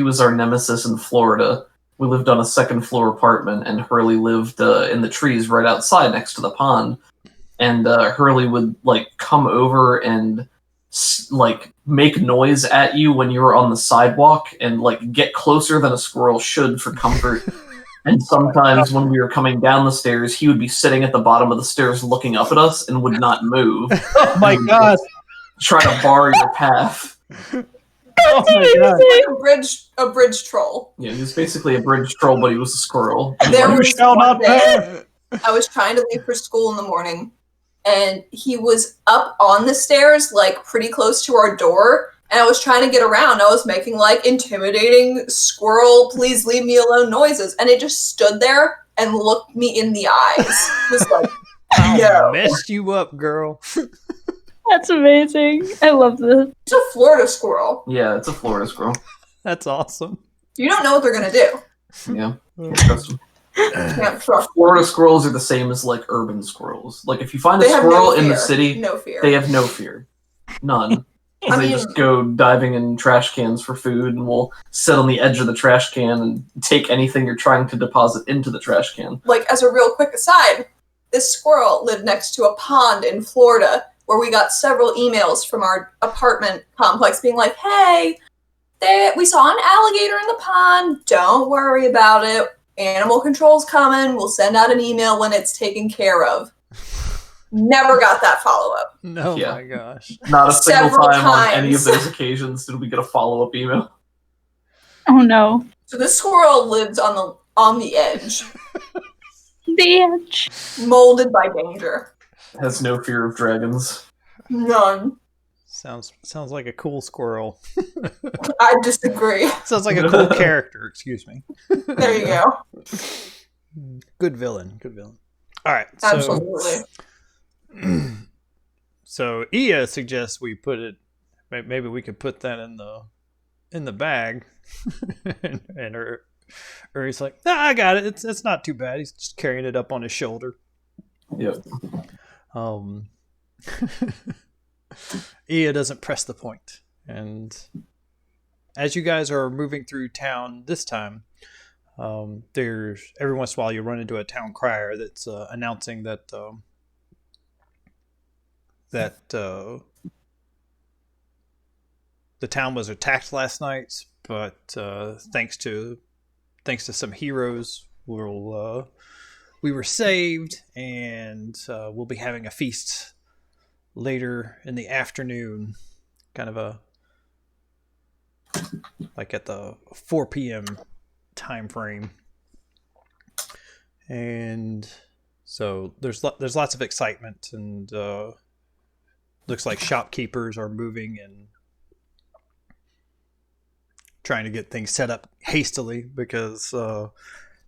was our nemesis in Florida. We lived on a second floor apartment, and Hurley lived in the trees right outside next to the pond. And Hurley would come over and make noise at you when you were on the sidewalk, and get closer than a squirrel should for comfort. And sometimes when we were coming down the stairs, he would be sitting at the bottom of the stairs looking up at us and would not move. Oh my god. Try to bar your path. Oh my god. Like a bridge troll. Yeah, he was basically a bridge troll, but he was a squirrel. There You was shall one not day pass. I was trying to leave for school in the morning, and he was up on the stairs, pretty close to our door, and I was trying to get around. I was making, intimidating squirrel, please leave me alone noises, and it just stood there and looked me in the eyes. Just no. Messed you up, girl. That's amazing. I love this. It's a Florida squirrel. Yeah, it's a Florida squirrel. That's awesome. You don't know what they're going to do. Yeah, trust him. Can't trust. Florida squirrels are the same as urban squirrels. If you find a They have squirrel no in the fear. city, No fear. they have no fear. None. I They mean- just go diving in trash cans for food, and will sit on the edge of the trash can and take anything you're trying to deposit into the trash can. As a real quick aside, this squirrel lived next to a pond in Florida where we got several emails from our apartment complex being like, hey, we saw an alligator in the pond. Don't worry about it. Animal control's coming. We'll send out an email when it's taken care of. Never got that follow-up. No, Yeah. my gosh. Not a single Several time on any of times. those occasions did we get a follow-up email. Oh, no. So this squirrel lives on the edge, The edge. molded by danger. Has no fear of dragons. None. Sounds like a cool squirrel. I disagree. Sounds like a cool character, excuse me. There you go. Good villain. All right. Absolutely. So Ia suggests we put it. Maybe we could put that in the bag, and or he's like, nah, I got it. It's not too bad. He's just carrying it up on his shoulder. Yep. Ia doesn't press the point, and as you guys are moving through town this time, there's every once in a while you run into a town crier that's announcing that the town was attacked last night, but thanks to some heroes, we were saved, and we'll be having a feast later in the afternoon, kind of like at the 4 p.m. time frame. And so there's lots of excitement, and looks like shopkeepers are moving and trying to get things set up hastily, because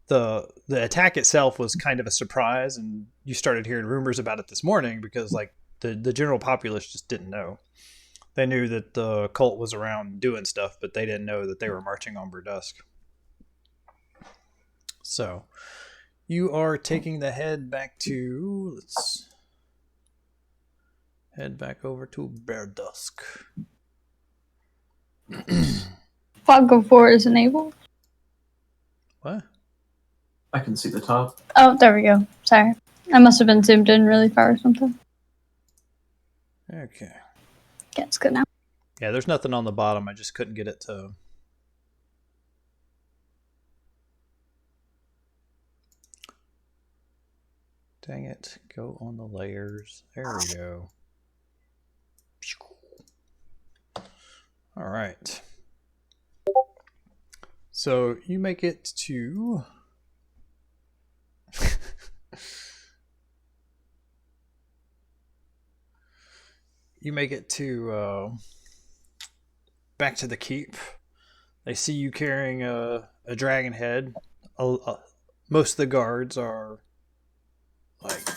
the attack itself was kind of a surprise, and you started hearing rumors about it this morning because like the general populace just didn't know. They knew that the cult was around doing stuff, but they didn't know that they were marching on Berdusk. So you are taking the head back to, let's head back over to Berdusk. Fog of War is enabled. What? I can see the top. Oh, there we go. Sorry. I must have been zoomed in really far or something. Okay. Yeah, it's good now. Yeah, there's nothing on the bottom. I just couldn't get it to... Dang it. Go on the layers. There we go. All right. So you make it to... you make it to back to the keep. They see you carrying a dragon head. Most of the guards are like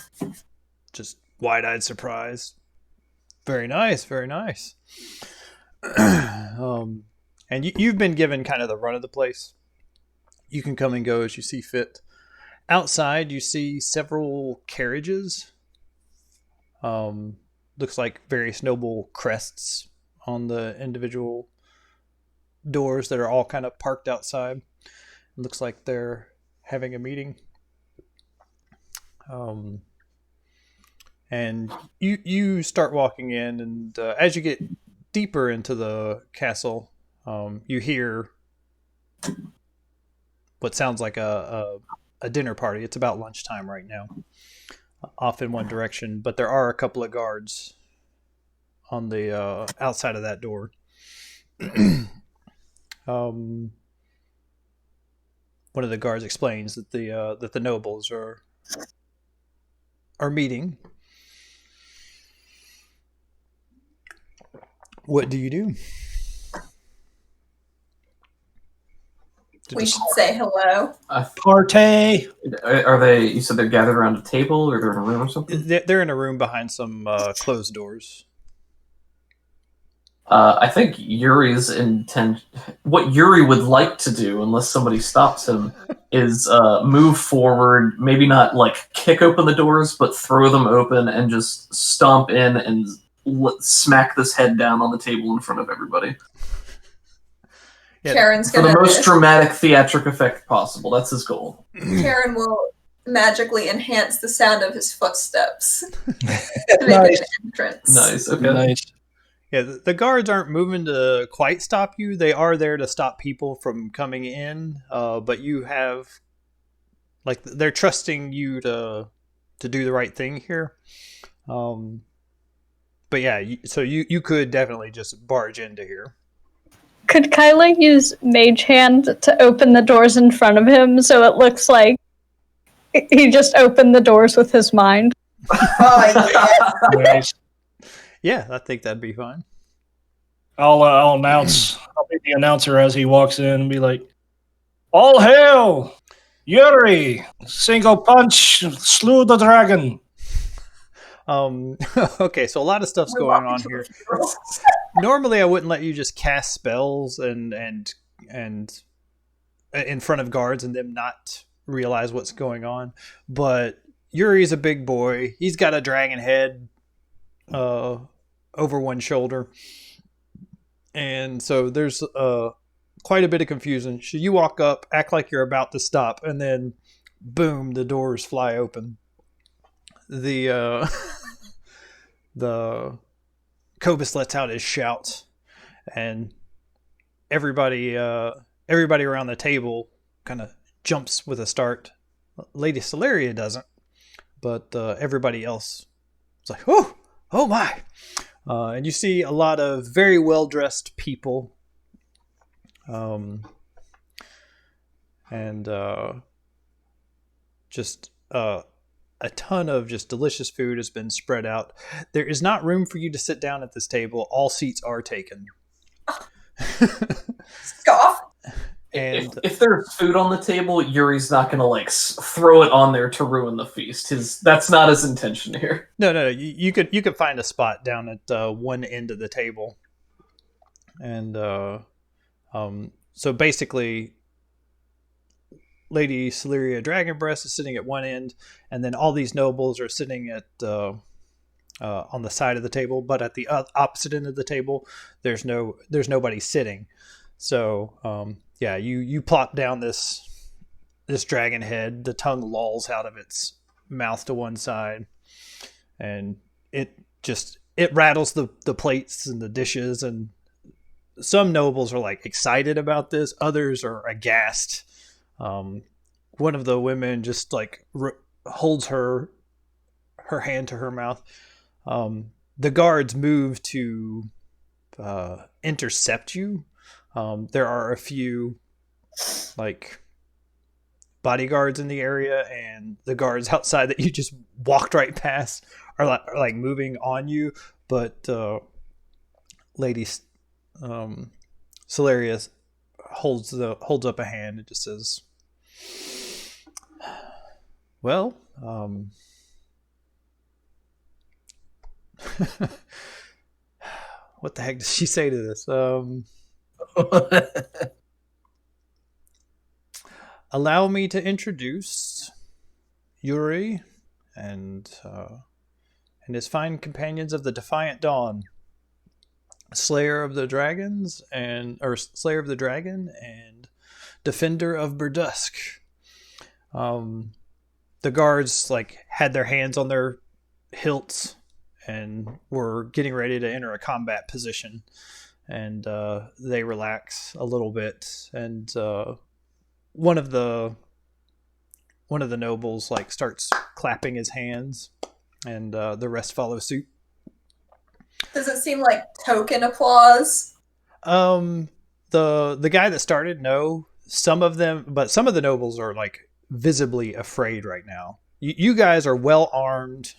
just wide-eyed surprise. Very nice, very nice. And you've been given kind of the run of the place. You can come and go as you see fit. Outside, you see several carriages. Looks like various noble crests on the individual doors that are all kind of parked outside. It looks like they're having a meeting. And you start walking in, and as you get deeper into the castle, you hear what sounds like a dinner party. It's about lunchtime right now, off in one direction, but there are a couple of guards on the outside of that door. One of the guards explains that the nobles are meeting. What do you do? We should say hello. Party! Are they? You said they're gathered around a table, or they're in a room or something? They're in a room behind some closed doors. I think Yuri's intent. What Yuri would like to do, unless somebody stops him, is move forward. Maybe not like kick open the doors, but throw them open and just stomp in and smack this head down on the table in front of everybody. Yeah, Karen's For gonna the most dramatic theatric effect possible. That's his goal. Karen will magically enhance the sound of his footsteps to make Nice. an entrance. Nice. Okay. Nice. Yeah, the guards aren't moving to quite stop you. They are there to stop people from coming in, but you have, like, they're trusting you to do the right thing here. But yeah, so you could definitely just barge into here. Could Kyla use Mage Hand to open the doors in front of him so it looks like he just opened the doors with his mind? Oh, yes. Nice. Yeah, I think that'd be fine. I'll announce. I'll be the announcer as he walks in and be like, "All hail, Yuri! Single punch slew the dragon." Okay, so a lot of stuff's going on here. Normally, I wouldn't let you just cast spells and in front of guards and them not realize what's going on. But Yuri's a big boy. He's got a dragon head over one shoulder, And so there's quite a bit of confusion. So you walk up, act like you're about to stop, and then boom, the doors fly open. The the Cobus lets out his shout, and everybody around the table kind of jumps with a start. Lady Celeria doesn't, but everybody else is like, oh my. And you see a lot of very well-dressed people. And just a ton of just delicious food has been spread out. There is not room for you to sit down at this table. All seats are taken. Scoff. And if there's food on the table, Yuri's not gonna like throw it on there to ruin the feast. That's not his intention here. No. You could find a spot down at one end of the table, and so basically, Lady Celeria Dragonbreast is sitting at one end, and then all these nobles are sitting at on the side of the table. But at the opposite end of the table, there's nobody sitting. So yeah, you plop down this dragon head. The tongue lolls out of its mouth to one side, and it rattles the plates and the dishes. And some nobles are like excited about this, others are aghast. One of the women just like holds her hand to her mouth. The guards move to intercept you. There are a few like bodyguards in the area, and the guards outside that you just walked right past are like moving on you. But Lady Celeria holds up a hand and just says, well, what the heck does she say to this? Allow me to introduce Yuri and his fine companions of the Defiant Dawn, Slayer of the Dragon and Defender of Berdusk. The guards like had their hands on their hilts and were getting ready to enter a combat position, and they relax a little bit, and one of the nobles like starts clapping his hands, and the rest follow suit. Does it seem like token applause? The guy that started, no. Some of the nobles are like visibly afraid right now. You guys are well armed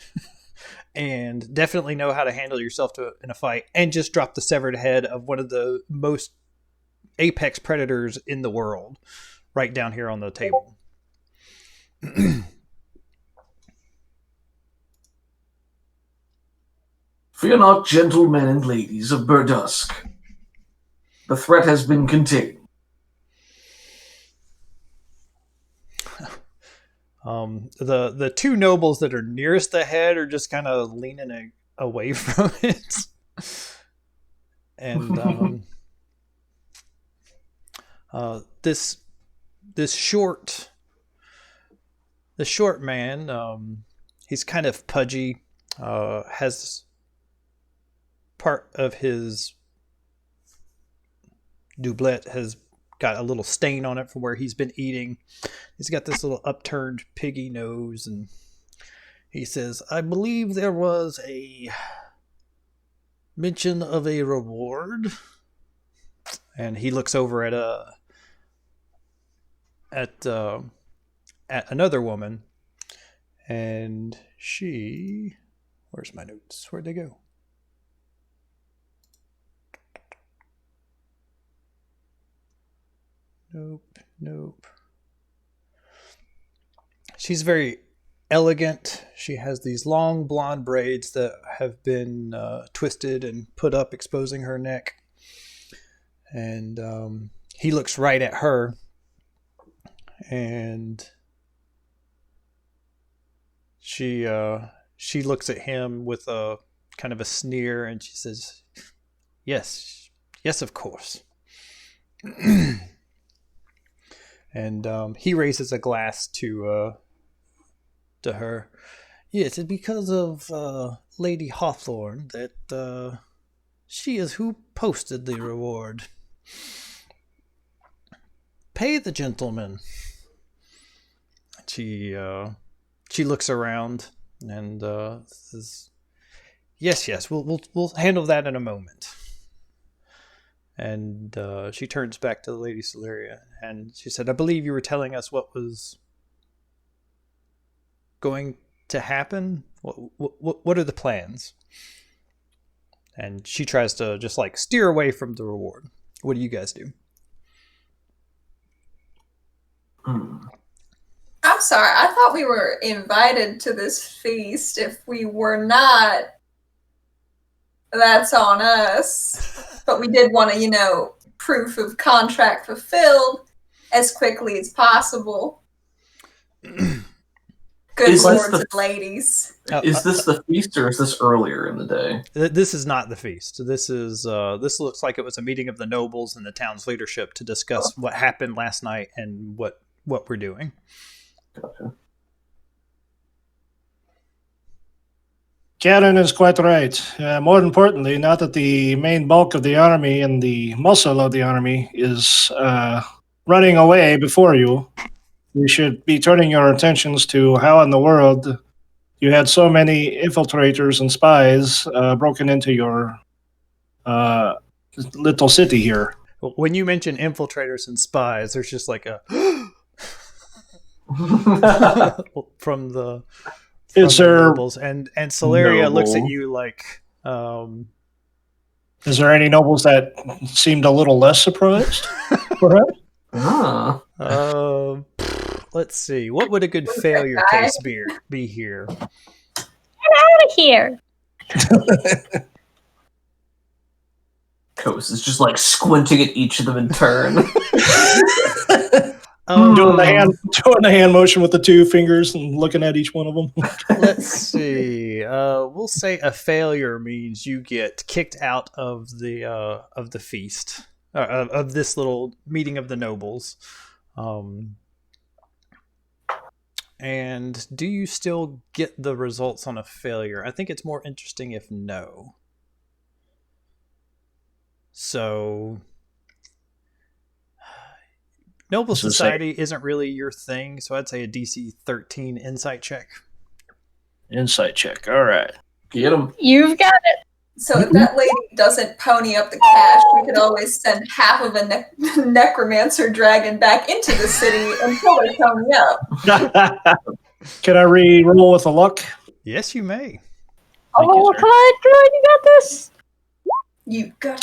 and definitely know how to handle yourself in a fight, and just dropped the severed head of one of the most apex predators in the world right down here on the table. Fear not, gentlemen and ladies of Berdusk. The threat has been contained. The two nobles that are nearest the head are just kind of leaning away from it, and this short man, he's kind of pudgy, has part of his doublet has got a little stain on it from where he's been eating. He's got this little upturned piggy nose, and he says, I believe there was a mention of a reward. And he looks over at another woman, and she, where's my notes? Where'd they go? Nope. She's very elegant. She has these long blonde braids that have been twisted and put up, exposing her neck. And he looks right at her, and she looks at him with a kind of a sneer, and she says, "Yes, Yes, of course. And he raises a glass to her. Yes, it's because of Lady Hawthorne that she is who posted the reward. Pay the gentleman. She looks around and says, "Yes, we'll handle that in a moment." And she turns back to the Lady Celeria, and she said, "I believe you were telling us what was going to happen. What are the plans?" And she tries to just like steer away from the reward. What do you guys do? I'm sorry. I thought we were invited to this feast. If we were not, that's on us. But we did want to, proof of contract fulfilled as quickly as possible. Good lords and ladies. Is this the feast, or is this earlier in the day? This is not the feast. This looks like it was a meeting of the nobles and the town's leadership to discuss what happened last night and what we're doing. Gotcha. Karen is quite right. More importantly, now that the main bulk of the army and the muscle of the army is running away before you, you should be turning your attentions to how in the world you had so many infiltrators and spies broken into your little city here. When you mention infiltrators and spies, there's just like a from the nobles, and Celeria looks at you like. Is there any nobles that seemed a little less surprised? Let's see. What would a good failure case be here? Get out of here! Kos is just like squinting at each of them in turn. Doing the hand motion with the two fingers and looking at each one of them. Let's see. We'll say a failure means you get kicked out of the feast, of this little meeting of the nobles. And do you still get the results on a failure? I think it's more interesting if no. So, Noble Society isn't really your thing, so I'd say a DC 13 insight check. Insight check, all right. Get him. You've got it. So if that lady doesn't pony up the cash, we could always send half of a necromancer dragon back into the city until they pony up. Can I re-roll with a luck? Yes, you may. Oh, come on, you got this. You got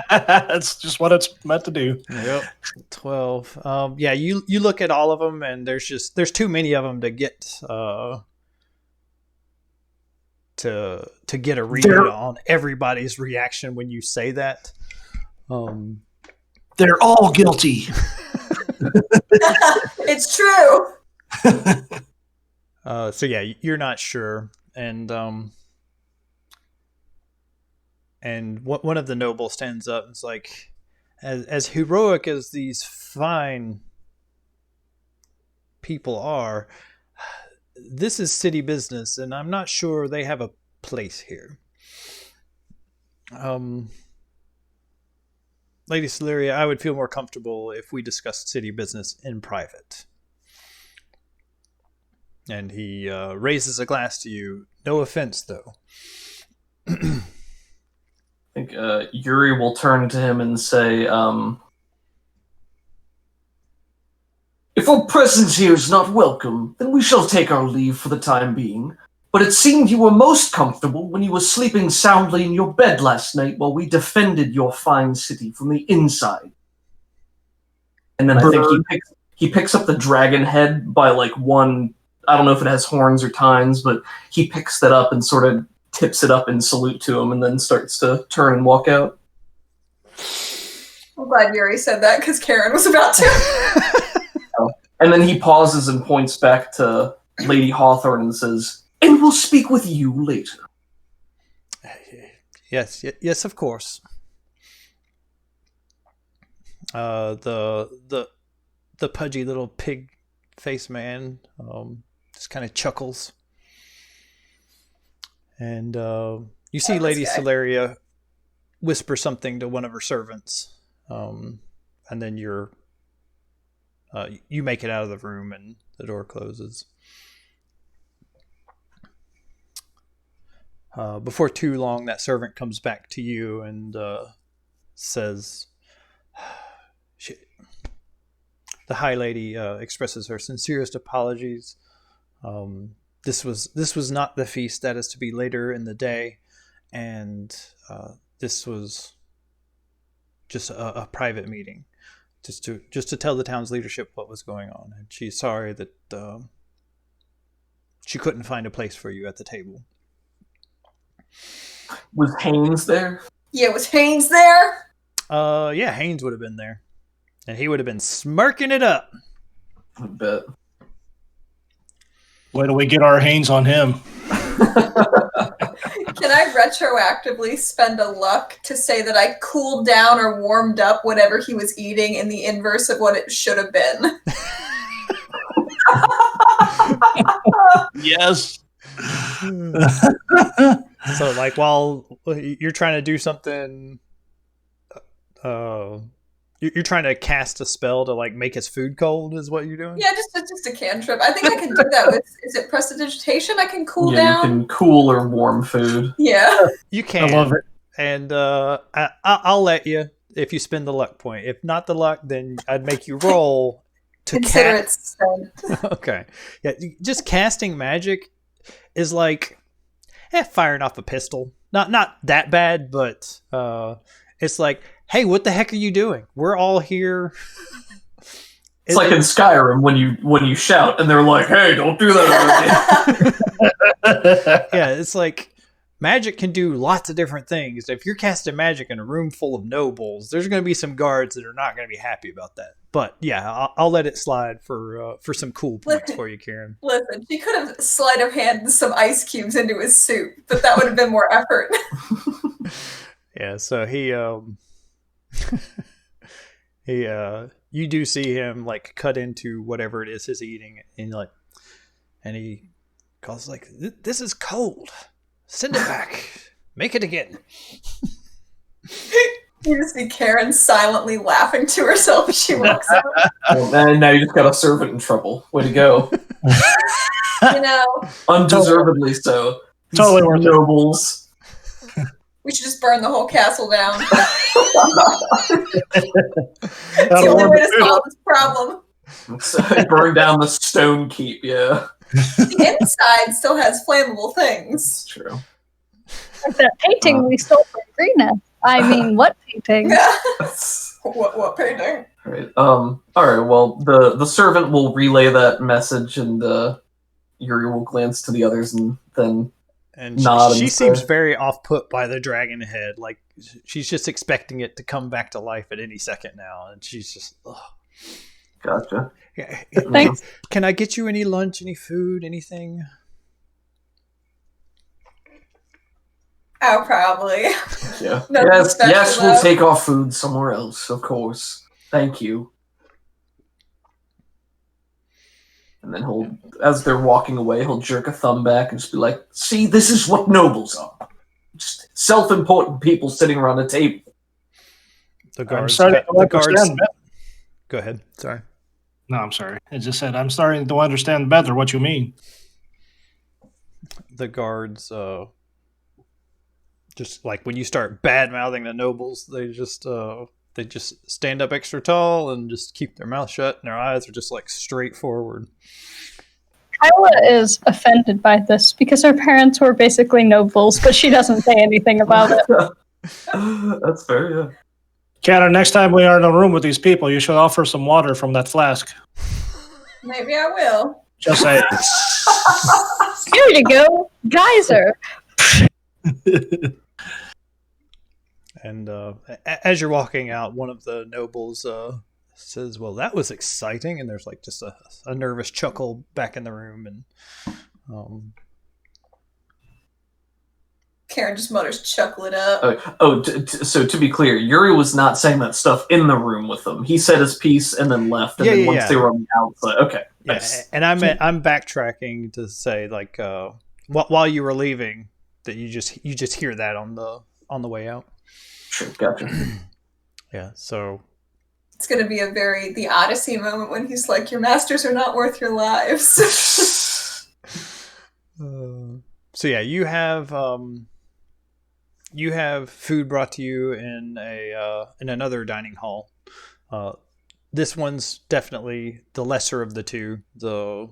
That's just what it's meant to do. Yep. 12. Yeah, you look at all of them, and there's too many of them to get to get a read on everybody's reaction when you say that. They're all guilty. It's true. So yeah, you're not sure, and one of the nobles stands up and is like, as heroic as these fine people are, this is city business, and I'm not sure they have a place here. Lady Celeria, I would feel more comfortable if we discussed city business in private. And he raises a glass to you. No offense, though. I think Yuri will turn to him and say, if our presence here is not welcome, then we shall take our leave for the time being. But it seemed you were most comfortable when you were sleeping soundly in your bed last night while we defended your fine city from the inside. And then I think he picks up the dragon head by like one, I don't know if it has horns or tines, but he picks that up and sort of tips it up in salute to him and then starts to turn and walk out. I'm glad Yuri said that because Karen was about to. And then he pauses and points back to Lady Hawthorne and says, and we'll speak with you later. Yes, of course. The pudgy little pig face man just kind of chuckles, and you see Lady Celeria whisper something to one of her servants, and then you make it out of the room, and the door closes. Before too long, that servant comes back to you and says, the High Lady expresses her sincerest apologies. This was not the feast that is to be later in the day, and this was just a private meeting, just to tell the town's leadership what was going on. And she's sorry that she couldn't find a place for you at the table. Was Haynes there? Yeah, was Haynes there? Yeah, Haynes would have been there. And he would have been smirking it up. I bet. Wait till we get our hands on him. Can I retroactively spend a luck to say that I cooled down or warmed up whatever he was eating in the inverse of what it should have been? Yes. So, like, while you're trying to do something, you're trying to cast a spell to, like, make his food cold, is what you're doing? Yeah, just a cantrip. I think I can do that with, is it prestidigitation? I can cool Yeah, down? you can cool or warm food. Yeah. You can. I love it. And I'll let you if you spend the luck point. If not the luck, then I'd make you roll to Consider it spent. Okay. Yeah, just casting magic is like firing off a pistol. Not that bad, but it's like, hey, what the heck are you doing? We're all here. It's like in Skyrim when you shout and they're like, "Hey, don't do that." Yeah, it's like magic can do lots of different things. If you're casting magic in a room full of nobles, there's going to be some guards that are not going to be happy about that. But yeah, I'll let it slide for some cool points for you, Karen. Listen, she could have slid her hand and some ice cubes into his soup, but that would have been more effort. Yeah, so he you do see him like cut into whatever it is he's eating, and he calls like, "This is cold. Send it back. Make it again." You just see Karen silently laughing to herself as she walks out. And now you just got a servant in trouble. Way to go. You know, Undeservedly so. Totally worth it. Nobles. we should just burn the whole castle down. It's That'll the only warm way the to food solve up. this problem. So burn down the stone keep, yeah. The inside still has flammable things. That's true. Like that painting we stole from Greeneth. I mean, what painting? What painting? Right. Alright, well the servant will relay that message and Yuri will glance to the others and then And nod she and seems say- very off put by the dragon head. Like she's just expecting it to come back to life at any second now, and she's just, ugh. Gotcha. Yeah. Thanks. Can I get you any lunch, any food, anything? Oh, probably. Yeah. No, yes, special yes, we'll though. take our food somewhere else, of course. Thank you. And then he'll, as they're walking away, he'll jerk a thumb back and just be like, "See, this is what nobles are. Just self-important people sitting around a table." The I'm guards. starting to The guards. understand better. Go ahead. Sorry. No, I'm sorry. I just said I'm starting to understand better what you mean. The guards. Just like when you start bad mouthing the nobles, they just stand up extra tall and just keep their mouth shut, and their eyes are just like straight forward. Kyla is offended by this because her parents were basically nobles, but she doesn't say anything about it. That's fair, yeah. Karen, next time we are in a room with these people, you should offer some water from that flask. Maybe I will. Just say Here you go, geyser. And as you're walking out, one of the nobles says, "Well, that was exciting." And there's like just a nervous chuckle back in the room. And Karen just mutters, "Chuckle it up." So to be clear, Yuri was not saying that stuff in the room with them. He said his piece and then left. And then once they were on the outside, okay. Yeah, Nice. and I'm backtracking to say like while you were leaving that you just hear that on the way out. Sure, gotcha. Yeah, so It's going to be the Odyssey moment when he's like, "Your masters are not worth your lives." So yeah, you have food brought to you in another dining hall. This one's definitely the lesser of the two. The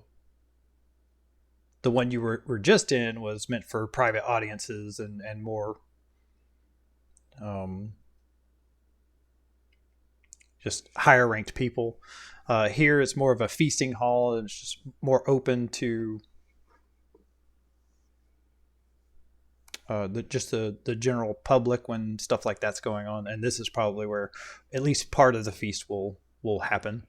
one you were just in was meant for private audiences and more just higher ranked people. Here it's more of a feasting hall, and it's just more open to the general public when stuff like that's going on. And this is probably where at least part of the feast will happen.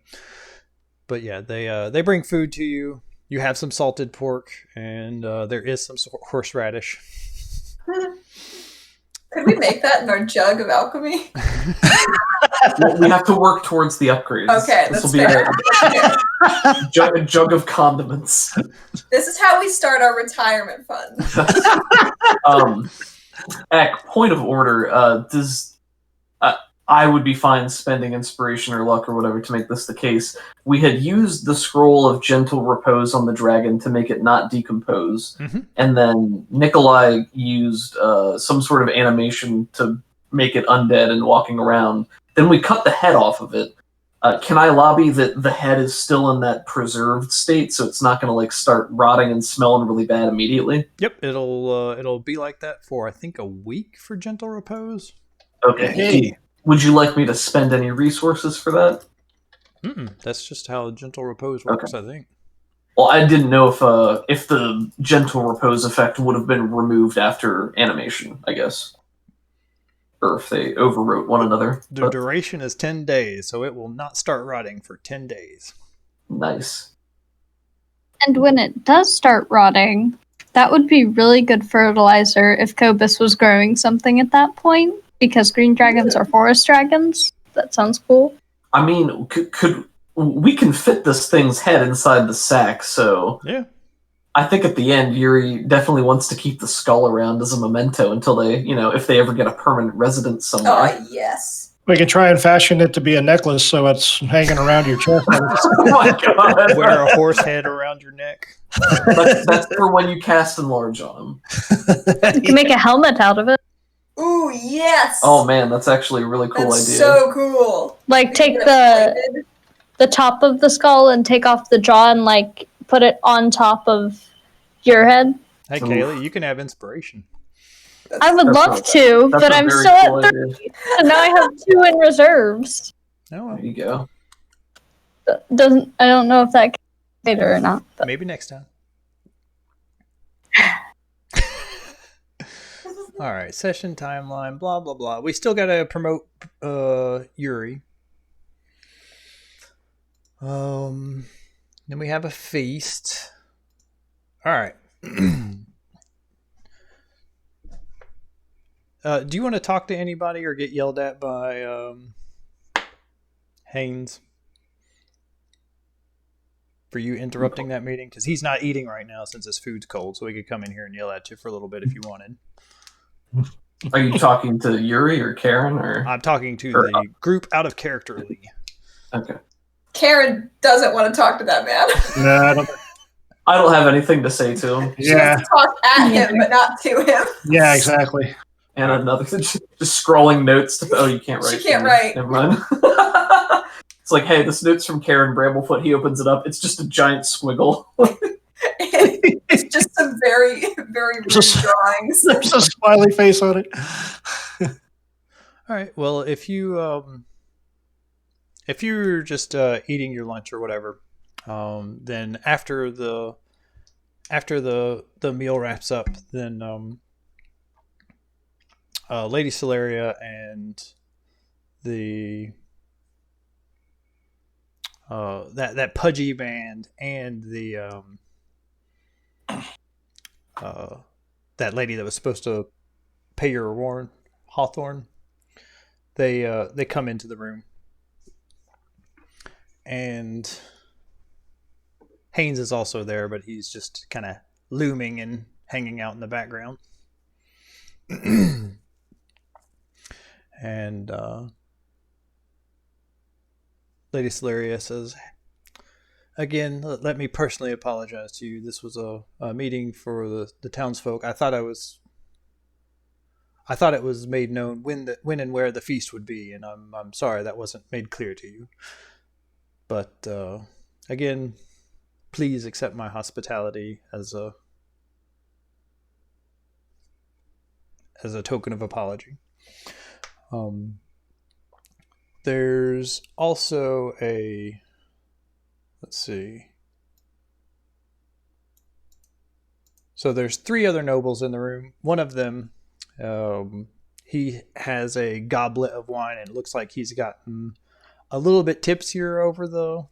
But yeah, they bring food to you. You have some salted pork, and there is some horseradish. Could we make that in our jug of alchemy? We have to work towards the upgrades. Okay, this will that's be a jug of condiments. This is how we start our retirement fund. Ek, point of order. I would be fine spending inspiration or luck or whatever to make this the case. We had used the scroll of gentle repose on the dragon to make it not decompose. Mm-hmm. And then Nikolai used some sort of animation to make it undead and walking around. Then we cut the head off of it. Can I lobby that the head is still in that preserved state, so it's not going to like start rotting and smelling really bad immediately? Yep, it'll be like that for I think a week for gentle repose. Okay. Hey. Would you like me to spend any resources for that? That's just how gentle repose works, okay. I think. Well, I didn't know if the gentle repose effect would have been removed after animation, I guess. Or if they overwrote one another. The duration is 10 days, so it will not start rotting for 10 days. Nice. And when it does start rotting, that would be really good fertilizer if Cobus was growing something at that point. Because green dragons are forest dragons. That sounds cool. I mean, could we can fit this thing's head inside the sack, so yeah. I think at the end, Yuri definitely wants to keep the skull around as a memento until they, if they ever get a permanent residence somewhere. Oh, yes. We can try and fashion it to be a necklace so it's hanging around your chest. Oh my god. Wear a horse head around your neck. That's for when you cast Enlarge on them. You can make a helmet out of it. Ooh, yes! Oh man, that's actually a really cool that's idea. So cool. Like take the top of the skull and take off the jaw and like put it on top of your head. Hey Kaylee, you can have inspiration. I would love to, but I'm still at 30. So now I have 2 in reserves. Oh, well. There you go. I don't know if that can later or not. But. Maybe next time. All right, session timeline, blah, blah, blah. We still got to promote Yuri. Then we have a feast. All right. Do you want to talk to anybody or get yelled at by Haynes for you interrupting that meeting? Because he's not eating right now since his food's cold, so he could come in here and yell at you for a little bit if you wanted. Are you talking to Yuri or Karen? Or I'm talking to the group out of character Lee. Okay. Karen doesn't want to talk to that man. No, I don't have anything to say to him. She wants to talk at him, but not to him. Yeah, exactly. And another just scrolling notes to you can't write. She can't write. Never mind. It's like, hey, this note's from Karen Bramblefoot. He opens it up. It's just a giant squiggle. It's just some very, very rude drawings. There's a smiley face on it. All right. Well, if you're just eating your lunch or whatever, then after the meal wraps up, then Lady Celeria and the that pudgy band and the that lady that was supposed to pay your reward, Hawthorne. They come into the room, and Haynes is also there, but he's just kind of looming and hanging out in the background. And Lady Celeria says, "Again, let me personally apologize to you. This was a meeting for the townsfolk. I thought it was made known when and where the feast would be, and I'm sorry that wasn't made clear to you. But again, please accept my hospitality as a token of apology." There's also let's see. So there's 3 other nobles in the room. One of them, he has a goblet of wine, and it looks like he's gotten a little bit tipsier over the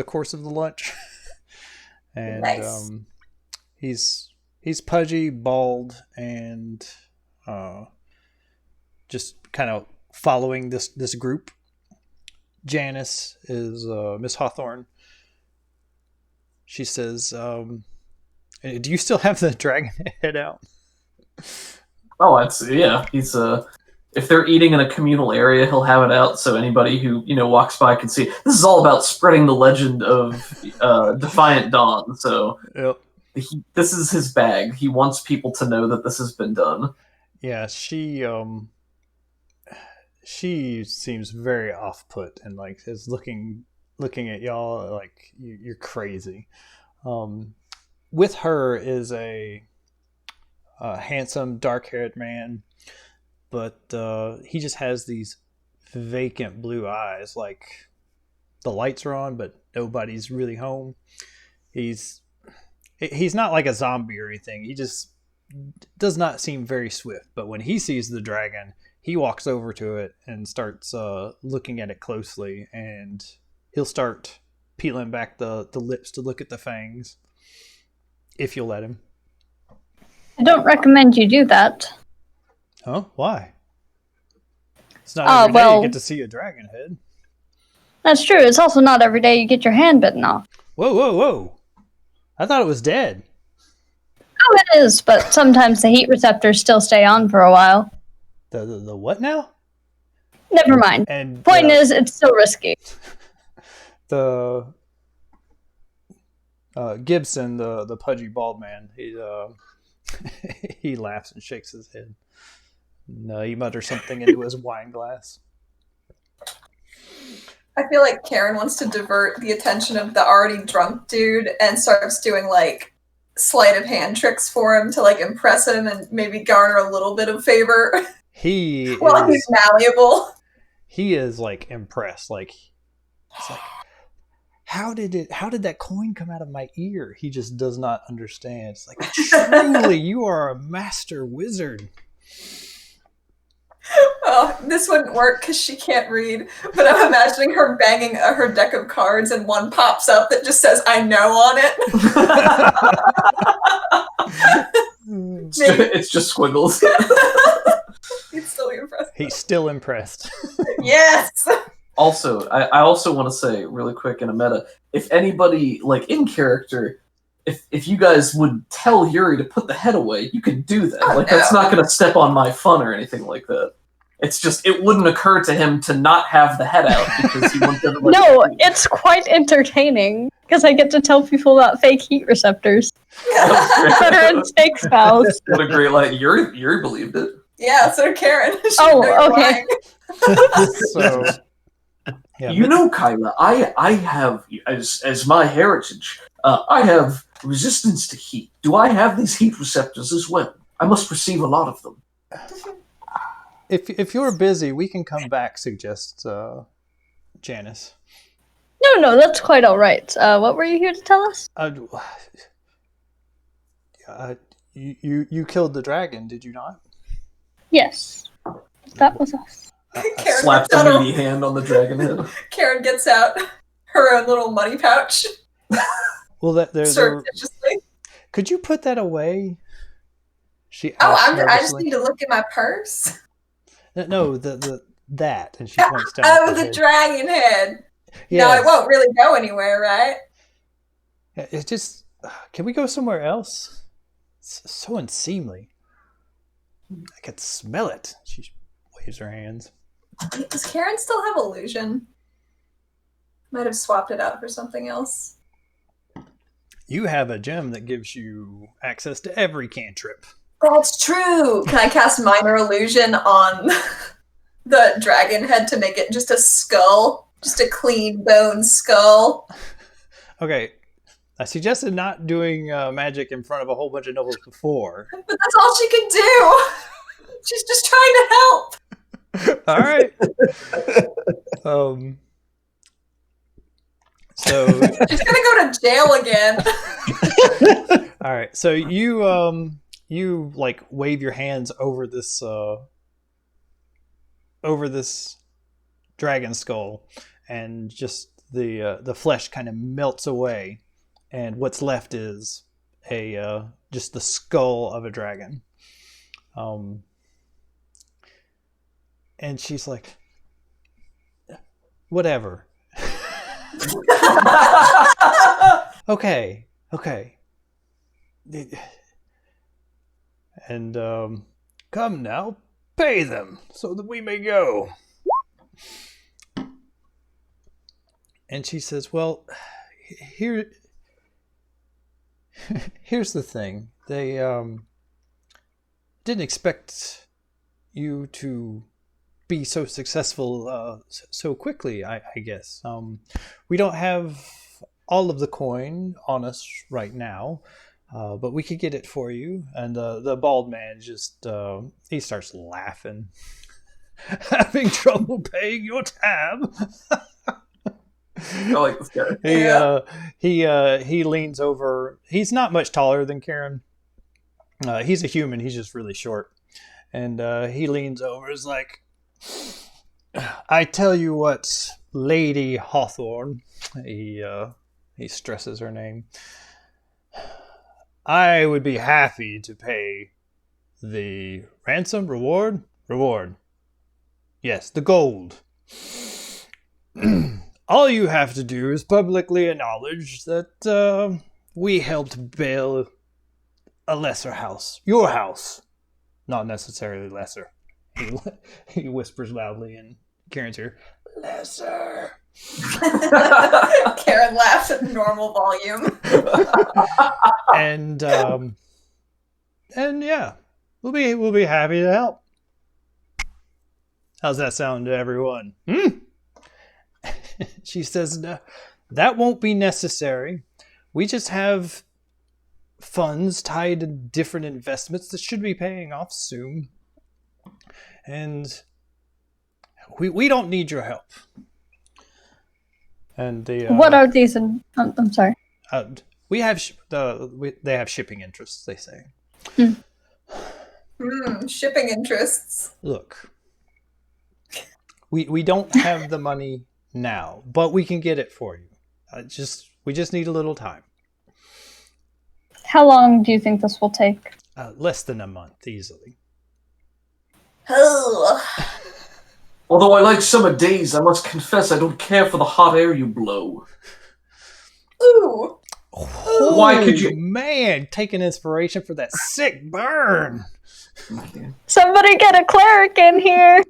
course of the lunch. And Nice. he's pudgy, bald, and just kind of following this group. Janice is Miss Hawthorne. She says, "Do you still have the dragon head out?" Oh, yeah. He's if they're eating in a communal area, he'll have it out so anybody who walks by can see. This is all about spreading the legend of Defiant Dawn. So Yep. this is his bag. He wants people to know that this has been done. Yeah, she seems very off-put and like is looking at y'all like you're crazy. With her is a handsome, dark-haired man, but he just has these vacant blue eyes. Like the lights are on, but nobody's really home. He's not like a zombie or anything. He just does not seem very swift. But when he sees the dragon, he walks over to it and starts looking at it closely, and he'll start peeling back the lips to look at the fangs, if you'll let him. I don't recommend you do that. Huh? Why? It's not every day you get to see a dragon head. That's true. It's also not every day you get your hand bitten off. Whoa. I thought it was dead. Oh, it is, but sometimes the heat receptors still stay on for a while. The what now? Never mind. And Point is, it's still risky. The Gibson, the pudgy bald man, he laughs and shakes his head. No, he mutters something into his wine glass. I feel like Karen wants to divert the attention of the already drunk dude and starts doing like sleight of hand tricks for him to like impress him and maybe garner a little bit of favor. He's malleable. He is like impressed. Like it's like, how did that coin come out of my ear? He just does not understand. It's like, truly, you are a master wizard. Oh, this wouldn't work because she can't read, but I'm imagining her banging her deck of cards and one pops up that just says "I know" on it. It's just squiggles. He'd still be impressed. He's still impressed. Yes! Also, I also want to say really quick in a meta, if anybody, like in character, if you guys would tell Yuri to put the head away, you could do that. Oh, That's not going to step on my fun or anything like that. It's just, it wouldn't occur to him to not have the head out because he wants everybody No, it's quite entertaining because I get to tell people about fake heat receptors. Veterans fake spells. What a great line. Yuri believed it. Yeah, so did Karen. Okay. So, yeah, you know, Kyla, I have, as my heritage, I have resistance to heat. Do I have these heat receptors as well? I must receive a lot of them. If you're busy, we can come back, suggests Janice. No, that's quite all right. What were you here to tell us? You killed the dragon, did you not? Yes, that was us. Karen Slaps gets a out meaty hand on the dragon head. Karen gets out her own little money pouch. Well, there Surreptitiously. could you put that away? She Oh, asks I just nervously. need to look at my purse. No, that, and she points down. Oh, at the head. dragon head. Yes. No, it won't really go anywhere, right? It's just. Can we go somewhere else? It's so unseemly. I could smell it. She waves her hands. Does Karen still have illusion? Might have swapped it out for something else. You have a gem that gives you access to every cantrip. That's true. Can I cast minor illusion on the dragon head to make it just a skull? Just a clean bone skull? Okay, I suggested not doing magic in front of a whole bunch of nobles before. But that's all she can do. She's just trying to help. All right. So She's gonna go to jail again. all right. So you like wave your hands over this dragon skull, and just the flesh kind of melts away, and what's left is just the skull of a dragon. And she's like, whatever. Okay. And come now, pay them so that we may go. And she says, well, here's the thing. They didn't expect you to be so successful so quickly, I guess. We don't have all of the coin on us right now, but we could get it for you. And the bald man just he starts laughing, having trouble paying your tab. I like this guy. He leans over. He's not much taller than Karen. He's a human. He's just really short, and he leans over. Is like, I tell you what, Lady Hawthorne. He stresses her name. I would be happy to pay the ransom, reward. Yes, the gold. All you have to do is publicly acknowledge that we helped bail a lesser house. Your house. Not necessarily lesser. He whispers loudly in Karen's ear. Lesser. Karen laughs at normal volume. And yeah, we'll be happy to help. How's that sound to everyone? She says, no, that won't be necessary. We just have funds tied to different investments that should be paying off soon. And we don't need your help. And what are these? I'm sorry. We have they have shipping interests, they say. Shipping interests. Look, we don't have the money now, but we can get it for you. We just need a little time. How long do you think this will take? Less than a month, easily. Oh. Although I like summer days, I must confess I don't care for the hot air you blow. Ooh. Why could you... Man, taking inspiration for that sick burn. Somebody get a cleric in here.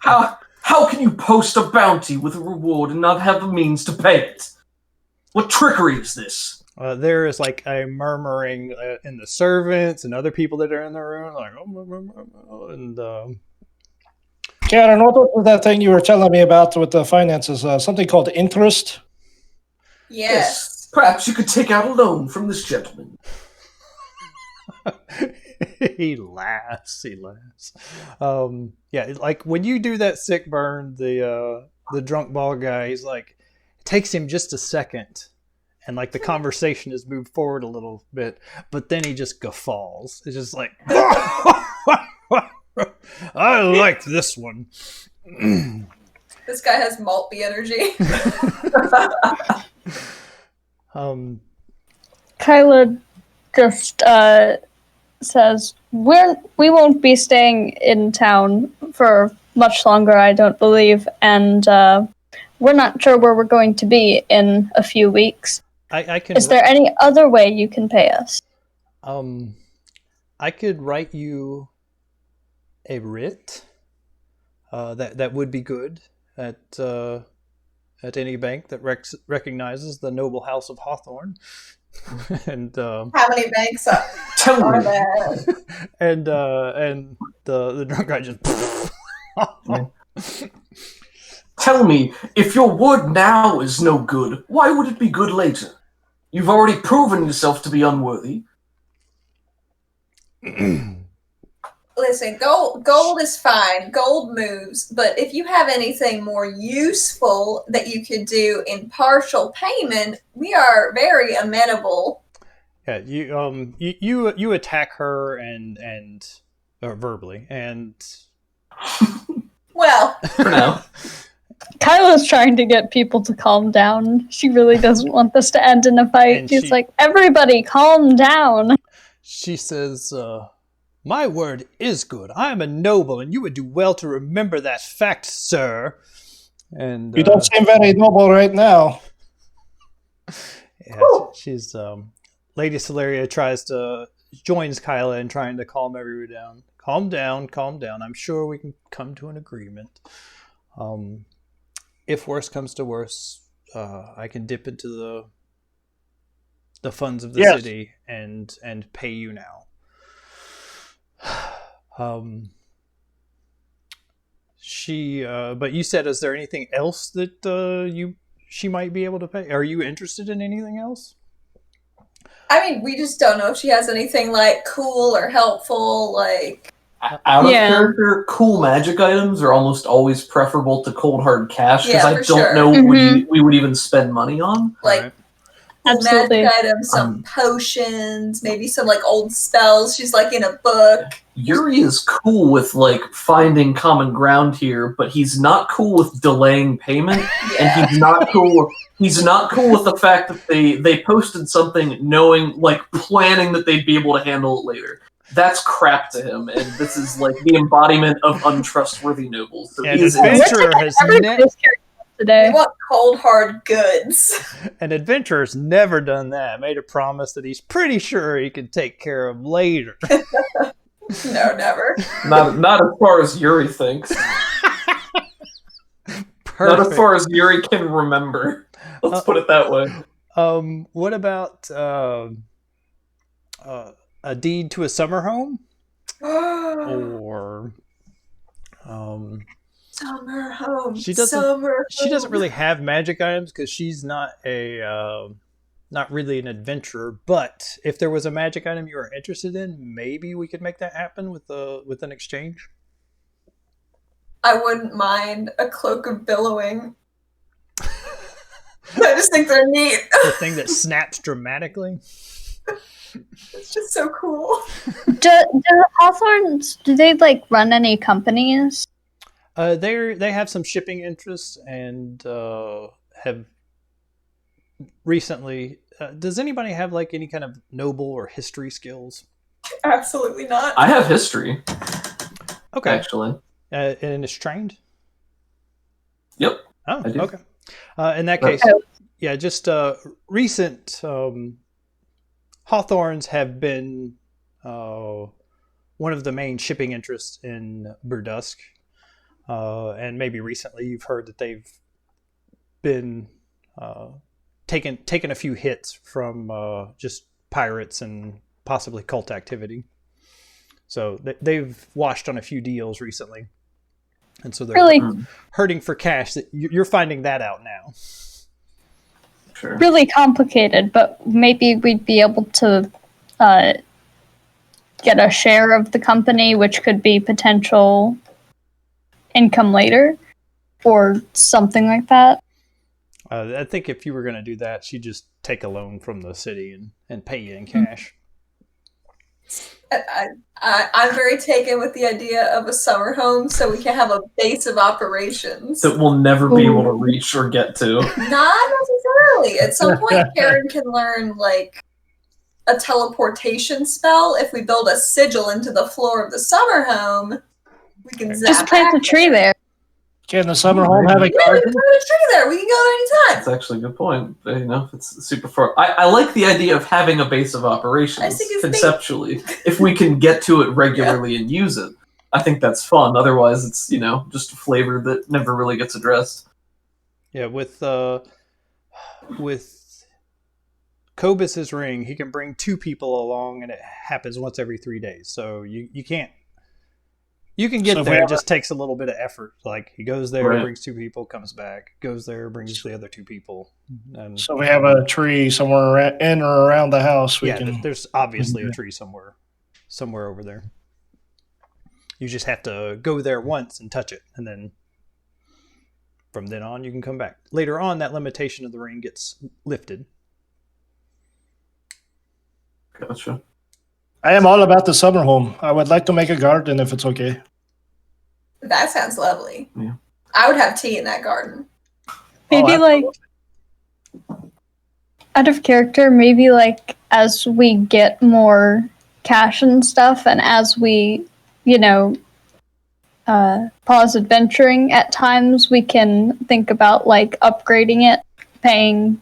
How can you post a bounty with a reward and not have the means to pay it? What trickery is this? There is like a murmuring in the servants and other people that are in the room, like, and Karen, what was that thing you were telling me about with the finances? Something called interest? Yes. Perhaps you could take out a loan from this gentleman. He laughs. Yeah, like when you do that sick burn, the drunk ball guy, he's like, it takes him just a second. And like the conversation has moved forward a little bit, but then he just guffaws. It's just like, I like this one. This guy has malty energy. Kyla just says, we won't be staying in town for much longer, I don't believe, and we're not sure where we're going to be in a few weeks. I can. Is there any other way you can pay us? I could write you a writ. That would be good at any bank that recognizes the noble house of Hawthorne. And How many banks are there? and the drunk guy just. Tell me, if your word now is no good, why would it be good later? You've already proven yourself to be unworthy. Listen, gold is fine. Gold moves, but if you have anything more useful that you could do in partial payment, we are very amenable. Yeah, you attack her and verbally and. Well, For now. Kyla's trying to get people to calm down. She really doesn't want this to end in a fight. And She's like, everybody calm down. She says, my word is good. I am a noble, and you would do well to remember that fact, sir. And You don't seem very noble right now. yeah, she's Lady Celeria joins Kyla in trying to calm everyone down. Calm down. I'm sure we can come to an agreement. If worse comes to worse, I can dip into the funds of the city and pay you now. But you said, is there anything else that she might be able to pay? Are you interested in anything else? I mean, we just don't know if she has anything like cool or helpful, like. Out of character, cool magic items are almost always preferable to cold hard cash because I don't know what we would even spend money on. Like cool magic items, some potions, maybe some like old spells. She's like in a book. Yuri is cool with like finding common ground here, but he's not cool with delaying payment, and he's not cool. He's not cool with the fact that they posted something planning that they'd be able to handle it later. That's crap to him, and this is like the embodiment of untrustworthy nobles. So adventurer has today. We want cold hard goods. An adventurer's never done that. Made a promise that he's pretty sure he can take care of later. No, never. Not as far as Yuri thinks. Not as far as Yuri can remember. Let's put it that way. What about a deed to a summer home? Or summer home. She doesn't really have magic items because she's not really an adventurer. But if there was a magic item you were interested in, maybe we could make that happen with an exchange. I wouldn't mind a cloak of billowing. I just think they're neat. The thing that snaps dramatically. It's just so cool. Do Hawthorns, do they like run any companies? They have some shipping interests and have recently. Does anybody have like any kind of noble or history skills? Absolutely not. I have history. Okay, actually, and it's trained. Yep. Oh, okay. In that case, just recent. Hawthorns have been one of the main shipping interests in Berdusk, and maybe recently you've heard that they've been taken a few hits from just pirates and possibly cult activity. So they've washed on a few deals recently, and so they're really hurting for cash. That you're finding that out now. Sure. Really complicated, but maybe we'd be able to get a share of the company, which could be potential income later, or something like that. I think if you were going to do that, she'd just take a loan from the city and pay you in cash. I'm very taken with the idea of a summer home so we can have a base of operations. That we'll never be able to reach or get to. Not necessarily. At some point, Karen can learn, like, a teleportation spell. If we build a sigil into the floor of the summer home, we can zap Just plant a back tree there. Can the summer home have a Yeah, we can garden? put a tree there. We can go there That's actually a good point. It's super far. I like the idea of having a base of I operations think it's conceptually. If we can get to it regularly and use it, I think that's fun. Otherwise, it's just a flavor that never really gets addressed. Yeah, with Cobus's ring, he can bring 2 people along, and it happens once every 3 days. So you can't. You can get there. It just takes a little bit of effort. Like he goes there, Right. brings 2 people, comes back, goes there, brings the other 2 people. And So we have a tree somewhere in or around the house. there's obviously a tree somewhere over there. You just have to go there once and touch it, and then from then on you can come back. Later on, that limitation of the ring gets lifted. Gotcha. I am all about the summer home. I would like to make a garden if it's okay. That sounds lovely. Yeah. I would have tea in that garden. Maybe absolutely. out of character, maybe as we get more cash and stuff, and as we, pause adventuring at times, we can think about upgrading it, paying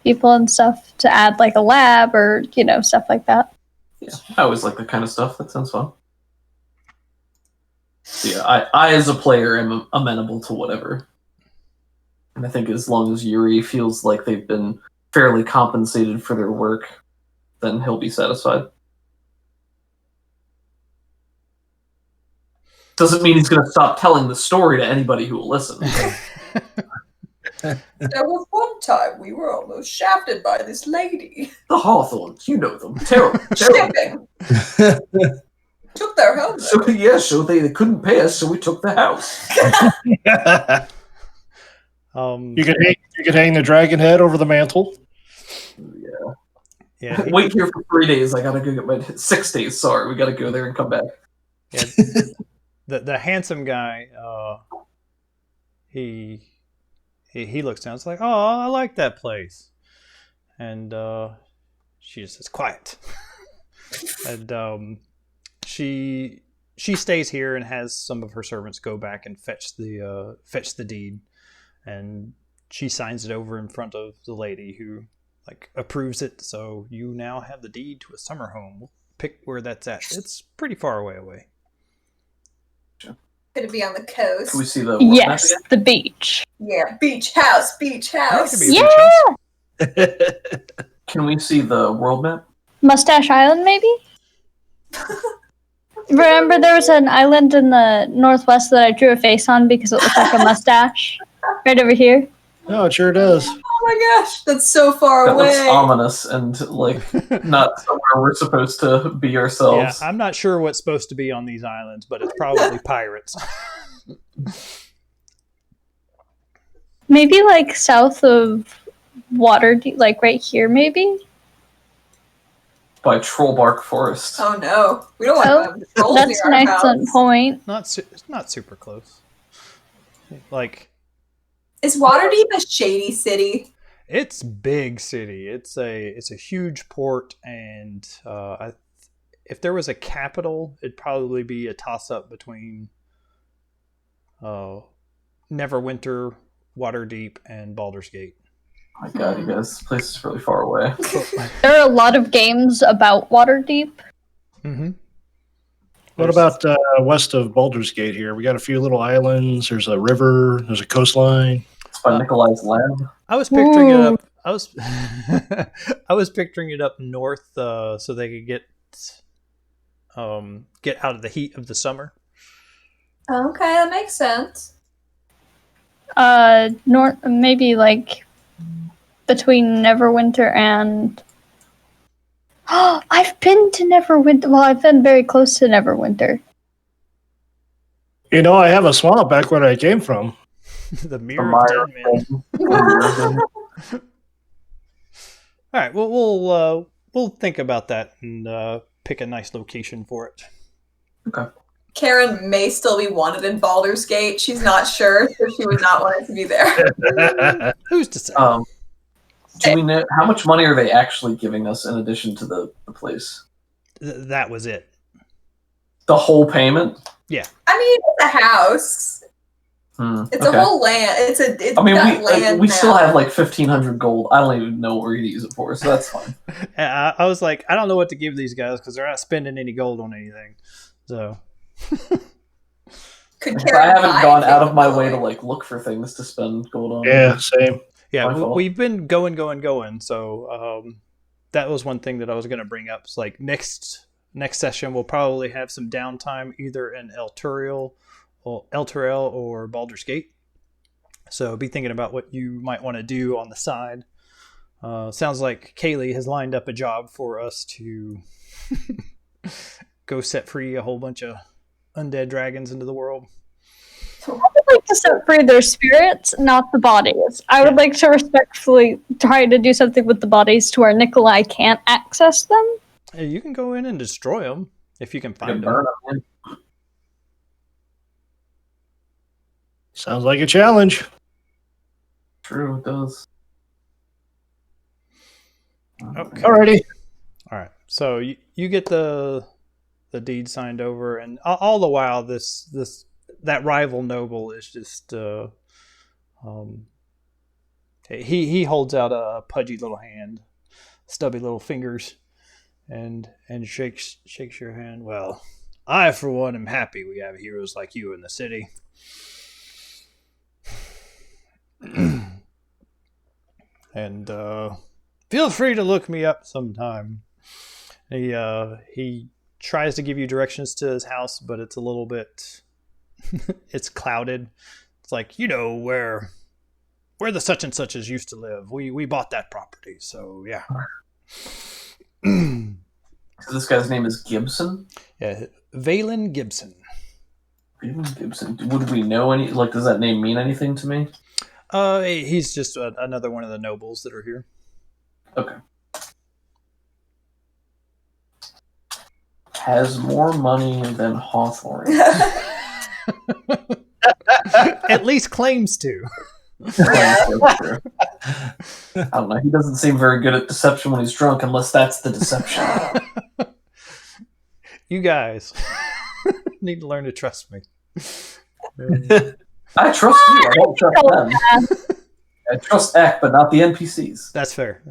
people and stuff to add a lab or stuff like that. Yeah, I always like that kind of stuff. That sounds fun. So yeah, I as a player am amenable to whatever. And I think as long as Yuri feels like they've been fairly compensated for their work, then he'll be satisfied. Doesn't mean he's going to stop telling the story to anybody who will listen. There was one time we were almost shafted by this lady. The Hawthorns, you know them. Terrible. Terrible. Shipping. Took their home. So they couldn't pay us, so we took the house. You could hang the dragon head over the mantle. Yeah. Wait here for 3 days. I gotta go get my 6 days. Sorry, we gotta go there and come back. Yeah. The handsome guy, he looks down. It's like, oh, I like that place, and she just says, quiet. And she stays here and has some of her servants go back and fetch the deed, and she signs it over in front of the lady who approves it. So you now have the deed to a summer home. We'll pick where that's at. It's pretty far away. Could it be on the coast? Can we see the world map Yes, again? the beach. Yeah, beach house. That could be a Yeah! beach house. Can we see the world map? Mustache Island, maybe? Remember there was an island in the northwest that I drew a face on because it looked like a mustache? Right over here. No, it sure does. Oh my gosh, that's so far That away. looks ominous and not somewhere we're supposed to be Yeah, ourselves. I'm not sure what's supposed to be on these islands, but it's probably pirates. Maybe south of Waterdeep, right here, maybe? By Trollbark Forest. Oh no, we don't want trolls That's near an our excellent house. point. It's not super close. Is Waterdeep a shady city? It's big city. It's a huge port, and if there was a capital, it'd probably be a toss up between Neverwinter, Waterdeep, and Baldur's Gate. Oh my god, you guys, this place is really far away. There are a lot of games about Waterdeep. Mm-hmm. What about west of Baldur's Gate here? We got a few little islands. There's a river. There's a coastline. It's by Nikolai's lab. I was picturing it up. I was picturing it up north, so they could get out of the heat of the summer. Okay, that makes sense. North, maybe between Neverwinter and. I've been to Neverwinter. Well, I've been very close to Neverwinter. I have a swamp back where I came from. The Mirror of Dead Men. All right, well, we'll think about that and pick a nice location for it. Okay. Karen may still be wanted in Baldur's Gate. She's not sure, so she would not want it to be there. Who's to say? Do we know how much money are they actually giving us in addition to the place? That was it. The whole payment? Yeah. I mean, it's a house. It's a whole land. It's I mean, land we now. still have like 1,500 gold. I don't even know what we're gonna use it for, so that's fine. I was like, I don't know what to give these guys because they're not spending any gold on anything. So I haven't gone out of my way to like look for things to spend gold on. Yeah, same. Yeah, we've been going. So that was one thing that I was going to bring up. It's like next session we'll probably have some downtime either in El Turel or Baldur's Gate. So be thinking about what you might want to do on the side. Sounds like Kaylee has lined up a job for us to go set free a whole bunch of undead dragons into the world. I would like to set free their spirits, not the bodies. I would like to respectfully try to do something with the bodies to where Nikolai can't access them. Hey, you can go in and destroy them if you can find them. Burn them. Sounds like a challenge. True, it does. Okay. Alrighty. All right. So you get the deed signed over, and all the while that rival noble is just he holds out a pudgy little hand, stubby little fingers, and shakes your hand. Well, I for one am happy we have heroes like you in the city. And feel free to look me up sometime. He tries to give you directions to his house, but it's a little bit it's clouded. It's like, you know, where the such and suches used to live. We bought that property, so yeah. So this guy's name is Gibson? Yeah, Valen Gibson. Valen Gibson. Would we know any, like, does that name mean anything to me? He's just another one of the nobles that are here. Okay. Has more money than Hawthorne. At least claims to. I don't know. He doesn't seem very good at deception when he's drunk, unless that's the deception. You guys need to learn to trust me. I trust you. I don't trust them. I trust Ek, but not the NPCs. That's fair.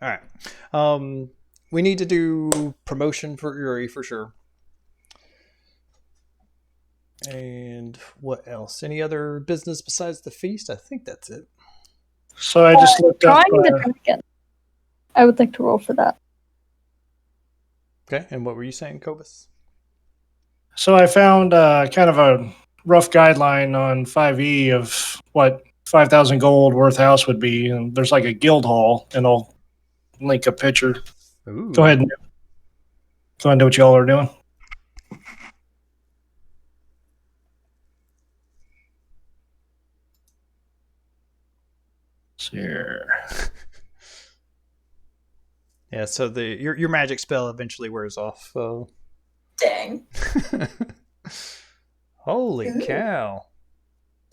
All right. We need to do promotion for Uri for sure. And what else? Any other business besides the feast? I think that's it. So I just looked up. Drawing the dragon. I would like to roll for that. Okay. And what were you saying, Kobus? So I found kind of a rough guideline on 5e of what 5,000 gold worth house would be, and there's like a guild hall, and I'll link a picture. Ooh. Go ahead and do what y'all are doing. Here. Yeah, so your magic spell eventually wears off. Dang. Holy cow.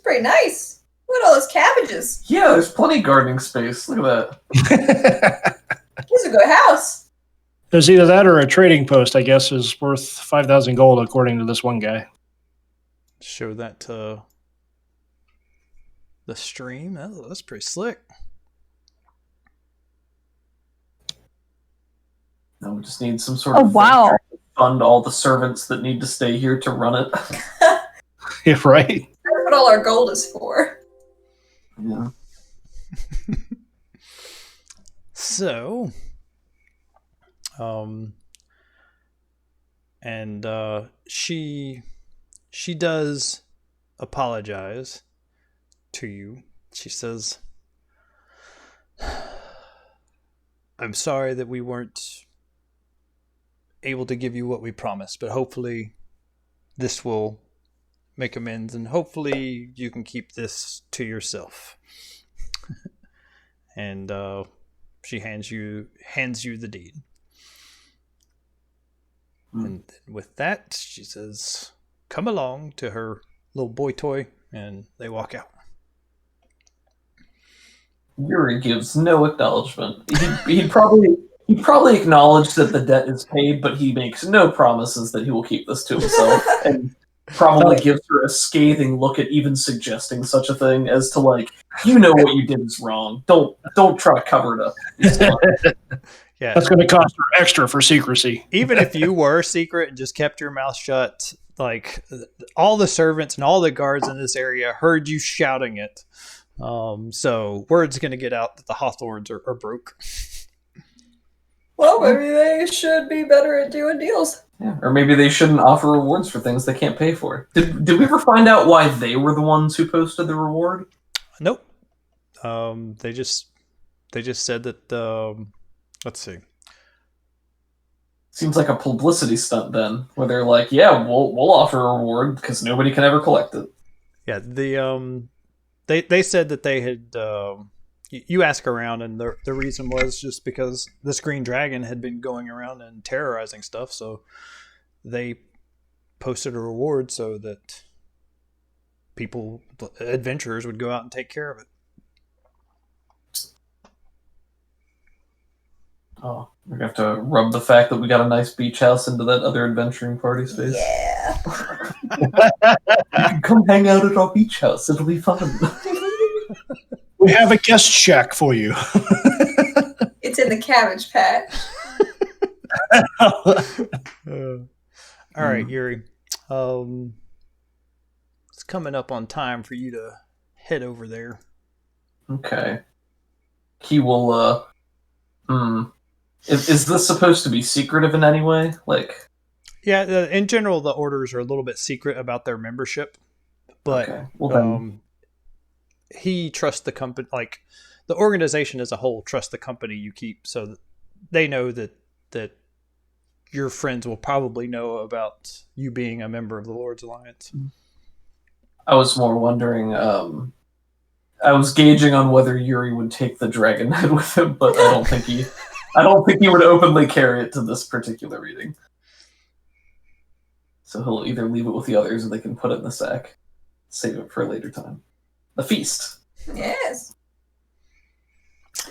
Pretty nice. Look at all those cabbages. Yeah, there's plenty of gardening space. Look at that. This is a good house. There's either that or a trading post, I guess, is worth 5,000 gold, according to this one guy. Show that to the stream. Oh, that's pretty slick. No, we just need some sort of wow. venture to fund all the servants that need to stay here to run it. Yeah, right. That's what all our gold is for. Yeah. So, she does apologize to you. She says, I'm sorry that we weren't able to give you what we promised, but hopefully this will make amends, and hopefully you can keep this to yourself. And she hands you the deed. And with that, she says, come along, to her little boy toy, and they walk out. Yuri gives no acknowledgement. He'd probably acknowledge that the debt is paid, but he makes no promises that he will keep this to himself, and probably gives her a scathing look at even suggesting such a thing as to like, you know what you did is wrong. Don't try to cover it up. Yeah, That's going to cost her extra for secrecy. even if you were secret and just kept your mouth shut, like all the servants and all the guards in this area heard you shouting it. So word's going to get out that the Hawthorns are broke. Well, maybe they should be better at doing deals. Yeah, or maybe they shouldn't offer rewards for things they can't pay for. Did we ever find out why they were the ones who posted the reward? Nope. They just said that. Let's see. Seems like a publicity stunt then, where they're like, "Yeah, we'll offer a reward because nobody can ever collect it." Yeah, they said that they had. You ask around, and the reason was just because this green dragon had been going around and terrorizing stuff, so they posted a reward so that adventurers would go out and take care of it. Oh, we're gonna have to rub the fact that we got a nice beach house into that other adventuring party's face. Yeah. You can come hang out at our beach house. It'll be fun. We have a guest shack for you. It's in the cabbage patch. All right, Yuri. It's coming up on time for you to head over there. Okay. He will. Is this supposed to be secretive in any way? Like, yeah, in general, the orders are a little bit secret about their membership, but okay. Well, then. He trusts the company, like the organization as a whole trusts the company you keep, so that they know that your friends will probably know about you being a member of the Lord's Alliance. I was more wondering. I was gauging on whether Yuri would take the dragon head with him, but I don't think he would openly carry it to this particular reading. So he'll either leave it with the others, or they can put it in the sack, save it for a later time. The feast. Yes.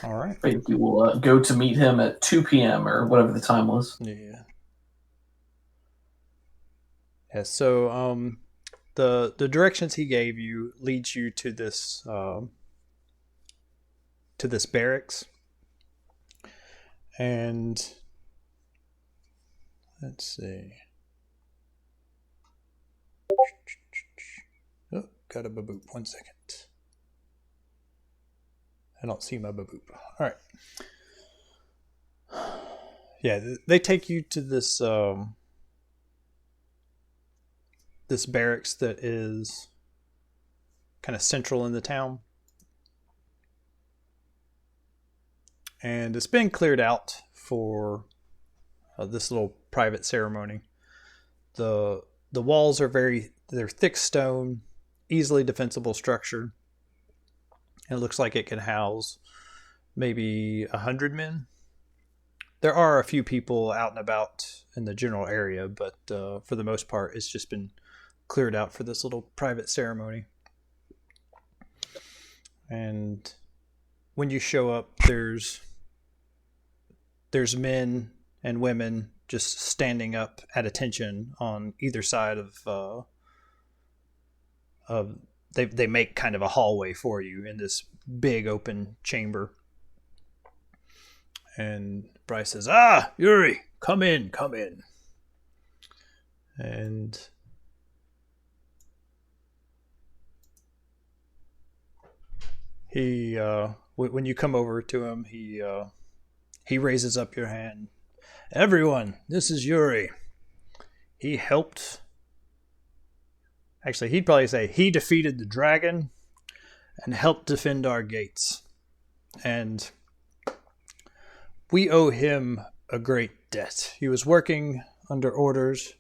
All right. You will go to meet him at 2 p.m. or whatever the time was. Yeah. Yeah. So, the directions he gave you leads you to this barracks, and let's see. Oh, got a baboop. 1 second. I don't see my baboop. All right. Yeah, they take you to this this barracks that is kind of central in the town, and it's been cleared out for this little private ceremony. The walls are they're thick stone, easily defensible structure. It looks like it can house maybe 100 men. There are a few people out and about in the general area, but for the most part, it's just been cleared out for this little private ceremony. And when you show up, there's men and women just standing up at attention on either side of they make kind of a hallway for you in this big open chamber. And Bryce says, Yuri, come in. And he, when you come over to him, he raises up your hand. Everyone, this is Yuri. He helped. Actually, he'd probably say he defeated the dragon and helped defend our gates. And we owe him a great debt. He was working under orders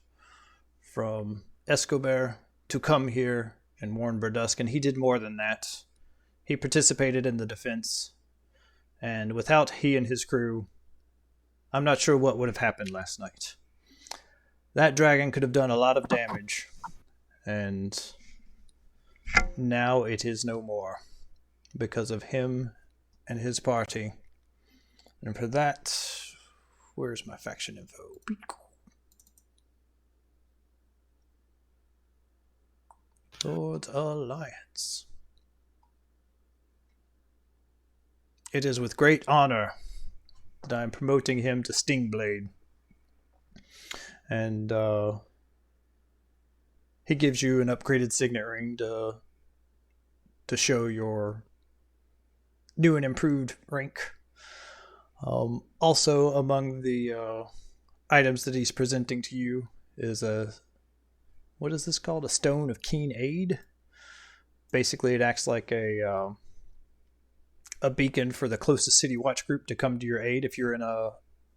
from Escobar to come here and warn Berdusk, and he did more than that. He participated in the defense, and without he and his crew, I'm not sure what would have happened last night. That dragon could have done a lot of damage, and now it is no more because of him and his party. And for that, where's my faction info? Lord's Alliance. It is with great honor that I am promoting him to Stingblade. And he gives you an upgraded signet ring to show your new and improved rank. Also, among the items that he's presenting to you is what is this called? A Stone of Keen Aid. Basically, it acts like a beacon for the closest city watch group to come to your aid if you're in a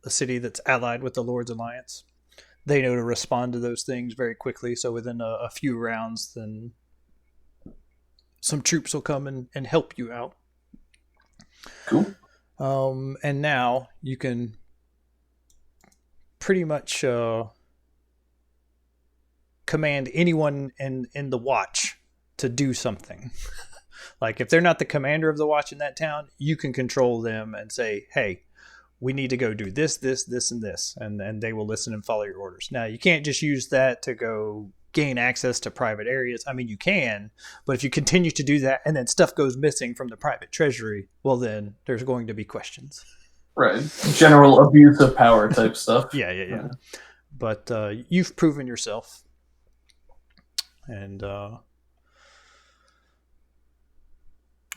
city that's allied with the Lord's Alliance. They know to respond to those things very quickly, so within a few rounds, then some troops will come and help you out. Cool. And now you can pretty much command anyone in the watch to do something. Like, if they're not the commander of the watch in that town, you can control them and say, hey, we need to go do this, this, this, and this. And they will listen and follow your orders. Now, you can't just use that to go gain access to private areas. I mean, you can, but if you continue to do that and then stuff goes missing from the private treasury, well, then there's going to be questions. Right. General abuse of power type stuff. Yeah. But you've proven yourself. And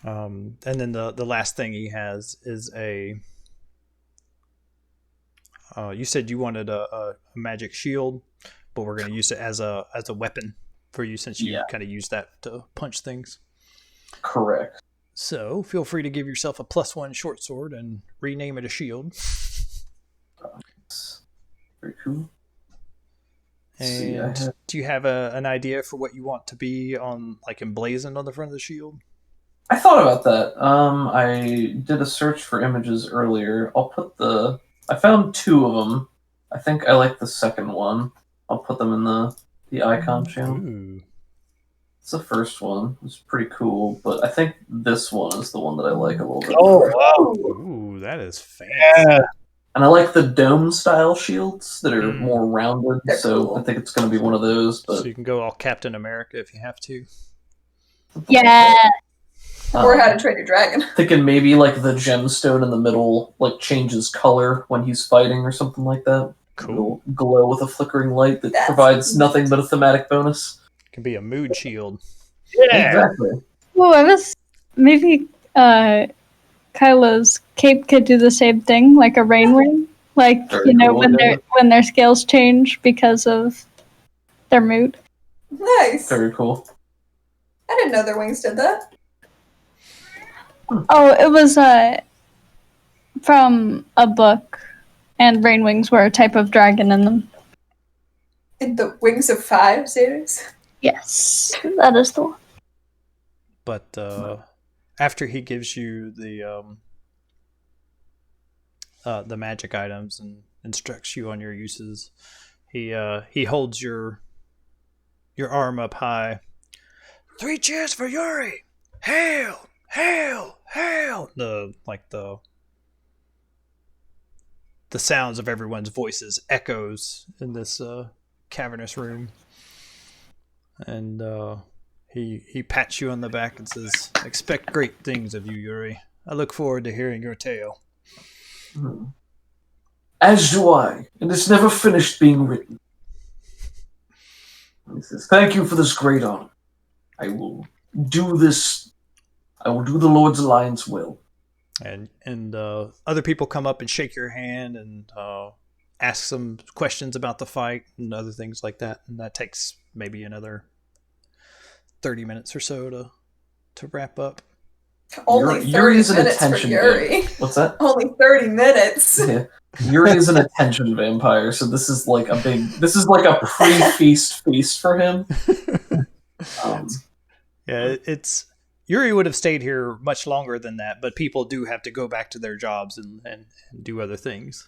then the last thing he has is you said you wanted a magic shield, but we're going to use it as a weapon for you since you kind of use that to punch things. Correct. So feel free to give yourself a +1 short sword and rename it a shield. Very cool. And do you have an idea for what you want to be on, like, emblazoned on the front of the shield? I thought about that. I did a search for images earlier. I found 2 of them. I think I like the second one. I'll put them in the icon channel. Ooh. It's the first one. It's pretty cool, but I think this one is the one that I like a little bit Oh, more. wow. Ooh, that is fancy. Yeah. And I like the dome-style shields that are more rounded, They're so cool. I think it's going to be one of those. But So you can go all Captain America if you have to. Yeah. Or How to Train Your Dragon. Thinking maybe like the gemstone in the middle like changes color when he's fighting or something like that. Cool. It'll glow with a flickering light that That's provides nothing but a thematic bonus. Can be a mood shield. Yeah. Exactly. Well, I was maybe Kyla's cape could do the same thing, like a rain ring. Like, Very you know, cool, when yeah. their scales change because of their mood. Nice. Very cool. I didn't know their wings did that. Oh, it was from a book, and rain wings were a type of dragon in them. In the Wings of Five series. Yes, that is the one. But after he gives you the magic items and instructs you on your uses, he holds your arm up high. 3 cheers for Yuri! Hail! Hail! Hail! The sounds of everyone's voices echoes in this cavernous room. And he pats you on the back and says, "Expect great things of you, Yuri. I look forward to hearing your tale." As do I, and it's never finished being written. He says, "Thank you for this great honor. I will do this. I will do the Lord's Alliance will." And other people come up and shake your hand and ask some questions about the fight and other things like that. And that takes maybe another 30 minutes or so to wrap up. Only 30 Yuri's an minutes for attention Yuri. What's that? Only 30 minutes. Yeah. Yuri is an attention vampire, so this is like a pre-feast feast for him. Yeah, it's Yuri would have stayed here much longer than that, but people do have to go back to their jobs and do other things.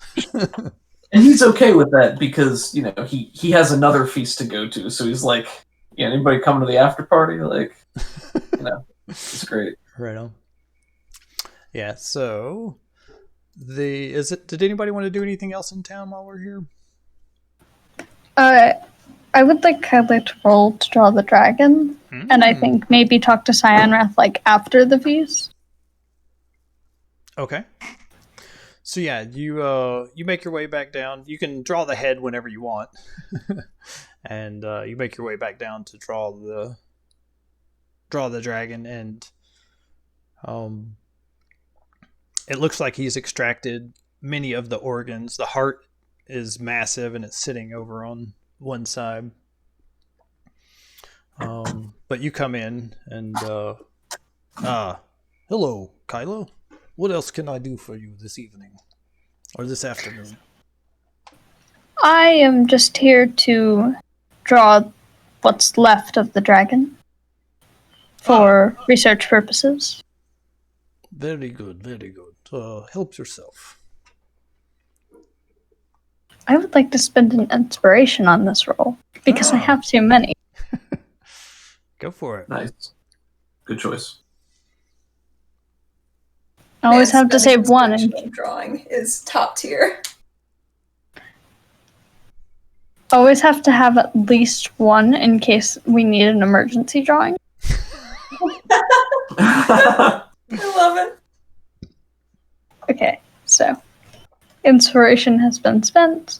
And he's okay with that because, you know, he has another feast to go to, so he's like, yeah, anybody coming to the after party? Like, you know, it's great. Right on. Yeah, so did anybody want to do anything else in town while we're here? I would like to roll to draw the dragon, and I think maybe talk to Cyanwrath like after the feast. Okay. So yeah, you make your way back down. You can draw the head whenever you want, and you make your way back down to draw the dragon, and it looks like he's extracted many of the organs. The heart is massive, and it's sitting over on one side. But you come in, and hello, Kylo. What else can I do for you this evening? Or this afternoon? I am just here to draw what's left of the dragon for research purposes. Very good, very good. Help yourself. I would like to spend an inspiration on this roll, because I have too many. Go for it. Nice. Good choice. I always have to save one. And drawing is top tier. Always have to have at least one in case we need an emergency drawing. I love it. Okay, so inspiration has been spent,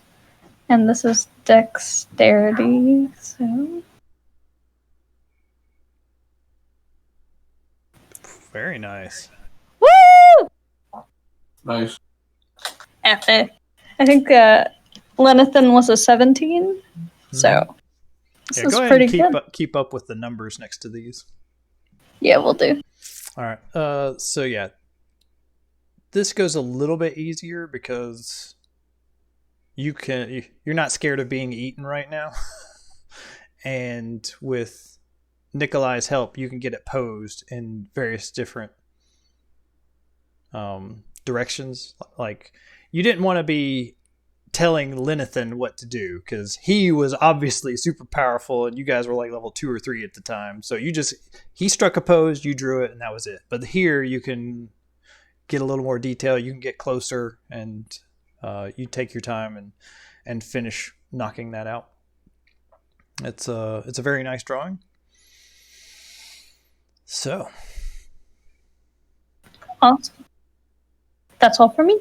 and this is dexterity, so... Very nice. Woo! Nice. Epic. I think Lenathan was a 17, so this is go ahead pretty and good. keep up with the numbers next to these. Yeah, we'll do. All right. So yeah, this goes a little bit easier because you're not scared of being eaten right now, and with Nikolai's help, you can get it posed in various different directions. Like, you didn't want to be telling Lenathan what to do because he was obviously super powerful, and you guys were like level 2 or 3 at the time. So he struck a pose, you drew it, and that was it. But here you can get a little more detail. You can get closer, and you take your time and finish knocking that out. It's a very nice drawing. So, Awesome. That's all for me.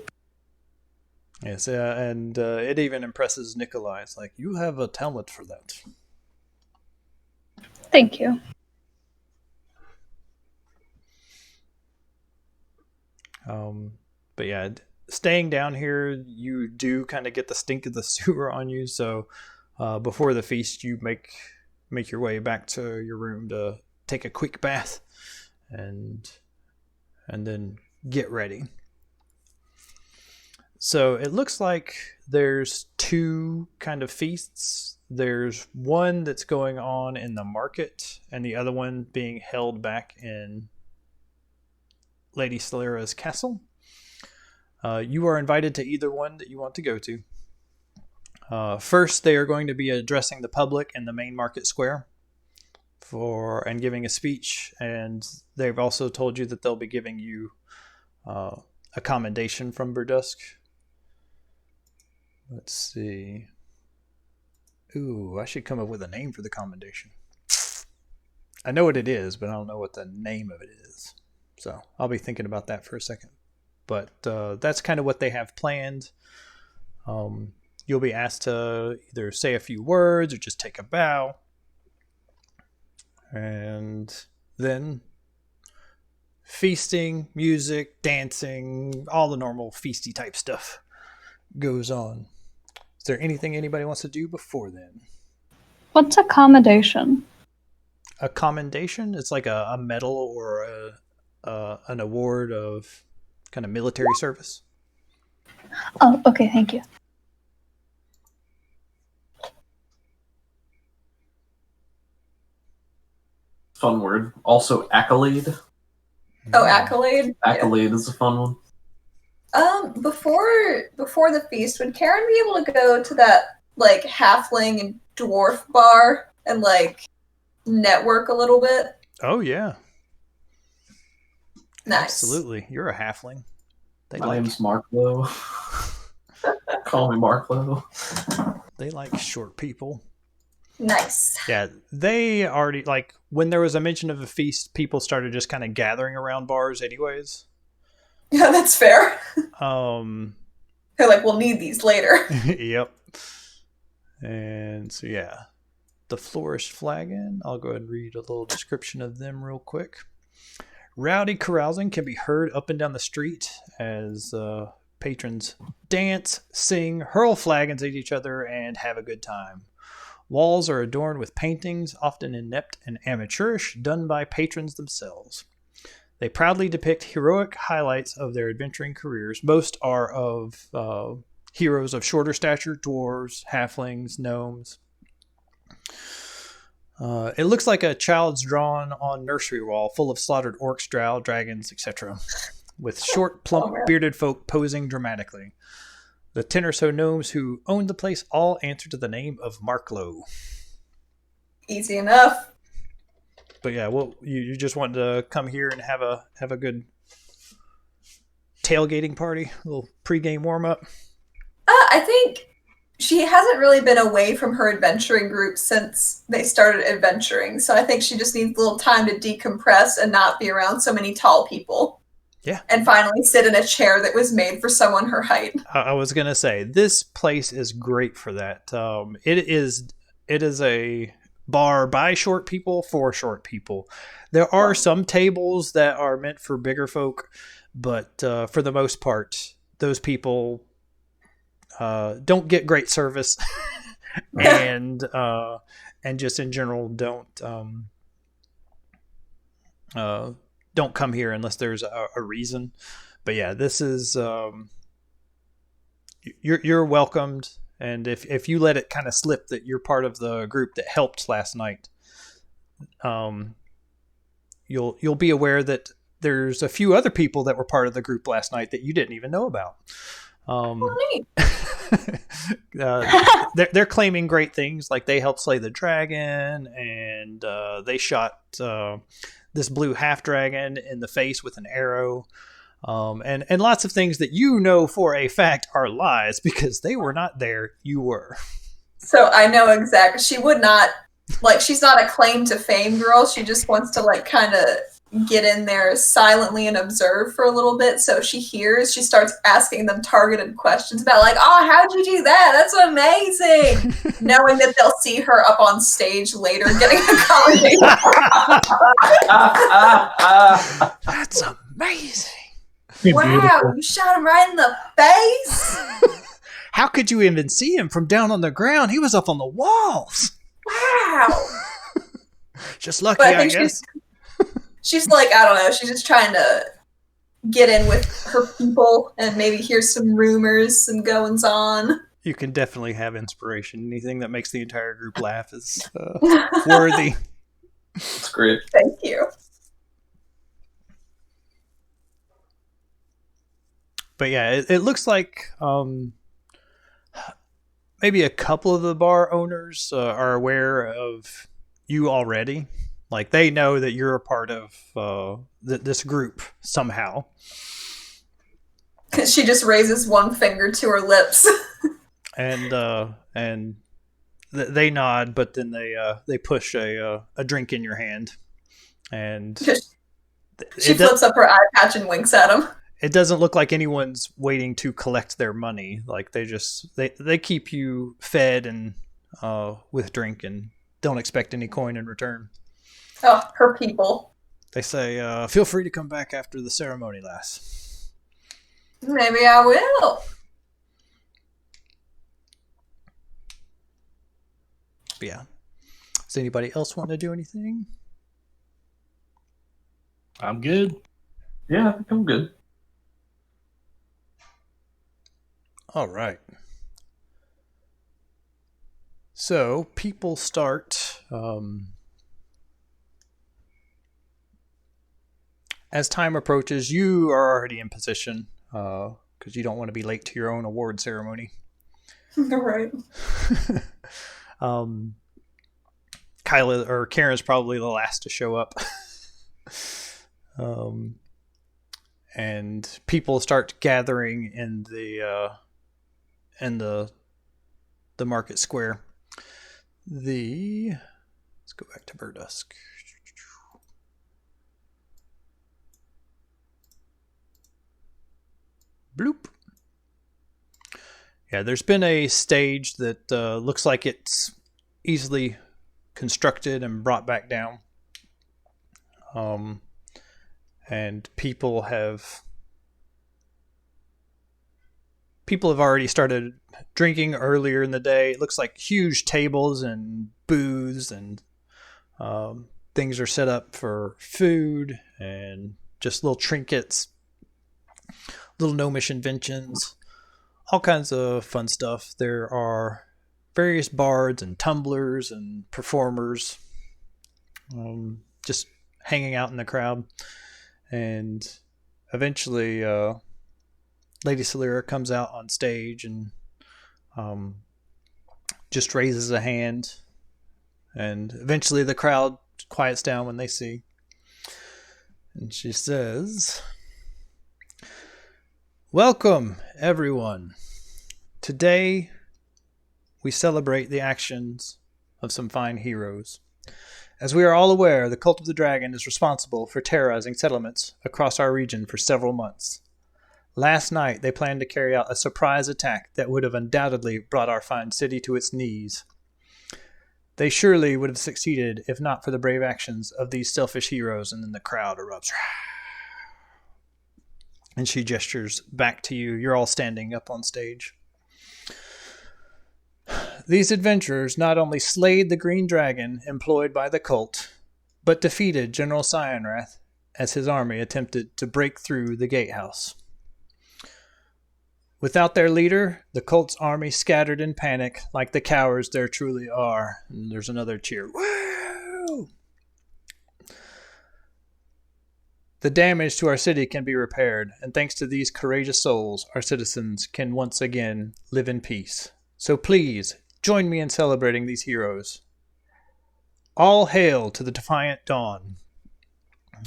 yes, and it even impresses Nikolai. It's like, you have a talent for that. Thank you. But yeah, staying down here, you do kind of get the stink of the sewer on you. So before the feast, you make your way back to your room to take a quick bath and then get ready. So it looks like there's 2 kind of feasts. There's one that's going on in the market, and the other one being held back in Lady Solera's castle. You are invited to either one that you want to go to. First, they are going to be addressing the public in the main market square and giving a speech, and they've also told you that they'll be giving you a commendation from Berdusk. Let's see. Ooh, I should come up with a name for the commendation. I know what it is, but I don't know what the name of it is. So I'll be thinking about that for a second. But that's kind of what they have planned. You'll be asked to either say a few words or just take a bow. And then feasting, music, dancing, all the normal feasty type stuff goes on. Is there anything anybody wants to do before then? What's accommodation? A commendation? It's like a medal or an award of kind of military service. Oh, okay, thank you. Fun word. Also, accolade. Oh, accolade. Accolade is a fun one. Before the feast, would Karen be able to go to that like halfling and dwarf bar and like network a little bit? Oh yeah. Nice. Absolutely. You're a halfling. My name's Marklo. Call me Marklo. They like short people. Nice. Yeah, they already, like, when there was a mention of a feast, people started just kind of gathering around bars anyways. Yeah, that's fair. They're like, we'll need these later. Yep. And so, yeah. The Flourish Flagon. I'll go ahead and read a little description of them real quick. Rowdy carousing can be heard up and down the street as patrons dance, sing, hurl flagons at each other, and have a good time. Walls are adorned with paintings, often inept and amateurish, done by patrons themselves. They proudly depict heroic highlights of their adventuring careers. Most are of heroes of shorter stature, dwarves, halflings, gnomes. It looks like a child's drawn on nursery wall, full of slaughtered orcs, drow, dragons, etc., with short, plump, bearded folk posing dramatically. The 10 or so gnomes who own the place all answer to the name of Marklo. Easy enough. But yeah, well, you just wanted to come here and have a good tailgating party, a little pregame warm up. I think she hasn't really been away from her adventuring group since they started adventuring, so I think she just needs a little time to decompress and not be around so many tall people. Yeah. And finally sit in a chair that was made for someone her height. I was going to say, this place is great for that. It is a bar by short people for short people. There are some tables that are meant for bigger folk, but for the most part, those people don't get great service and just in general don't come here unless there's a reason. But yeah, this is you're welcomed, and if you let it kind of slip that you're part of the group that helped last night, you'll be aware that there's a few other people that were part of the group last night that you didn't even know about. They're claiming great things, like they helped slay the dragon, and they shot this blue half dragon in the face with an arrow, and lots of things that you know for a fact are lies because they were not there. You were. So I know exactly. She would not, like, she's not a claim to fame girl. She just wants to, like, kind of get in there silently and observe for a little bit. So she starts asking them targeted questions about, like, oh, how'd you do that? That's amazing. Knowing that they'll see her up on stage later getting a conversation. That's amazing. Wow, you shot him right in the face? How could you even see him from down on the ground? He was up on the walls. Wow. Just lucky, I guess. She's like, I don't know, she's just trying to get in with her people and maybe hear some rumors and goings on. You can definitely have inspiration. Anything that makes the entire group laugh is worthy. That's great. Thank you. But yeah, it looks like maybe a couple of the bar owners are aware of you already. Like, they know that you're a part of this group somehow. She just raises one finger to her lips. and they nod, but then they push a drink in your hand, and she flips up her eye patch and winks at him. It doesn't look like anyone's waiting to collect their money. Like, they keep you fed and with drink and don't expect any coin in return. Oh, her people. They say, feel free to come back after the ceremony lasts. Maybe I will. But yeah. Does anybody else want to do anything? I'm good. Yeah, I think I'm good. All right. So people start... as time approaches, you are already in position because you don't want to be late to your own award ceremony. Right. Kyla or Karen's probably the last to show up. and people start gathering in the market square. Let's go back to Berdusk. Bloop. Yeah, there's been a stage that looks like it's easily constructed and brought back down. And people have already started drinking earlier in the day. It looks like huge tables and booths and things are set up for food and just little trinkets, little gnomish inventions, all kinds of fun stuff. There are various bards and tumblers and performers just hanging out in the crowd. And eventually Lady Celera comes out on stage and just raises a hand. And eventually the crowd quiets down when they see. And she says, "Welcome, everyone. Today, we celebrate the actions of some fine heroes. As we are all aware, the Cult of the Dragon is responsible for terrorizing settlements across our region for several months. Last night, they planned to carry out a surprise attack that would have undoubtedly brought our fine city to its knees. They surely would have succeeded if not for the brave actions of these selfish heroes." And then the crowd erupts. And she gestures back to you. You're all standing up on stage. "These adventurers not only slayed the green dragon employed by the cult, but defeated General Cyanwrath as his army attempted to break through the gatehouse. Without their leader, the cult's army scattered in panic like the cowards there truly are." And there's another cheer. Woo! "The damage to our city can be repaired, and thanks to these courageous souls, our citizens can once again live in peace. So please, join me in celebrating these heroes. All hail to the Defiant Dawn."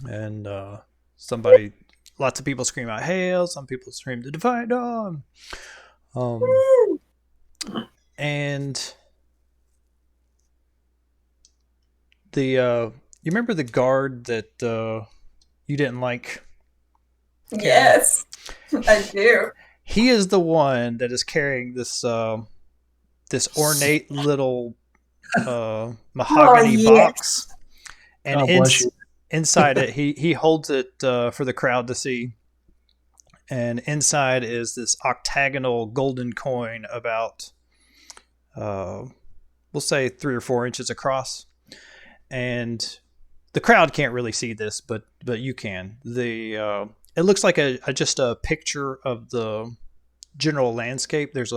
And lots of people scream out "hail," some people scream "the Defiant Dawn." And you remember the guard that you didn't like? Yes, I do. He is the one that is carrying this ornate little mahogany box, and inside it, he holds it for the crowd to see. And inside is this octagonal golden coin about, we'll say 3 or 4 inches across. And the crowd can't really see this, but you can. It looks like just a picture of the general landscape. There's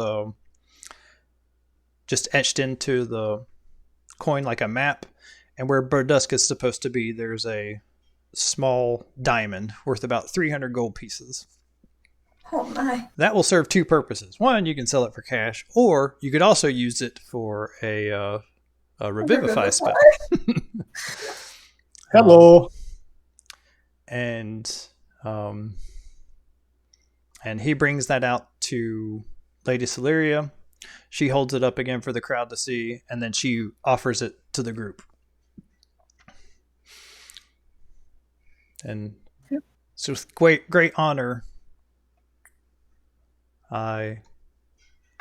just etched into the coin like a map. And where Berdusk is supposed to be, there's a small diamond worth about 300 gold pieces. Oh my. That will serve 2 purposes. One, you can sell it for cash, or you could also use it for a revivify spell. Hello. And he brings that out to Lady Celeria. She holds it up again for the crowd to see, and then she offers it to the group. And so with great honor, I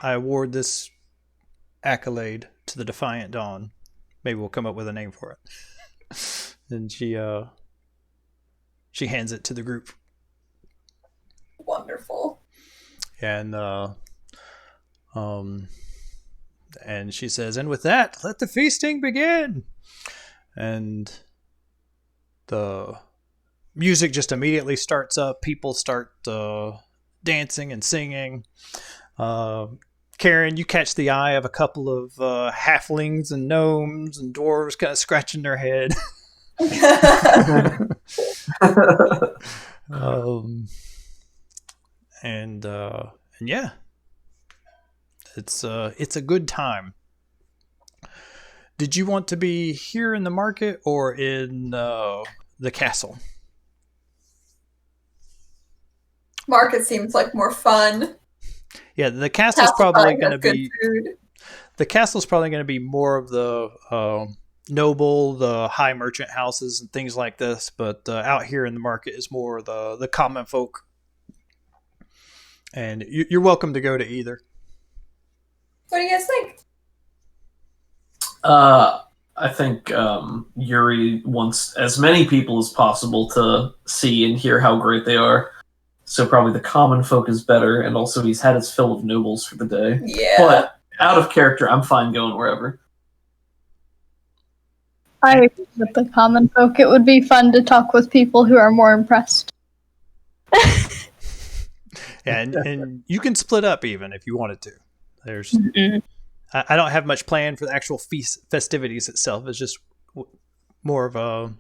award this accolade to the Defiant Dawn. Maybe we'll come up with a name for it. And she hands it to the group. Wonderful. And she says, "And with that, let the feasting begin." And the music just immediately starts up. People start dancing and singing. Karen, you catch the eye of a couple of halflings and gnomes and dwarves kind of scratching their head. And yeah, it's a good time. Did you want to be here in the market or in the castle? Market seems like more fun. Yeah, the castle's probably going to good be food. the castle's probably going to be more of the noble, the high merchant houses and things like this. But out here in the market is more the common folk. And you're welcome to go to either. What do you guys think? I think Yuri wants as many people as possible to see and hear how great they are. So probably the common folk is better, and also he's had his fill of nobles for the day. Yeah. But out of character, I'm fine going wherever. I agree with the common folk. It would be fun to talk with people who are more impressed. Yeah, and you can split up even if you wanted to. There's, Mm-mm. I don't have much planned for the actual feast festivities itself. It's just more of a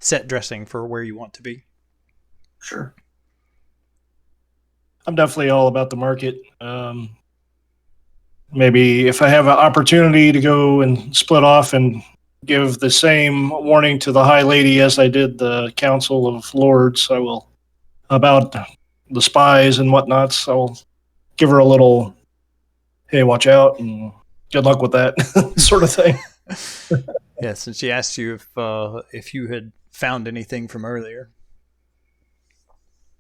set dressing for where you want to be. Sure. I'm definitely all about the market. Maybe if I have an opportunity to go and split off and give the same warning to the High Lady as I did the Council of Lords, I will, about the spies and whatnots. I'll give her a little, hey, watch out, and good luck with that sort of thing. Yeah, since she asked you if you had found anything from earlier.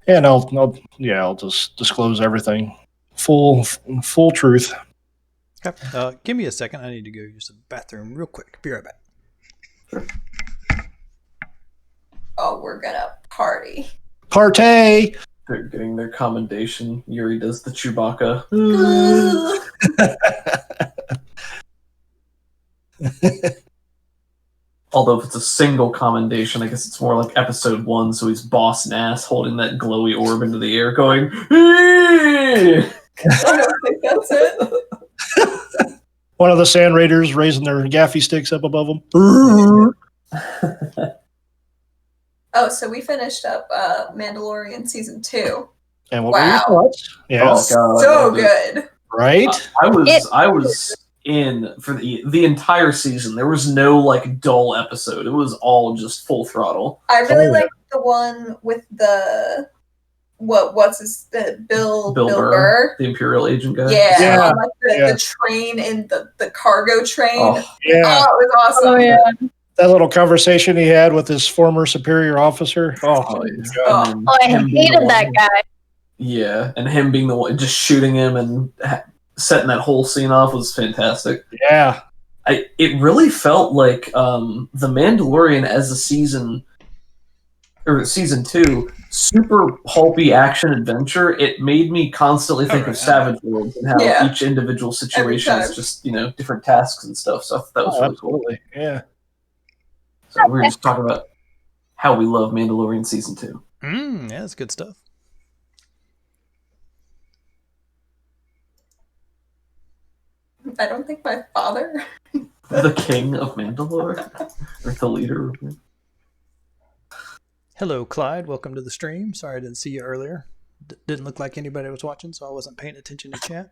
And I'll just disclose everything, full truth. Okay. Give me a second. I need to go use the bathroom real quick. Be right back. Oh, we're gonna party. Partay. They're getting their commendation. Yuri does the Chewbacca. Although if it's a single commendation, I guess it's more like episode 1, so he's boss Nass holding that glowy orb into the air going, "Hey!" I don't think that's it. One of the Sand Raiders raising their gaffy sticks up above them. Oh, so we finished up Mandalorian season 2. And what Wow. were your thoughts? Yeah, Oh, God, I So loved it. good. right? I was in for the entire season. There was no like dull episode. It was all just full throttle. I really Oh, yeah. liked the one with the Bill Burr, the Imperial agent guy. Yeah, Yeah, like yeah. the train and the cargo train. Oh, Yeah, Oh, it was awesome. Oh yeah. that little conversation he had with his former superior officer. Oh, yeah. Oh. And then Oh, I him being the hated that one- guy. Yeah, and him being the one just shooting him and setting that whole scene off was fantastic. yeah. It really felt like The Mandalorian as a season, or season 2, super pulpy action adventure. It made me constantly think of Savage Worlds and how Yeah. each individual situation Every is time. just, different tasks and stuff. So I thought that was Oh, really cool. absolutely. Yeah. So we were just talking about how we love Mandalorian season 2. Yeah, that's good stuff. I don't think my father. The king of Mandalore, or the leader. Hello, Clyde. Welcome to the stream. Sorry I didn't see you earlier. Didn't look like anybody was watching, so I wasn't paying attention to chat.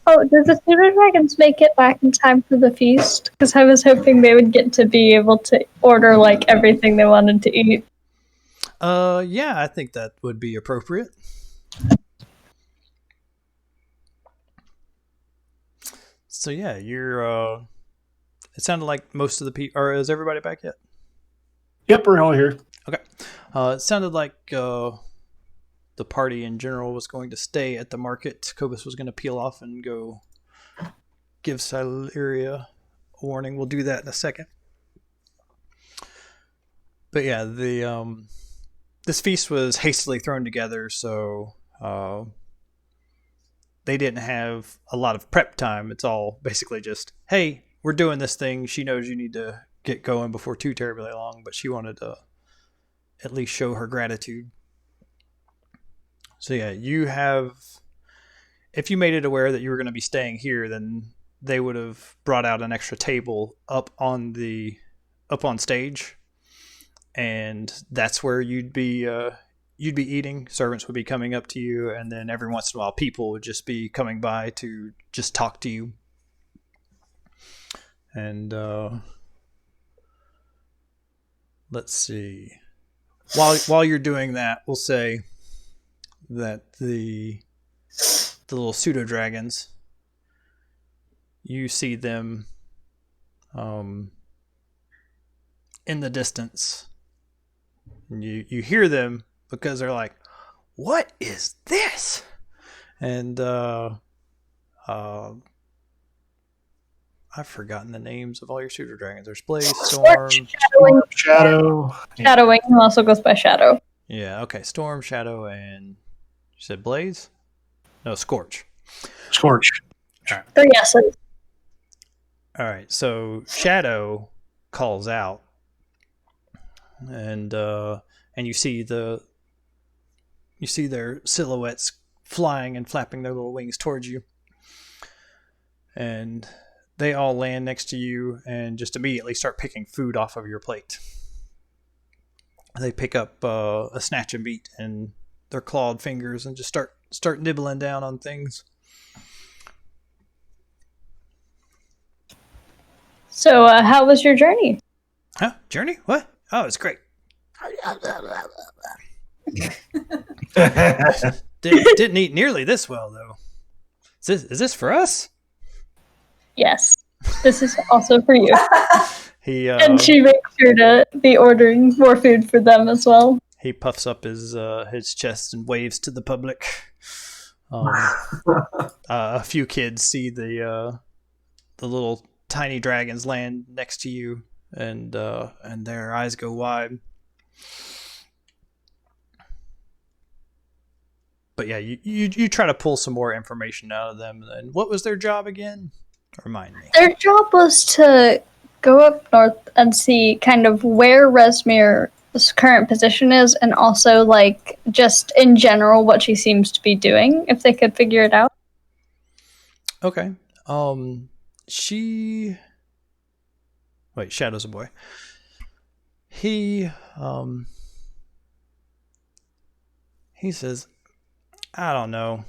Oh, did the Super Dragons make it back in time for the feast? Because I was hoping they would get to be able to order like everything they wanted to eat. Yeah, I think that would be appropriate. So yeah, you're. It sounded like most of the people. Or is everybody back yet? Yep, we're all here. Okay. It sounded like the party in general was going to stay at the market. Cobus was going to peel off and go give Sileria a warning. We'll do that in a second. But yeah, this feast was hastily thrown together, so they didn't have a lot of prep time. It's all basically just, hey, we're doing this thing. She knows you need to get going before too terribly long, but she wanted to at least show her gratitude. So yeah, you have, if you made it aware that you were going to be staying here, then they would have brought out an extra table up on stage, and that's where you'd be eating. Servants would be coming up to you, and then every once in a while people would just be coming by to just talk to you. And let's see. while you're doing that, we'll say that the little pseudo dragons, you see them in the distance, and you hear them because they're like, "What is this?" And I've forgotten the names of all your pseudo dragons. There's Blaze, Storm, Shadow. Shadowing, who also goes by Shadow. Yeah, okay. Storm, Shadow, and you said Blaze? No, Scorch. Scorch. 3 S's. All right, so Shadow calls out, and you see their silhouettes flying and flapping their little wings towards you, and they all land next to you and just immediately start picking food off of your plate. They pick up a snatch of meat in their clawed fingers and just start nibbling down on things. So, how was your journey? Huh? Journey? What? Oh, it's great. Didn't eat nearly this well, though. Is this for us? Yes. This is also for you. And she makes sure to be ordering more food for them as well. He puffs up his chest and waves to the public. A few kids see the little tiny dragons land next to you, and their eyes go wide. But yeah, you try to pull some more information out of them. And what was their job again? Remind me. Their job was to go up north and see kind of where Resmir's current position is, and also like just in general what she seems to be doing, if they could figure it out. Okay. Shadow's a boy. He says, I don't know.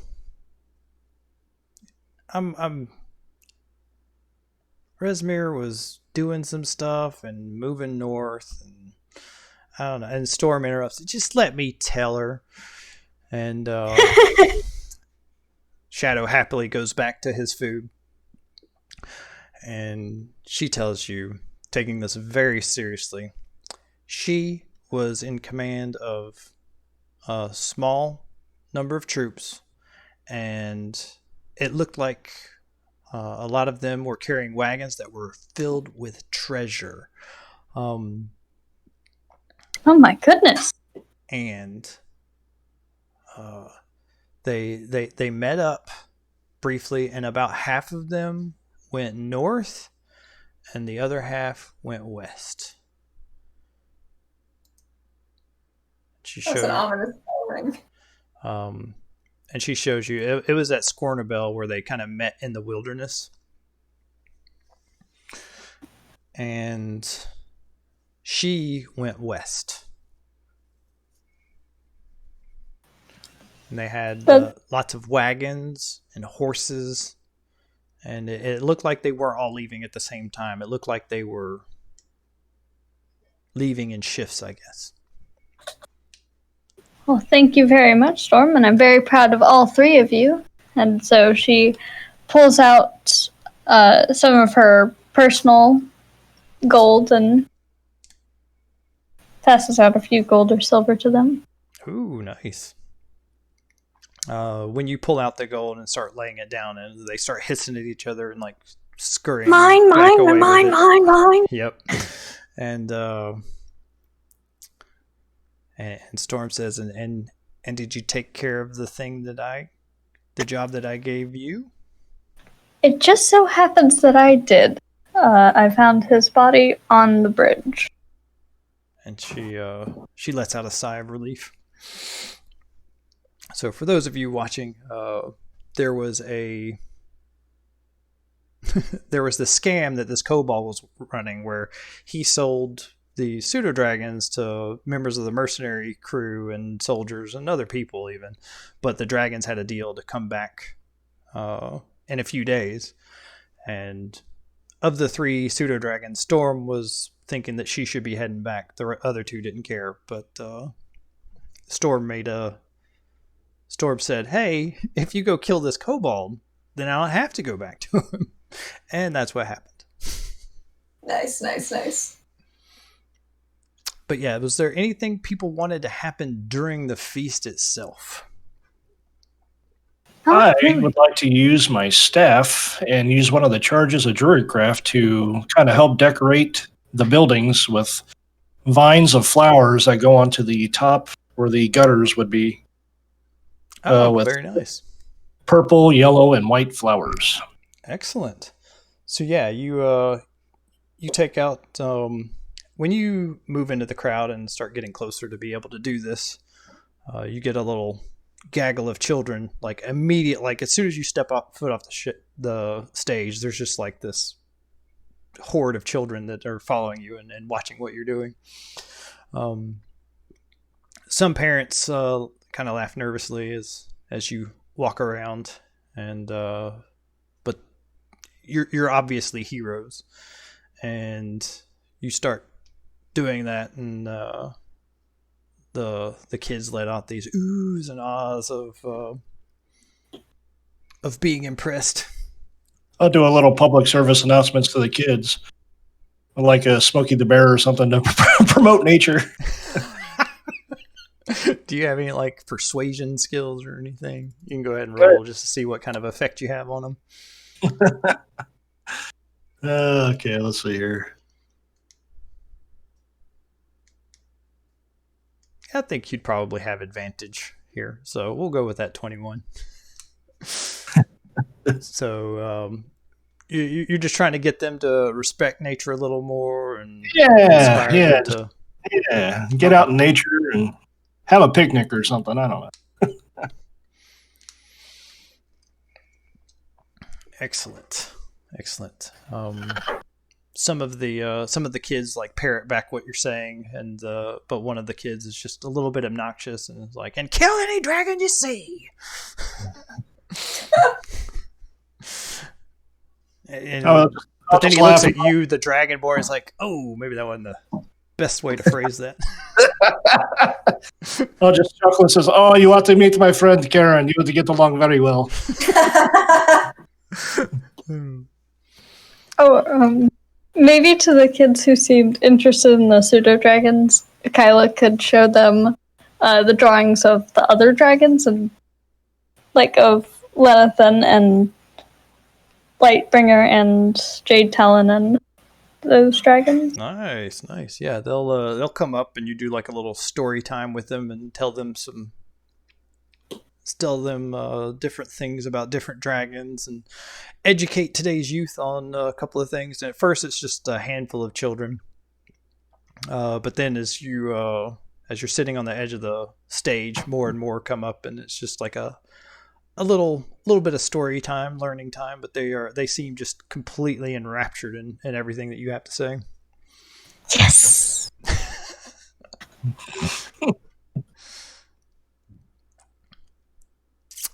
Resmir was doing some stuff and moving north, and I don't know. And Storm interrupts. Just let me tell her. And Shadow happily goes back to his food, and she tells you, taking this very seriously, she was in command of a small number of troops, and it looked like a lot of them were carrying wagons that were filled with treasure. Oh my goodness! And they met up briefly, and about half of them went north, and the other half went west. That's an ominous ring. And she shows you, it was at Scornabel where they kind of met in the wilderness. And she went west. And they had lots of wagons and horses. And it looked like they weren't all leaving at the same time. It looked like they were leaving in shifts, I guess. Well, thank you very much, Storm, and I'm very proud of all 3 of you. And so she pulls out some of her personal gold and passes out a few gold or silver to them. Ooh, nice. When you pull out the gold and start laying it down, and they start hissing at each other and like scurrying. Mine. Yep. And Storm says, and did you take care of the job that I gave you? It just so happens that I did. I found his body on the bridge. And she lets out a sigh of relief. So for those of you watching, there was the scam that this kobold was running, where he sold the pseudo dragons to members of the mercenary crew and soldiers and other people even, but the dragons had a deal to come back in a few days. And of the 3 pseudo dragons, Storm was thinking that she should be heading back. The other two didn't care, but Storm said, "Hey, if you go kill this kobold, then I don't have to go back to him," and that's what happened. Nice. But yeah, was there anything people wanted to happen during the feast itself? I would like to use my staff and use one of the charges of Druidcraft to kind of help decorate the buildings with vines of flowers that go onto the top where the gutters would be. With very nice. Purple, yellow, and white flowers. Excellent. So yeah, you take out when you move into the crowd and start getting closer to be able to do this. You get a little gaggle of children, like immediate, like as soon as you step foot off the stage, there's just like this horde of children that are following you and watching what you're doing. Some parents kind of laugh nervously as you walk around, and but you're obviously heroes, and you start doing that, and the kids let out these oohs and ahs of being impressed. I'll do a little public service announcements to the kids, like a Smokey the Bear or something to promote nature. Do you have any like persuasion skills or anything? You can go ahead and roll just to see what kind of effect you have on them. Okay, let's see here. I think you'd probably have advantage here, so we'll go with that 21. So you're just trying to get them to respect nature a little more, and inspire them to get out in nature and have a picnic or something. I don't know. Excellent. Some of the kids like parrot back what you're saying, and but one of the kids is just a little bit obnoxious and is like, "And kill any dragon you see." But then he looks at you, the dragon boy, is like, "Oh, maybe that wasn't the best way to phrase that." I'll just chuckle and says, "Oh, you ought to meet my friend Karen. You ought to get along very well." Maybe to the kids who seemed interested in the pseudo dragons, Kyla could show them the drawings of the other dragons, and like of Lenathan and Lightbringer and Jade Talon and those dragons. Nice. Yeah, they'll come up and you do like a little story time with them and tell them different things about different dragons and educate today's youth on a couple of things. And at first it's just a handful of children, but then as you're sitting on the edge of the stage, more and more come up, and it's just like a little bit of story time, learning time, but they seem just completely enraptured in everything that you have to say. Yes.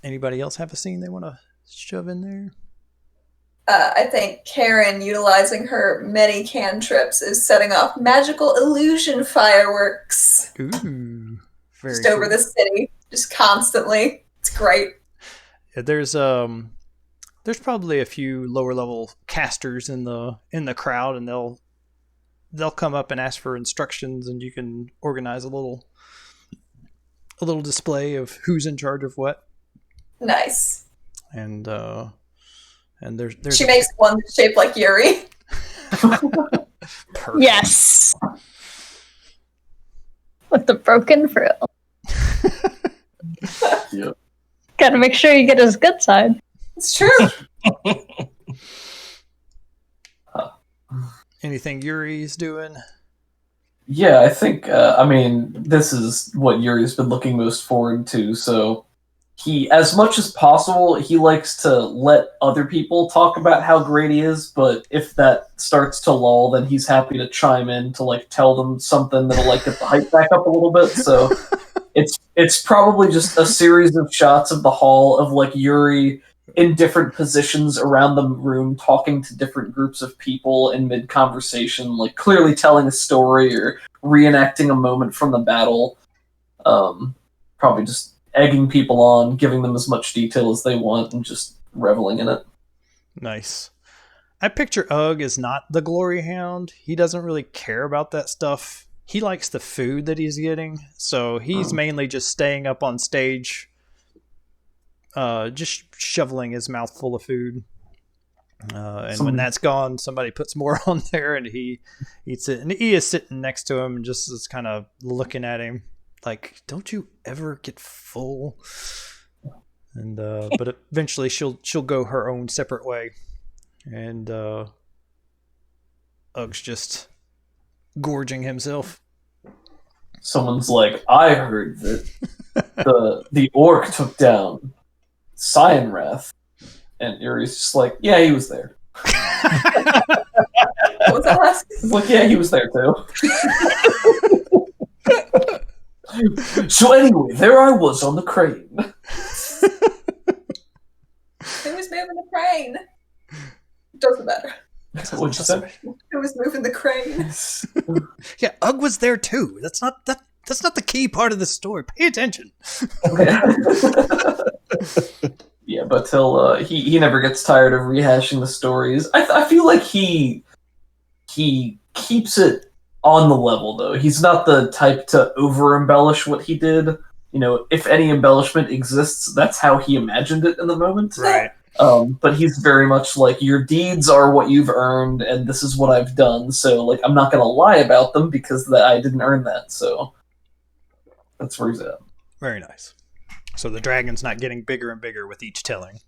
Anybody else have a scene they want to shove in there? I think Karen, utilizing her many cantrips, is setting off magical illusion fireworks. Ooh, very just over cool. the city, just constantly. It's great. Yeah, there's probably a few lower level casters in the crowd, and they'll come up and ask for instructions, and you can organize a little display of who's in charge of what. Nice. And there's she makes one shaped like Yuri. Perfect. Yes. With the broken frill. Yep. Gotta make sure you get his good side. It's true. Anything Yuri's doing? Yeah, I think, this is what Yuri's been looking most forward to, so he, as much as possible, he likes to let other people talk about how great he is, but if that starts to lull, then he's happy to chime in to, like, tell them something that'll, like, get the hype back up a little bit, so it's probably just a series of shots of the hall of, like, Yuri in different positions around the room, talking to different groups of people in mid-conversation, like clearly telling a story or reenacting a moment from the battle. Probably just egging people on, giving them as much detail as they want, and just reveling in it. Nice. I picture Ugg as not the glory hound. He doesn't really care about that stuff. He likes the food that he's getting, so he's mainly just staying up on stage, just shoveling his mouth full of food. And when that's gone, somebody puts more on there, and he eats it. And he is sitting next to him and just is kind of looking at him like, "Don't you ever get full?" And but eventually she'll go her own separate way, and Ugg's just gorging himself. Someone's like, "I heard that the orc took down Cyanwrath," and Yuri's just like, "Yeah, he was there." What was that last? He's like, "Yeah, he was there too." So anyway, there I was on the crane. Who was moving the crane? Doesn't matter. What'd you say? Who was moving the crane? Yeah, Ugg was there too. That's not the key part of the story. Pay attention. Yeah, but he never gets tired of rehashing the stories. I feel like he keeps it on the level, though. He's not the type to over-embellish what he did. You know, if any embellishment exists, that's how he imagined it in the moment. Right. But he's very much like, your deeds are what you've earned, and this is what I've done, so, like, I'm not going to lie about them because I didn't earn that, so that's where he's at. Very nice. So the dragon's not getting bigger and bigger with each telling.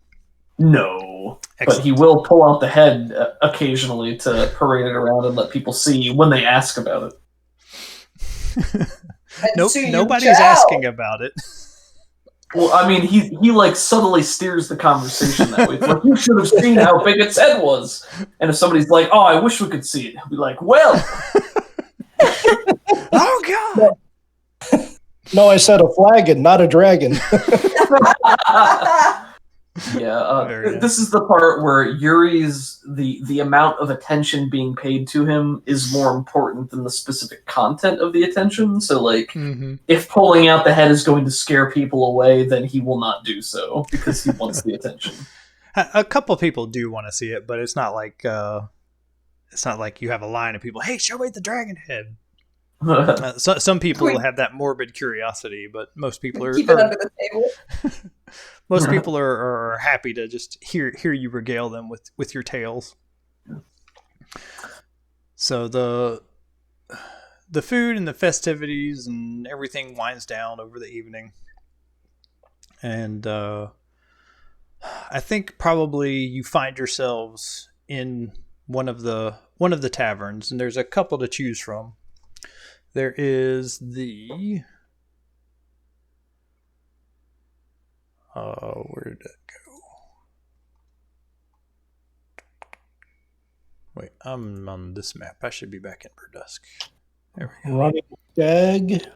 No. Excellent. But he will pull out the head occasionally to parade it around and let people see when they ask about it. Nope, nobody's asking about it. Well, I mean, he like subtly steers the conversation that way. It's like, you should have seen how big its head was. And if somebody's like, "Oh, I wish we could see it," he'll be like, "Well." Oh, God. No, I said a flagon, not a dragon. Yeah, this is the part where Yuri's the amount of attention being paid to him is more important than the specific content of the attention. So, like, if pulling out the head is going to scare people away, then he will not do so because he wants the attention. A couple people do want to see it, but it's not like you have a line of people, "Hey, show me the dragon head." Some people have that morbid curiosity, but most people are keep it under the table. Most people are happy to just hear you regale them with your tales. So the food and the festivities and everything winds down over the evening, and I think probably you find yourselves in one of the taverns, and there's a couple to choose from. There is the where did that go? Wait, I'm on this map. I should be back in Berdusk. There we go. Running Stag.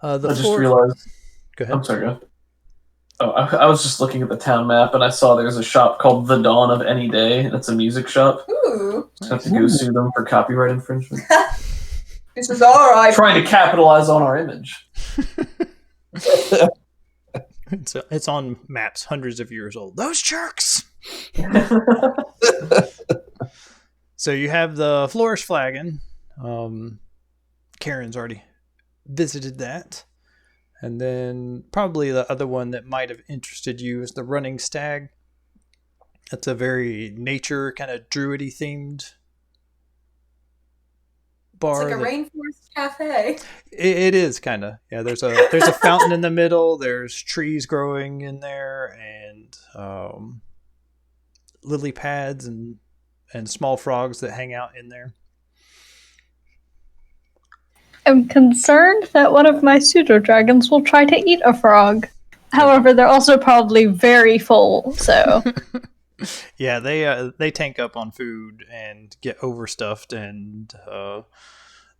I just realized. Go ahead. I'm sorry, go ahead. Oh, I was just looking at the town map, and I saw there's a shop called The Dawn of Any Day, and it's a music shop. Ooh. So I have to go sue them for copyright infringement. This is alright. Trying to capitalize on our image. It's on maps hundreds of years old. Those jerks! So you have the Flourish Flagon. Karen's already visited that. And then probably the other one that might have interested you is the Running Stag. That's a very nature, kind of druidy themed bar. It's like a rainforest cafe. It is kind of. Yeah, there's a fountain in the middle. There's trees growing in there, and lily pads and small frogs that hang out in there. I'm concerned that one of my pseudo-dragons will try to eat a frog. However, they're also probably very full, so... Yeah, they tank up on food and get overstuffed, and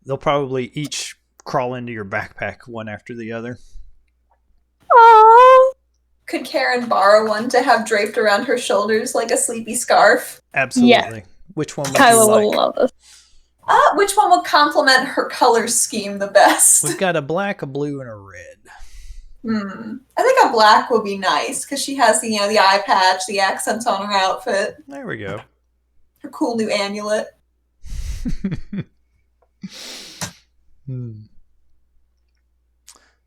they'll probably each crawl into your backpack one after the other. Aww! Could Karen borrow one to have draped around her shoulders like a sleepy scarf? Absolutely. Which one would Kyla you will like? love this. Which one will complement her color scheme the best? We've got a black, a blue, and a red. I think a black will be nice because she has the eye patch, the accents on her outfit, There we go. her cool new amulet.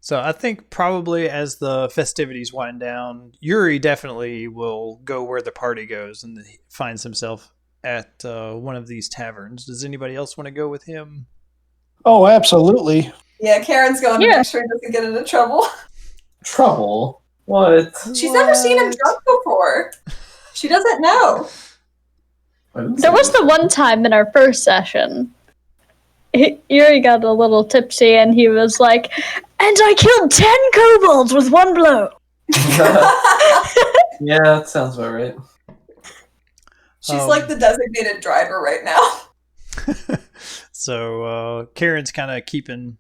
So I think probably as the festivities wind down, Yuri definitely will go where the party goes and he finds himself at one of these taverns. Does anybody else want to go with him? Oh, absolutely. Yeah, Karen's going to make sure he doesn't get into trouble. Trouble? What? She's never seen him drunk before. She doesn't know. There was the one time in our first session, Yuri got a little tipsy and he was like, "And I killed 10 kobolds with one blow." Yeah, that sounds about right. She's like the designated driver right now. So Karen's kind of keeping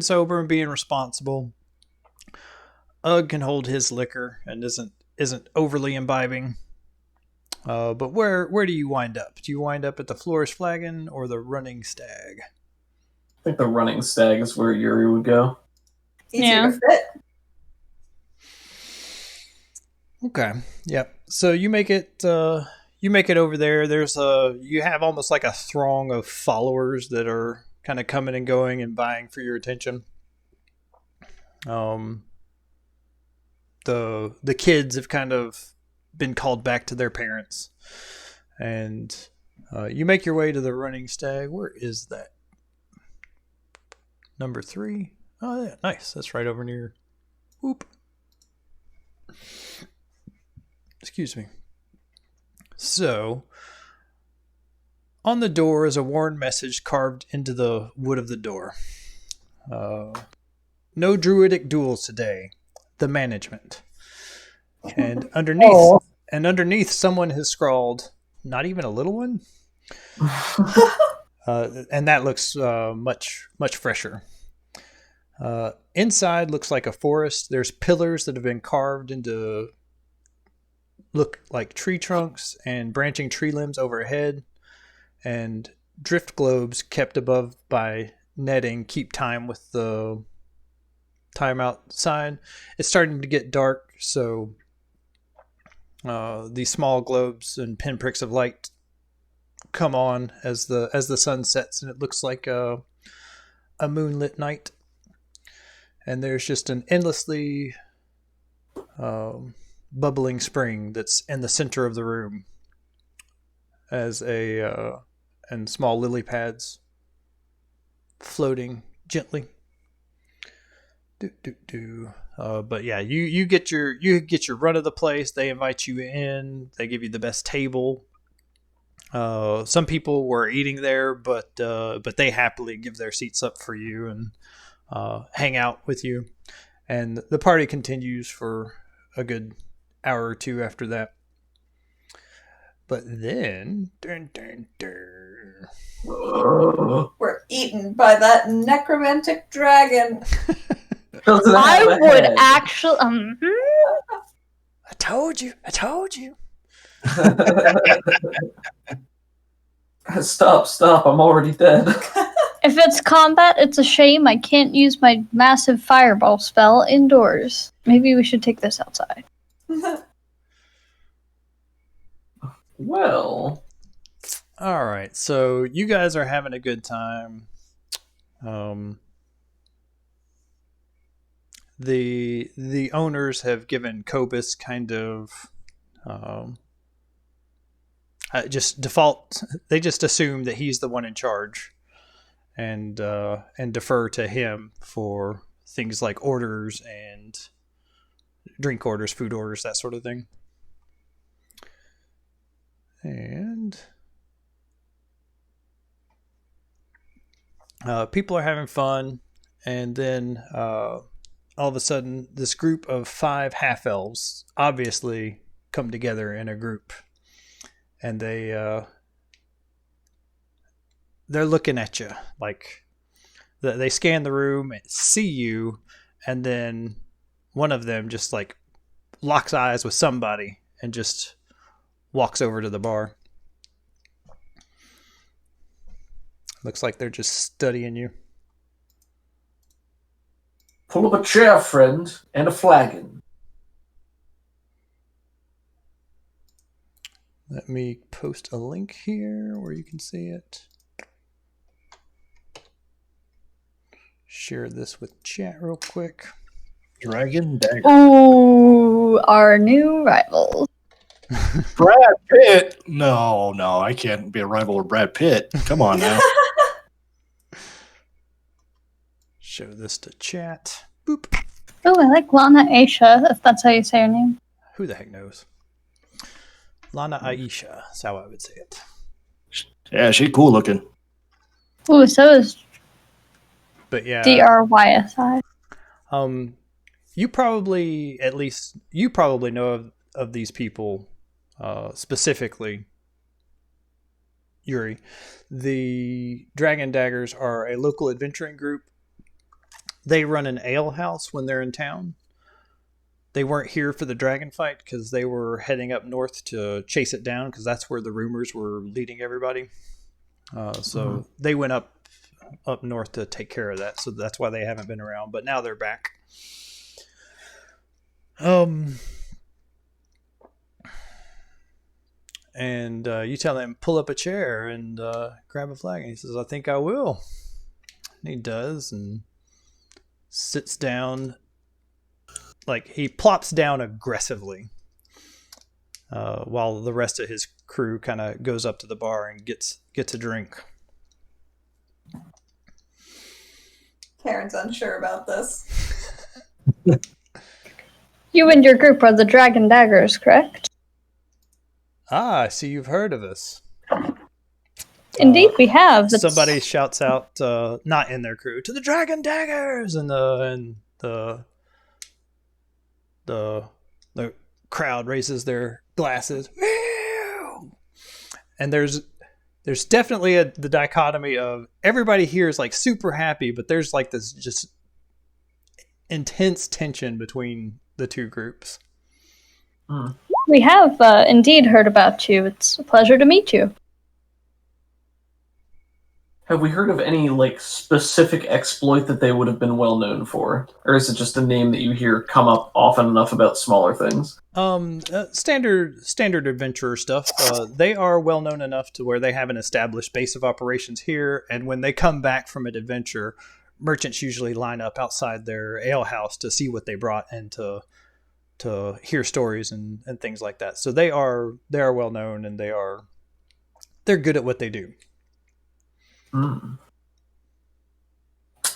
sober and being responsible. Ugg can hold his liquor and isn't overly imbibing. But where do you wind up? Do you wind up at the Flourish Flagon or the Running Stag? I think the Running Stag is where Yuri would go. Easier to fit. Okay. Yep. So you make it over there. You have almost like a throng of followers that are kind of coming and going and vying for your attention. The kids have kind of been called back to their parents, and you make your way to the Running Stag. Where is that? Number 3. Oh, yeah, nice. That's right over near. Whoop. Excuse me. So, on the door is a worn message carved into the wood of the door. No druidic duels today. The management. And underneath someone has scrawled, "Not even a little one?" And that looks much fresher. Inside looks like a forest. There's pillars that have been carved into look like tree trunks and branching tree limbs overhead, and drift globes kept above by netting keep time with the time outside. It's starting to get dark, so these small globes and pinpricks of light come on as the sun sets, and it looks like a moonlit night. And there's just an endlessly bubbling spring that's in the center of the room, as and small lily pads floating gently. But yeah, you get your run of the place. They invite you in. They give you the best table. Some people were eating there, but they happily give their seats up for you and hang out with you. And the party continues for a good hour or two after that. But then, we're eaten by that necromantic dragon. I would actually. I told you. Stop! I'm already dead. If it's combat, it's a shame I can't use my massive fireball spell indoors. Maybe we should take this outside. Well, all right. So you guys are having a good time. The owners have given Cobus kind of just default. They just assume that he's the one in charge, and defer to him for things like orders and drink orders, food orders, that sort of thing. And people are having fun, and then all of a sudden, this group of 5 half-elves obviously come together in a group, and they're looking at you like they scan the room, see you, and then one of them just like locks eyes with somebody and just walks over to the bar. Looks like they're just studying you. Pull up a chair, friend, and a flagon. Let me post a link here where you can see it. Share this with chat real quick. Dragon Dagger. Ooh, our new rival. Brad Pitt. No, I can't be a rival with Brad Pitt. Come on now. Show this to chat. Boop. Oh, I like Lana Aisha, if that's how you say her name. Who the heck knows? Lana Aisha, that's how I would say it. Yeah, she's cool looking. Ooh, so is But yeah. DRYSI. You probably know of these people specifically, Yuri. The Dragon Daggers are a local adventuring group. They run an ale house when they're in town. They weren't here for the dragon fight because they were heading up north to chase it down because that's where the rumors were leading everybody. So they went up north to take care of that. So that's why they haven't been around. But now they're back. And you tell him, pull up a chair and grab a flag. And he says, I think I will. And he does and sits down. Like, he plops down aggressively while the rest of his crew kind of goes up to the bar and gets a drink. Karen's unsure about this. You and your group are the Dragon Daggers, correct? Ah, I see you've heard of us. Indeed, we have. Somebody shouts out, not in their crew, to the Dragon Daggers, and the crowd raises their glasses. And there's definitely the dichotomy of everybody here is like super happy, but there's like this just intense tension between the two groups. We have indeed heard about you. It's a pleasure to meet you. Have we heard of any like specific exploit that they would have been well known for, or is it just a name that you hear come up often enough about smaller things? Standard adventurer stuff. They are well known enough to where they have an established base of operations here, and when they come back from an adventure, merchants usually line up outside their ale house to see what they brought and to hear stories and things like that. So they are well known, and they're good at what they do.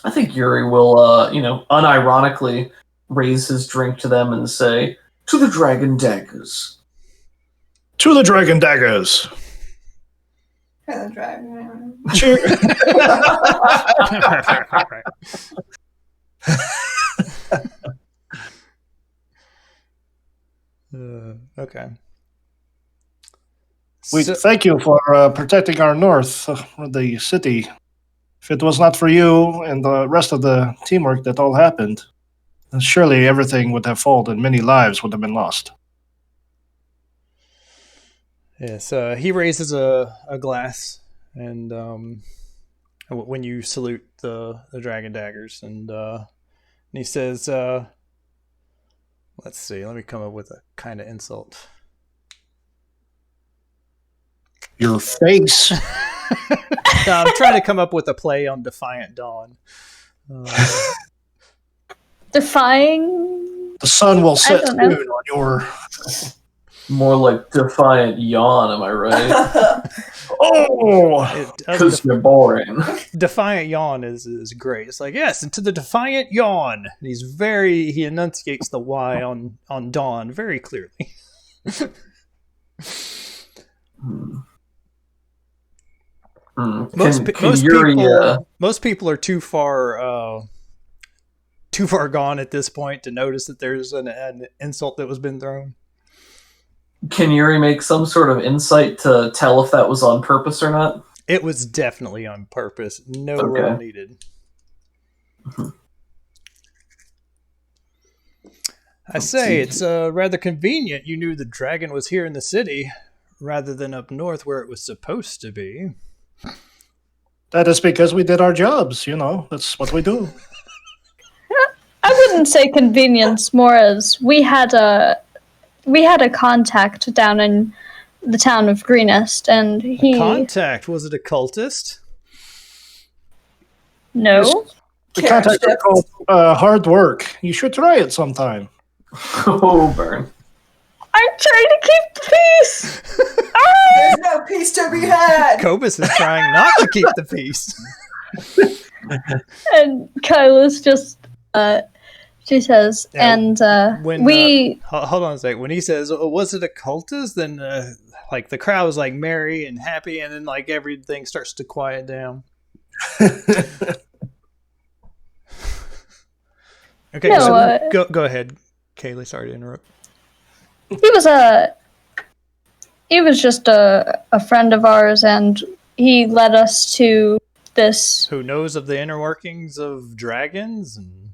I think Yuri will, unironically raise his drink to them and say, "To the Dragon Daggers." To the Dragon Daggers. For the dragon. Okay. We thank you for protecting our north, the city. If it was not for you and the rest of the teamwork that all happened, then surely everything would have fallen and many lives would have been lost. Yes, he raises a glass, and when you salute the Dragon Daggers, and he says, let's see, let me come up with a kind of insult. Your face. I'm trying to come up with a play on Defiant Dawn. Defying? The sun will set don't know. soon on your... More like Defiant Yawn, am I right? Oh! Because you're boring. Defiant Yawn is great. It's like, yes, and to the Defiant Yawn. And he enunciates the Y on Dawn very clearly. Most people are too far gone at this point to notice that there's an insult that was been thrown. Can Yuri make some sort of insight to tell if that was on purpose or not? It was definitely on purpose. No roll needed. I say, it's rather convenient you knew the dragon was here in the city, rather than up north where it was supposed to be. That is because we did our jobs, That's what we do. I wouldn't say convenience, more as we had a contact down in the town of Greenest, and he... A contact? Was it a cultist? No. The contact is called hard work. You should try it sometime. Oh, burn. I'm trying to keep the peace! There's no peace to be had. Cobus is trying not to keep the peace. And Kyla's just, she says, Yeah, and when, we... hold on a second. When he says, oh, was it a cultist? Then, like, the crowd was, like, merry and happy, and then, like, everything starts to quiet down. Okay, No, so go ahead, Kaylee. Sorry to interrupt. He was just a friend of ours, and he led us to this. Who knows of the inner workings of dragons and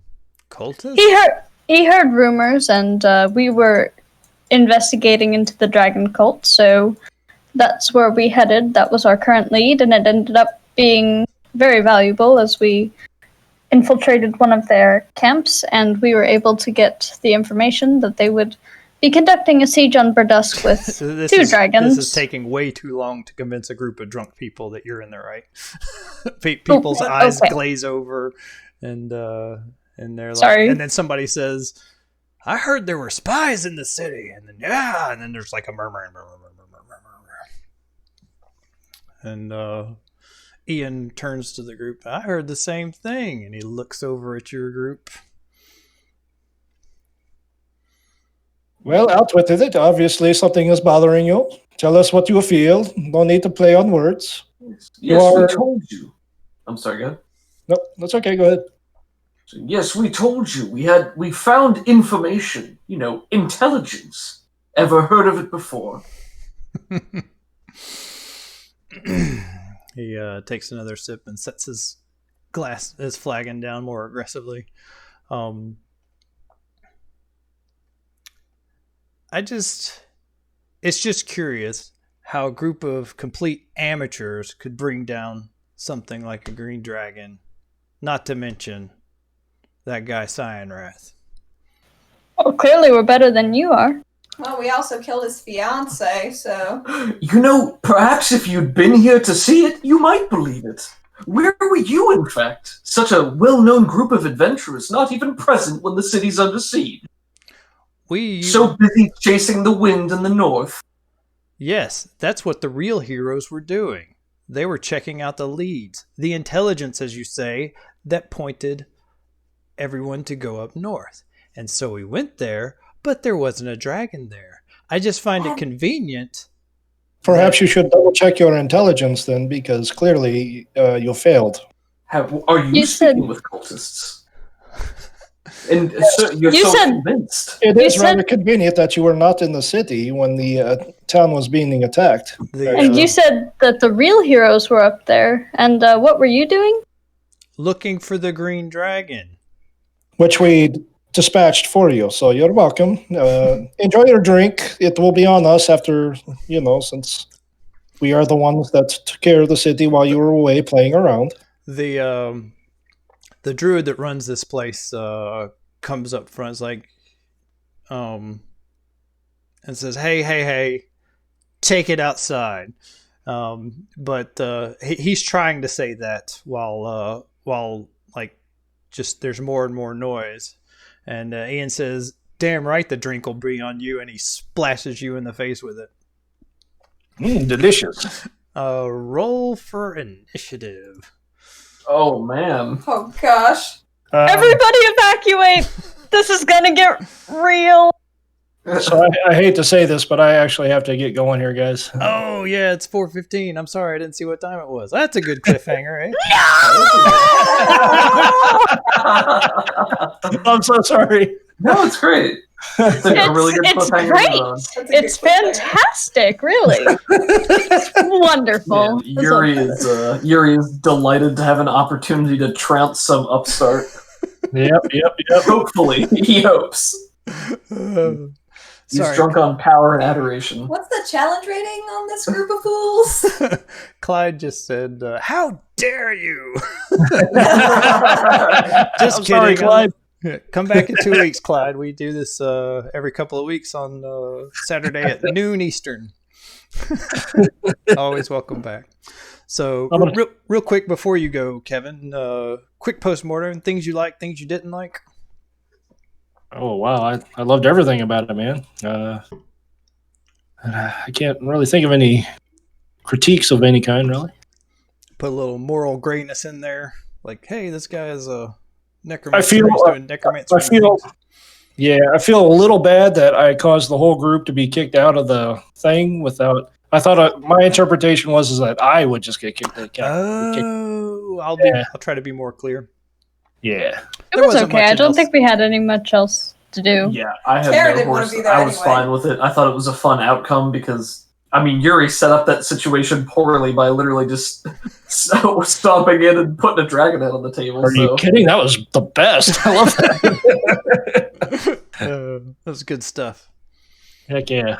cultists? He heard rumors, and we were investigating into the dragon cult, so that's where we headed. That was our current lead, and it ended up being very valuable as we infiltrated one of their camps, and we were able to get the information that they would be conducting a siege on Berdusk with two dragons. This is taking way too long to convince a group of drunk people that you're in the right. People's eyes glaze over, and they're like, Sorry. and then somebody says, "I heard there were spies in the city," and then there's like a murmur, and Ian turns to the group. I heard the same thing, and he looks over at your group. Well, out with it. Obviously, something is bothering you. Tell us what you feel. No need to play on words. Yes, we told you. I'm sorry, go ahead. No, that's okay. Go ahead. Yes, we told you. We found information. Intelligence. Ever heard of it before? He takes another sip and sets his flagon down more aggressively. It's just curious how a group of complete amateurs could bring down something like a green dragon, not to mention that guy Cyanwrath. Well, clearly we're better than you are. Well, we also killed his fiance, so... Perhaps if you'd been here to see it, you might believe it. Where were you, in fact? Such a well-known group of adventurers, not even present when the city's under siege. So busy chasing the wind in the north. Yes, that's what the real heroes were doing. They were checking out the leads, the intelligence, as you say, that pointed everyone to go up north. And so we went there, but there wasn't a dragon there. I just find it convenient. Perhaps you should double check your intelligence then, because clearly you failed. Are you speaking with cultists? And so you're convinced. It is rather convenient that you were not in the city when the town was being attacked. And you said that the real heroes were up there. And what were you doing? Looking for the green dragon. Which we dispatched for you, so you're welcome. Enjoy your drink. It will be on us after, since we are the ones that took care of the city while you were away playing around. The druid that runs this place comes up front, is like, and says, "Hey, take it outside." But he's trying to say that while just there's more and more noise, and Ian says, "Damn right, the drink will be on you," and he splashes you in the face with it. Delicious. Roll for initiative. Oh, man. Oh, gosh. Everybody evacuate! This is gonna get real. So I hate to say this, but I actually have to get going here, guys. Oh, yeah, it's 4:15. I'm sorry, I didn't see what time it was. That's a good cliffhanger, eh? I'm so sorry. No, it's great. It's a really good cliffhanger. Great. It's fantastic, really. It's wonderful. Yeah, Yuri is delighted to have an opportunity to trounce some upstart. Yep. Hopefully, he hopes. He's Sorry. drunk on power and adoration. What's the challenge rating on this group of fools? Clyde just said, "How dare you?" Just I'm kidding, sorry, Clyde. Come back in 2 weeks, Clyde. We do this every couple of weeks on Saturday at noon Eastern. Always welcome back. So, real quick before you go, Kevin, quick postmortem, things you liked, things you didn't like. Oh wow, I loved everything about it, man. I can't really think of any critiques of any kind, really. Put a little moral grayness in there, like, hey, this guy is a necromancer. I feel, He's doing necromancer. I feel a little bad that I caused the whole group to be kicked out of the thing without. I thought my interpretation was that I would just get kicked out. Oh, I'll try to be more clear. Yeah. It was okay. I don't think we had any much else to do. Yeah, I had Tara no didn't wanna horse. be there I was anyway. fine with it. I thought it was a fun outcome because, I mean, Yuri set up that situation poorly by literally just stomping in and putting a dragon head on the table. Are you kidding? That was the best. I love that. That was good stuff. Heck yeah.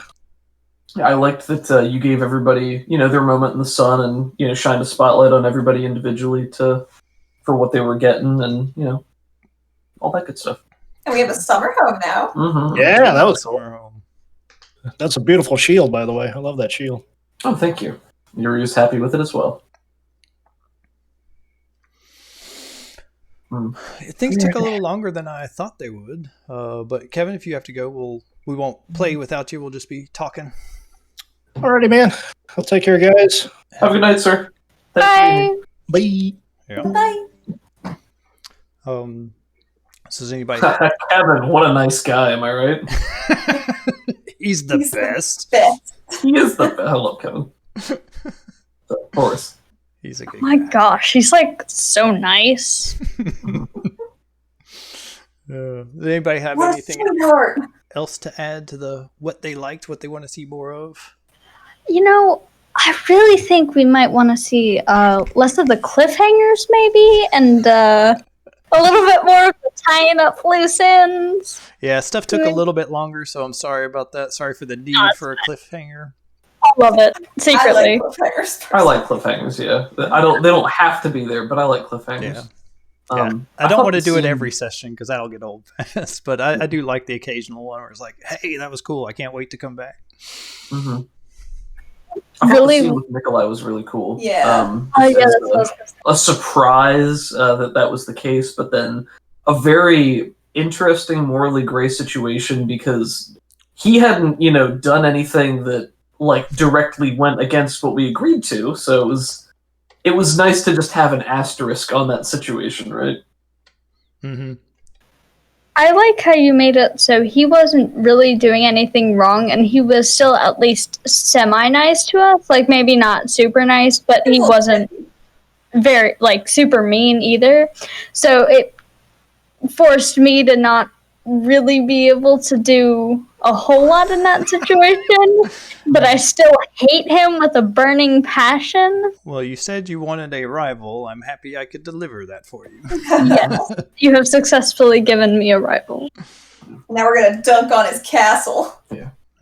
I liked that you gave everybody, their moment in the sun and, shined a spotlight on everybody individually for what they were getting and, all that good stuff. And we have a summer home now. Mm-hmm. Yeah, that was cool. Somewhere home. That's a beautiful shield, by the way. I love that shield. Oh, thank you. Yuri was happy with it as well. Things took a little longer than I thought they would. But Kevin, if you have to go, we won't play without you. We'll just be talking. Alrighty, man. I'll take care, guys. Have a good night, sir. Bye. Bye. Yeah. Bye. So does anybody? Kevin, what a nice guy, am I right? He's the He's the best. Best. He is the best. I love Kevin. Of course. He's a good Oh my guy. gosh, he's like so nice. Does anybody have What a anything sweetheart. else to add to what they liked, what they want to see more of? I really think we might want to see less of the cliffhangers, maybe, and a little bit more of the tying up loose ends. Yeah, stuff took a little bit longer, so I'm sorry about that. Sorry for the need for a cliffhanger. I love it secretly. I like cliffhangers. I like cliffhangers, yeah. They don't have to be there, but I like cliffhangers. Yeah. I don't want to do it scene- every session because that'll get old fast, but I do like the occasional one where it's like, hey, that was cool. I can't wait to come back. Mm-hmm. I thought Really- the scene with Nikolai was really cool. Yeah. Oh yeah, as that's what I was gonna say. a surprise that was the case, but then a very interesting morally gray situation because he hadn't, done anything that directly went against what we agreed to. So it was nice to just have an asterisk on that situation, right? Mm-hmm. I like how you made it so he wasn't really doing anything wrong, and he was still at least semi-nice to us. Like, maybe not super nice, but he wasn't very, super mean either. So it forced me to not really be able to do a whole lot in that situation, but I still hate him with a burning passion. Well, you said you wanted a rival. I'm happy I could deliver that for you. Yes, you have successfully given me a rival. Now we're going to dunk on his castle.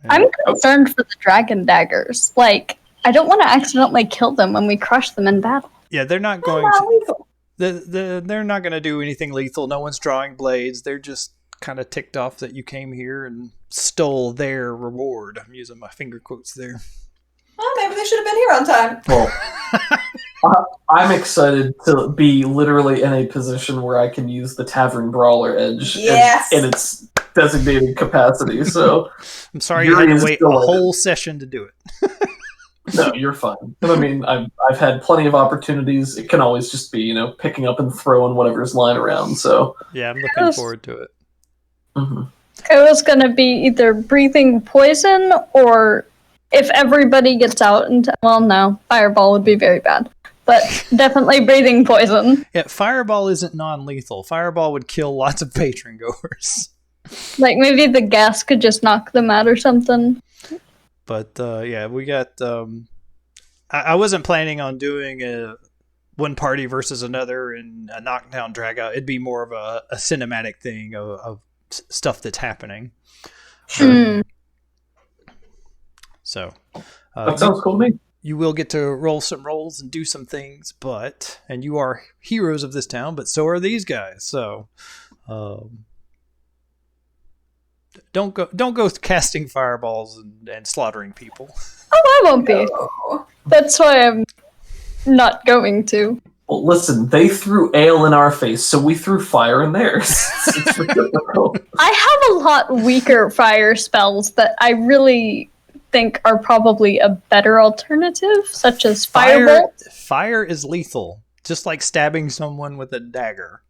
I'm concerned for the dragon daggers. I don't want to accidentally kill them when we crush them in battle. Yeah, they're not They're going not to. lethal. They're not going to do anything lethal. No one's drawing blades. They're just kind of ticked off that you came here and stole their reward. I'm using my finger quotes there. Well, maybe they should have been here on time. Well, I'm excited to be literally in a position where I can use the Tavern Brawler edge Yes. in its designated capacity. So, I'm sorry you had Yuri is to wait a delighted. whole session to do it. no, you're fine. I mean, I've had plenty of opportunities. It can always just be, picking up and throwing whatever's lying around. So, Yeah, I'm looking forward to it. mhm. It was going to be either breathing poison or if everybody gets out into... Well, no. Fireball would be very bad. But definitely breathing poison. Yeah, Fireball isn't non-lethal. Fireball would kill lots of patron goers. Maybe the gas could just knock them out or something. But yeah, we got. I wasn't planning on doing one party versus another and a knockdown drag out. It'd be more of a cinematic thing of stuff that's happening. Hmm. So That sounds cool to me. you will get to roll some rolls and do some things, and you are heroes of this town, but so are these guys. So don't go casting fireballs and slaughtering people. Oh, I won't be. No. That's why I'm not going to. Well, listen, they threw ale in our face, so we threw fire in theirs. It's reciprocal. I have a lot weaker fire spells that I really think are probably a better alternative, such as Firebolt. Fire is lethal, just like stabbing someone with a dagger.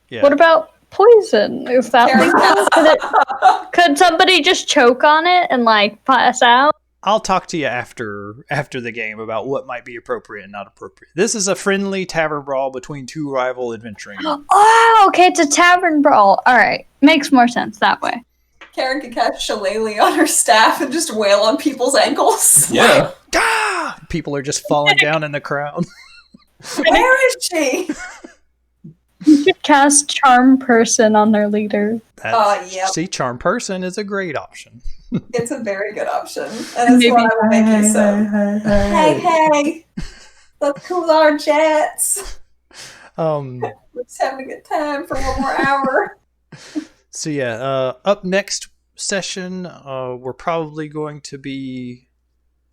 Yeah. What about poison? Is that lethal? Could somebody just choke on it and like pass out? I'll talk to you after the game about what might be appropriate and not appropriate. This is a friendly tavern brawl between two rival adventuring. Oh, okay, it's a tavern brawl. All right, makes more sense that way. Karen could cast Shillelagh on her staff and just wail on people's ankles. Yeah. Ah! People are just falling down in the crowd. Where is she? You could cast Charm Person on their leader. Yep. See, Charm Person is a great option. It's a very good option. And that's why I will make you so. Hey. Let's cool our jets. We're just having a good time for one more hour. So yeah, up next session, we're probably going to be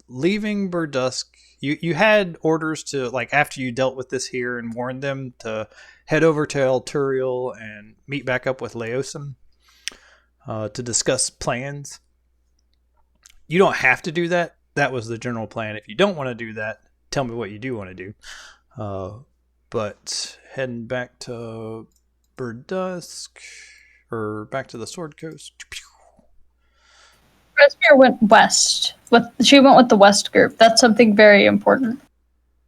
leaving Berdusk. You had orders to, like, after you dealt with this here and warned them to head over to El Turiel and meet back up with Laosin to discuss plans. You don't have to do that. That was the general plan. If you don't want to do that, tell me what you do want to do. But heading back to Berdusk, or back to the Sword Coast. Resmere went west. She went with the west group. That's something very important.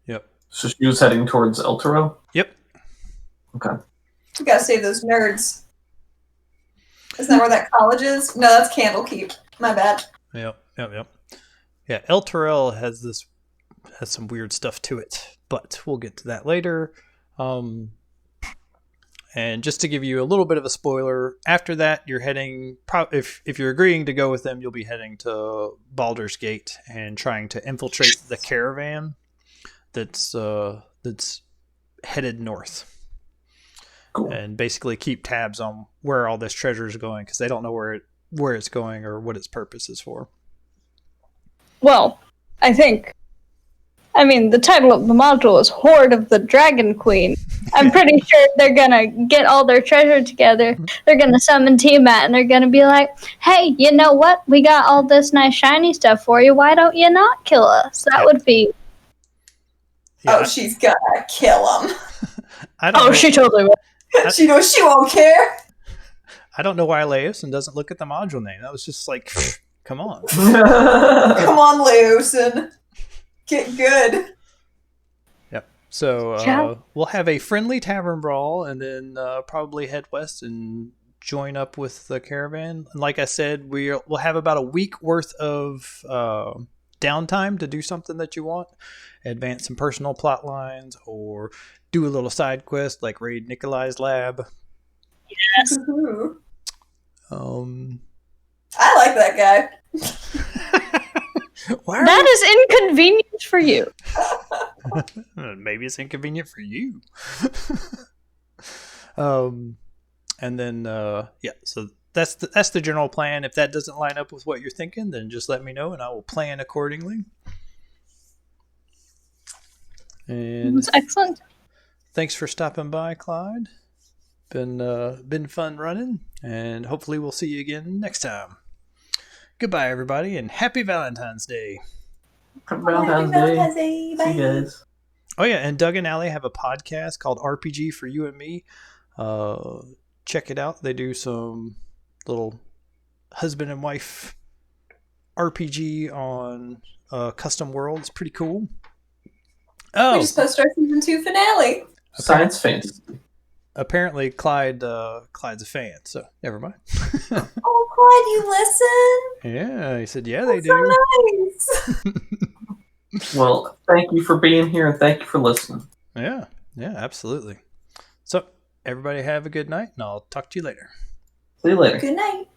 Yep. So she was heading towards El Toro? Yep. Okay. We gotta save those nerds. Isn't that where that college is? No, that's Candlekeep. My bad. Yep. Yeah, El Turiel has some weird stuff to it, but we'll get to that later. And just to give you a little bit of a spoiler, after that, you're heading. If you're agreeing to go with them, you'll be heading to Baldur's Gate and trying to infiltrate the caravan that's headed north. Cool. And basically keep tabs on where all this treasure is going, because they don't know where it's going or what its purpose is for. Well, the title of the module is Hoard of the Dragon Queen. I'm pretty sure they're gonna get all their treasure together. They're gonna summon Tiamat and they're gonna be like, hey, you know what? We got all this nice shiny stuff for you. Why don't you not kill us? That would be... Yeah, she's gonna kill him. I don't know. she totally will. She knows she won't care. I don't know why Laosin doesn't look at the module name. That was just like, come on. Come on, Laosin. Get good. Yep. So Yeah. we'll have a friendly tavern brawl and then probably head west and join up with the caravan. And like I said, we'll have about a week worth of downtime to do something that you want. Advance some personal plot lines or do a little side quest like raid Nikolai's lab. Yes. Ooh. I like that guy. That is inconvenient for you. Maybe it's inconvenient for you. And then so that's the general plan. If that doesn't line up with what you're thinking, then just let me know and I will plan accordingly. And That's excellent. thanks for stopping by, Clyde. Been fun running, and hopefully we'll see you again next time. Goodbye, everybody, and happy Valentine's Day. Happy Valentine's Day. Day. See you guys. Oh yeah, and Doug and Allie have a podcast called RPG for You and Me. Check it out. They do some little husband and wife RPG on custom worlds. Pretty cool. Oh, We just posted our season 2 finale. Science fantasy. apparently Clyde's a fan, so never mind. Oh, Clyde, you listen? Yeah, he said, yeah, they That's do. so nice. Well, thank you for being here and thank you for listening. Yeah, absolutely. So everybody have a good night, and I'll talk to you later. See you later. Good night.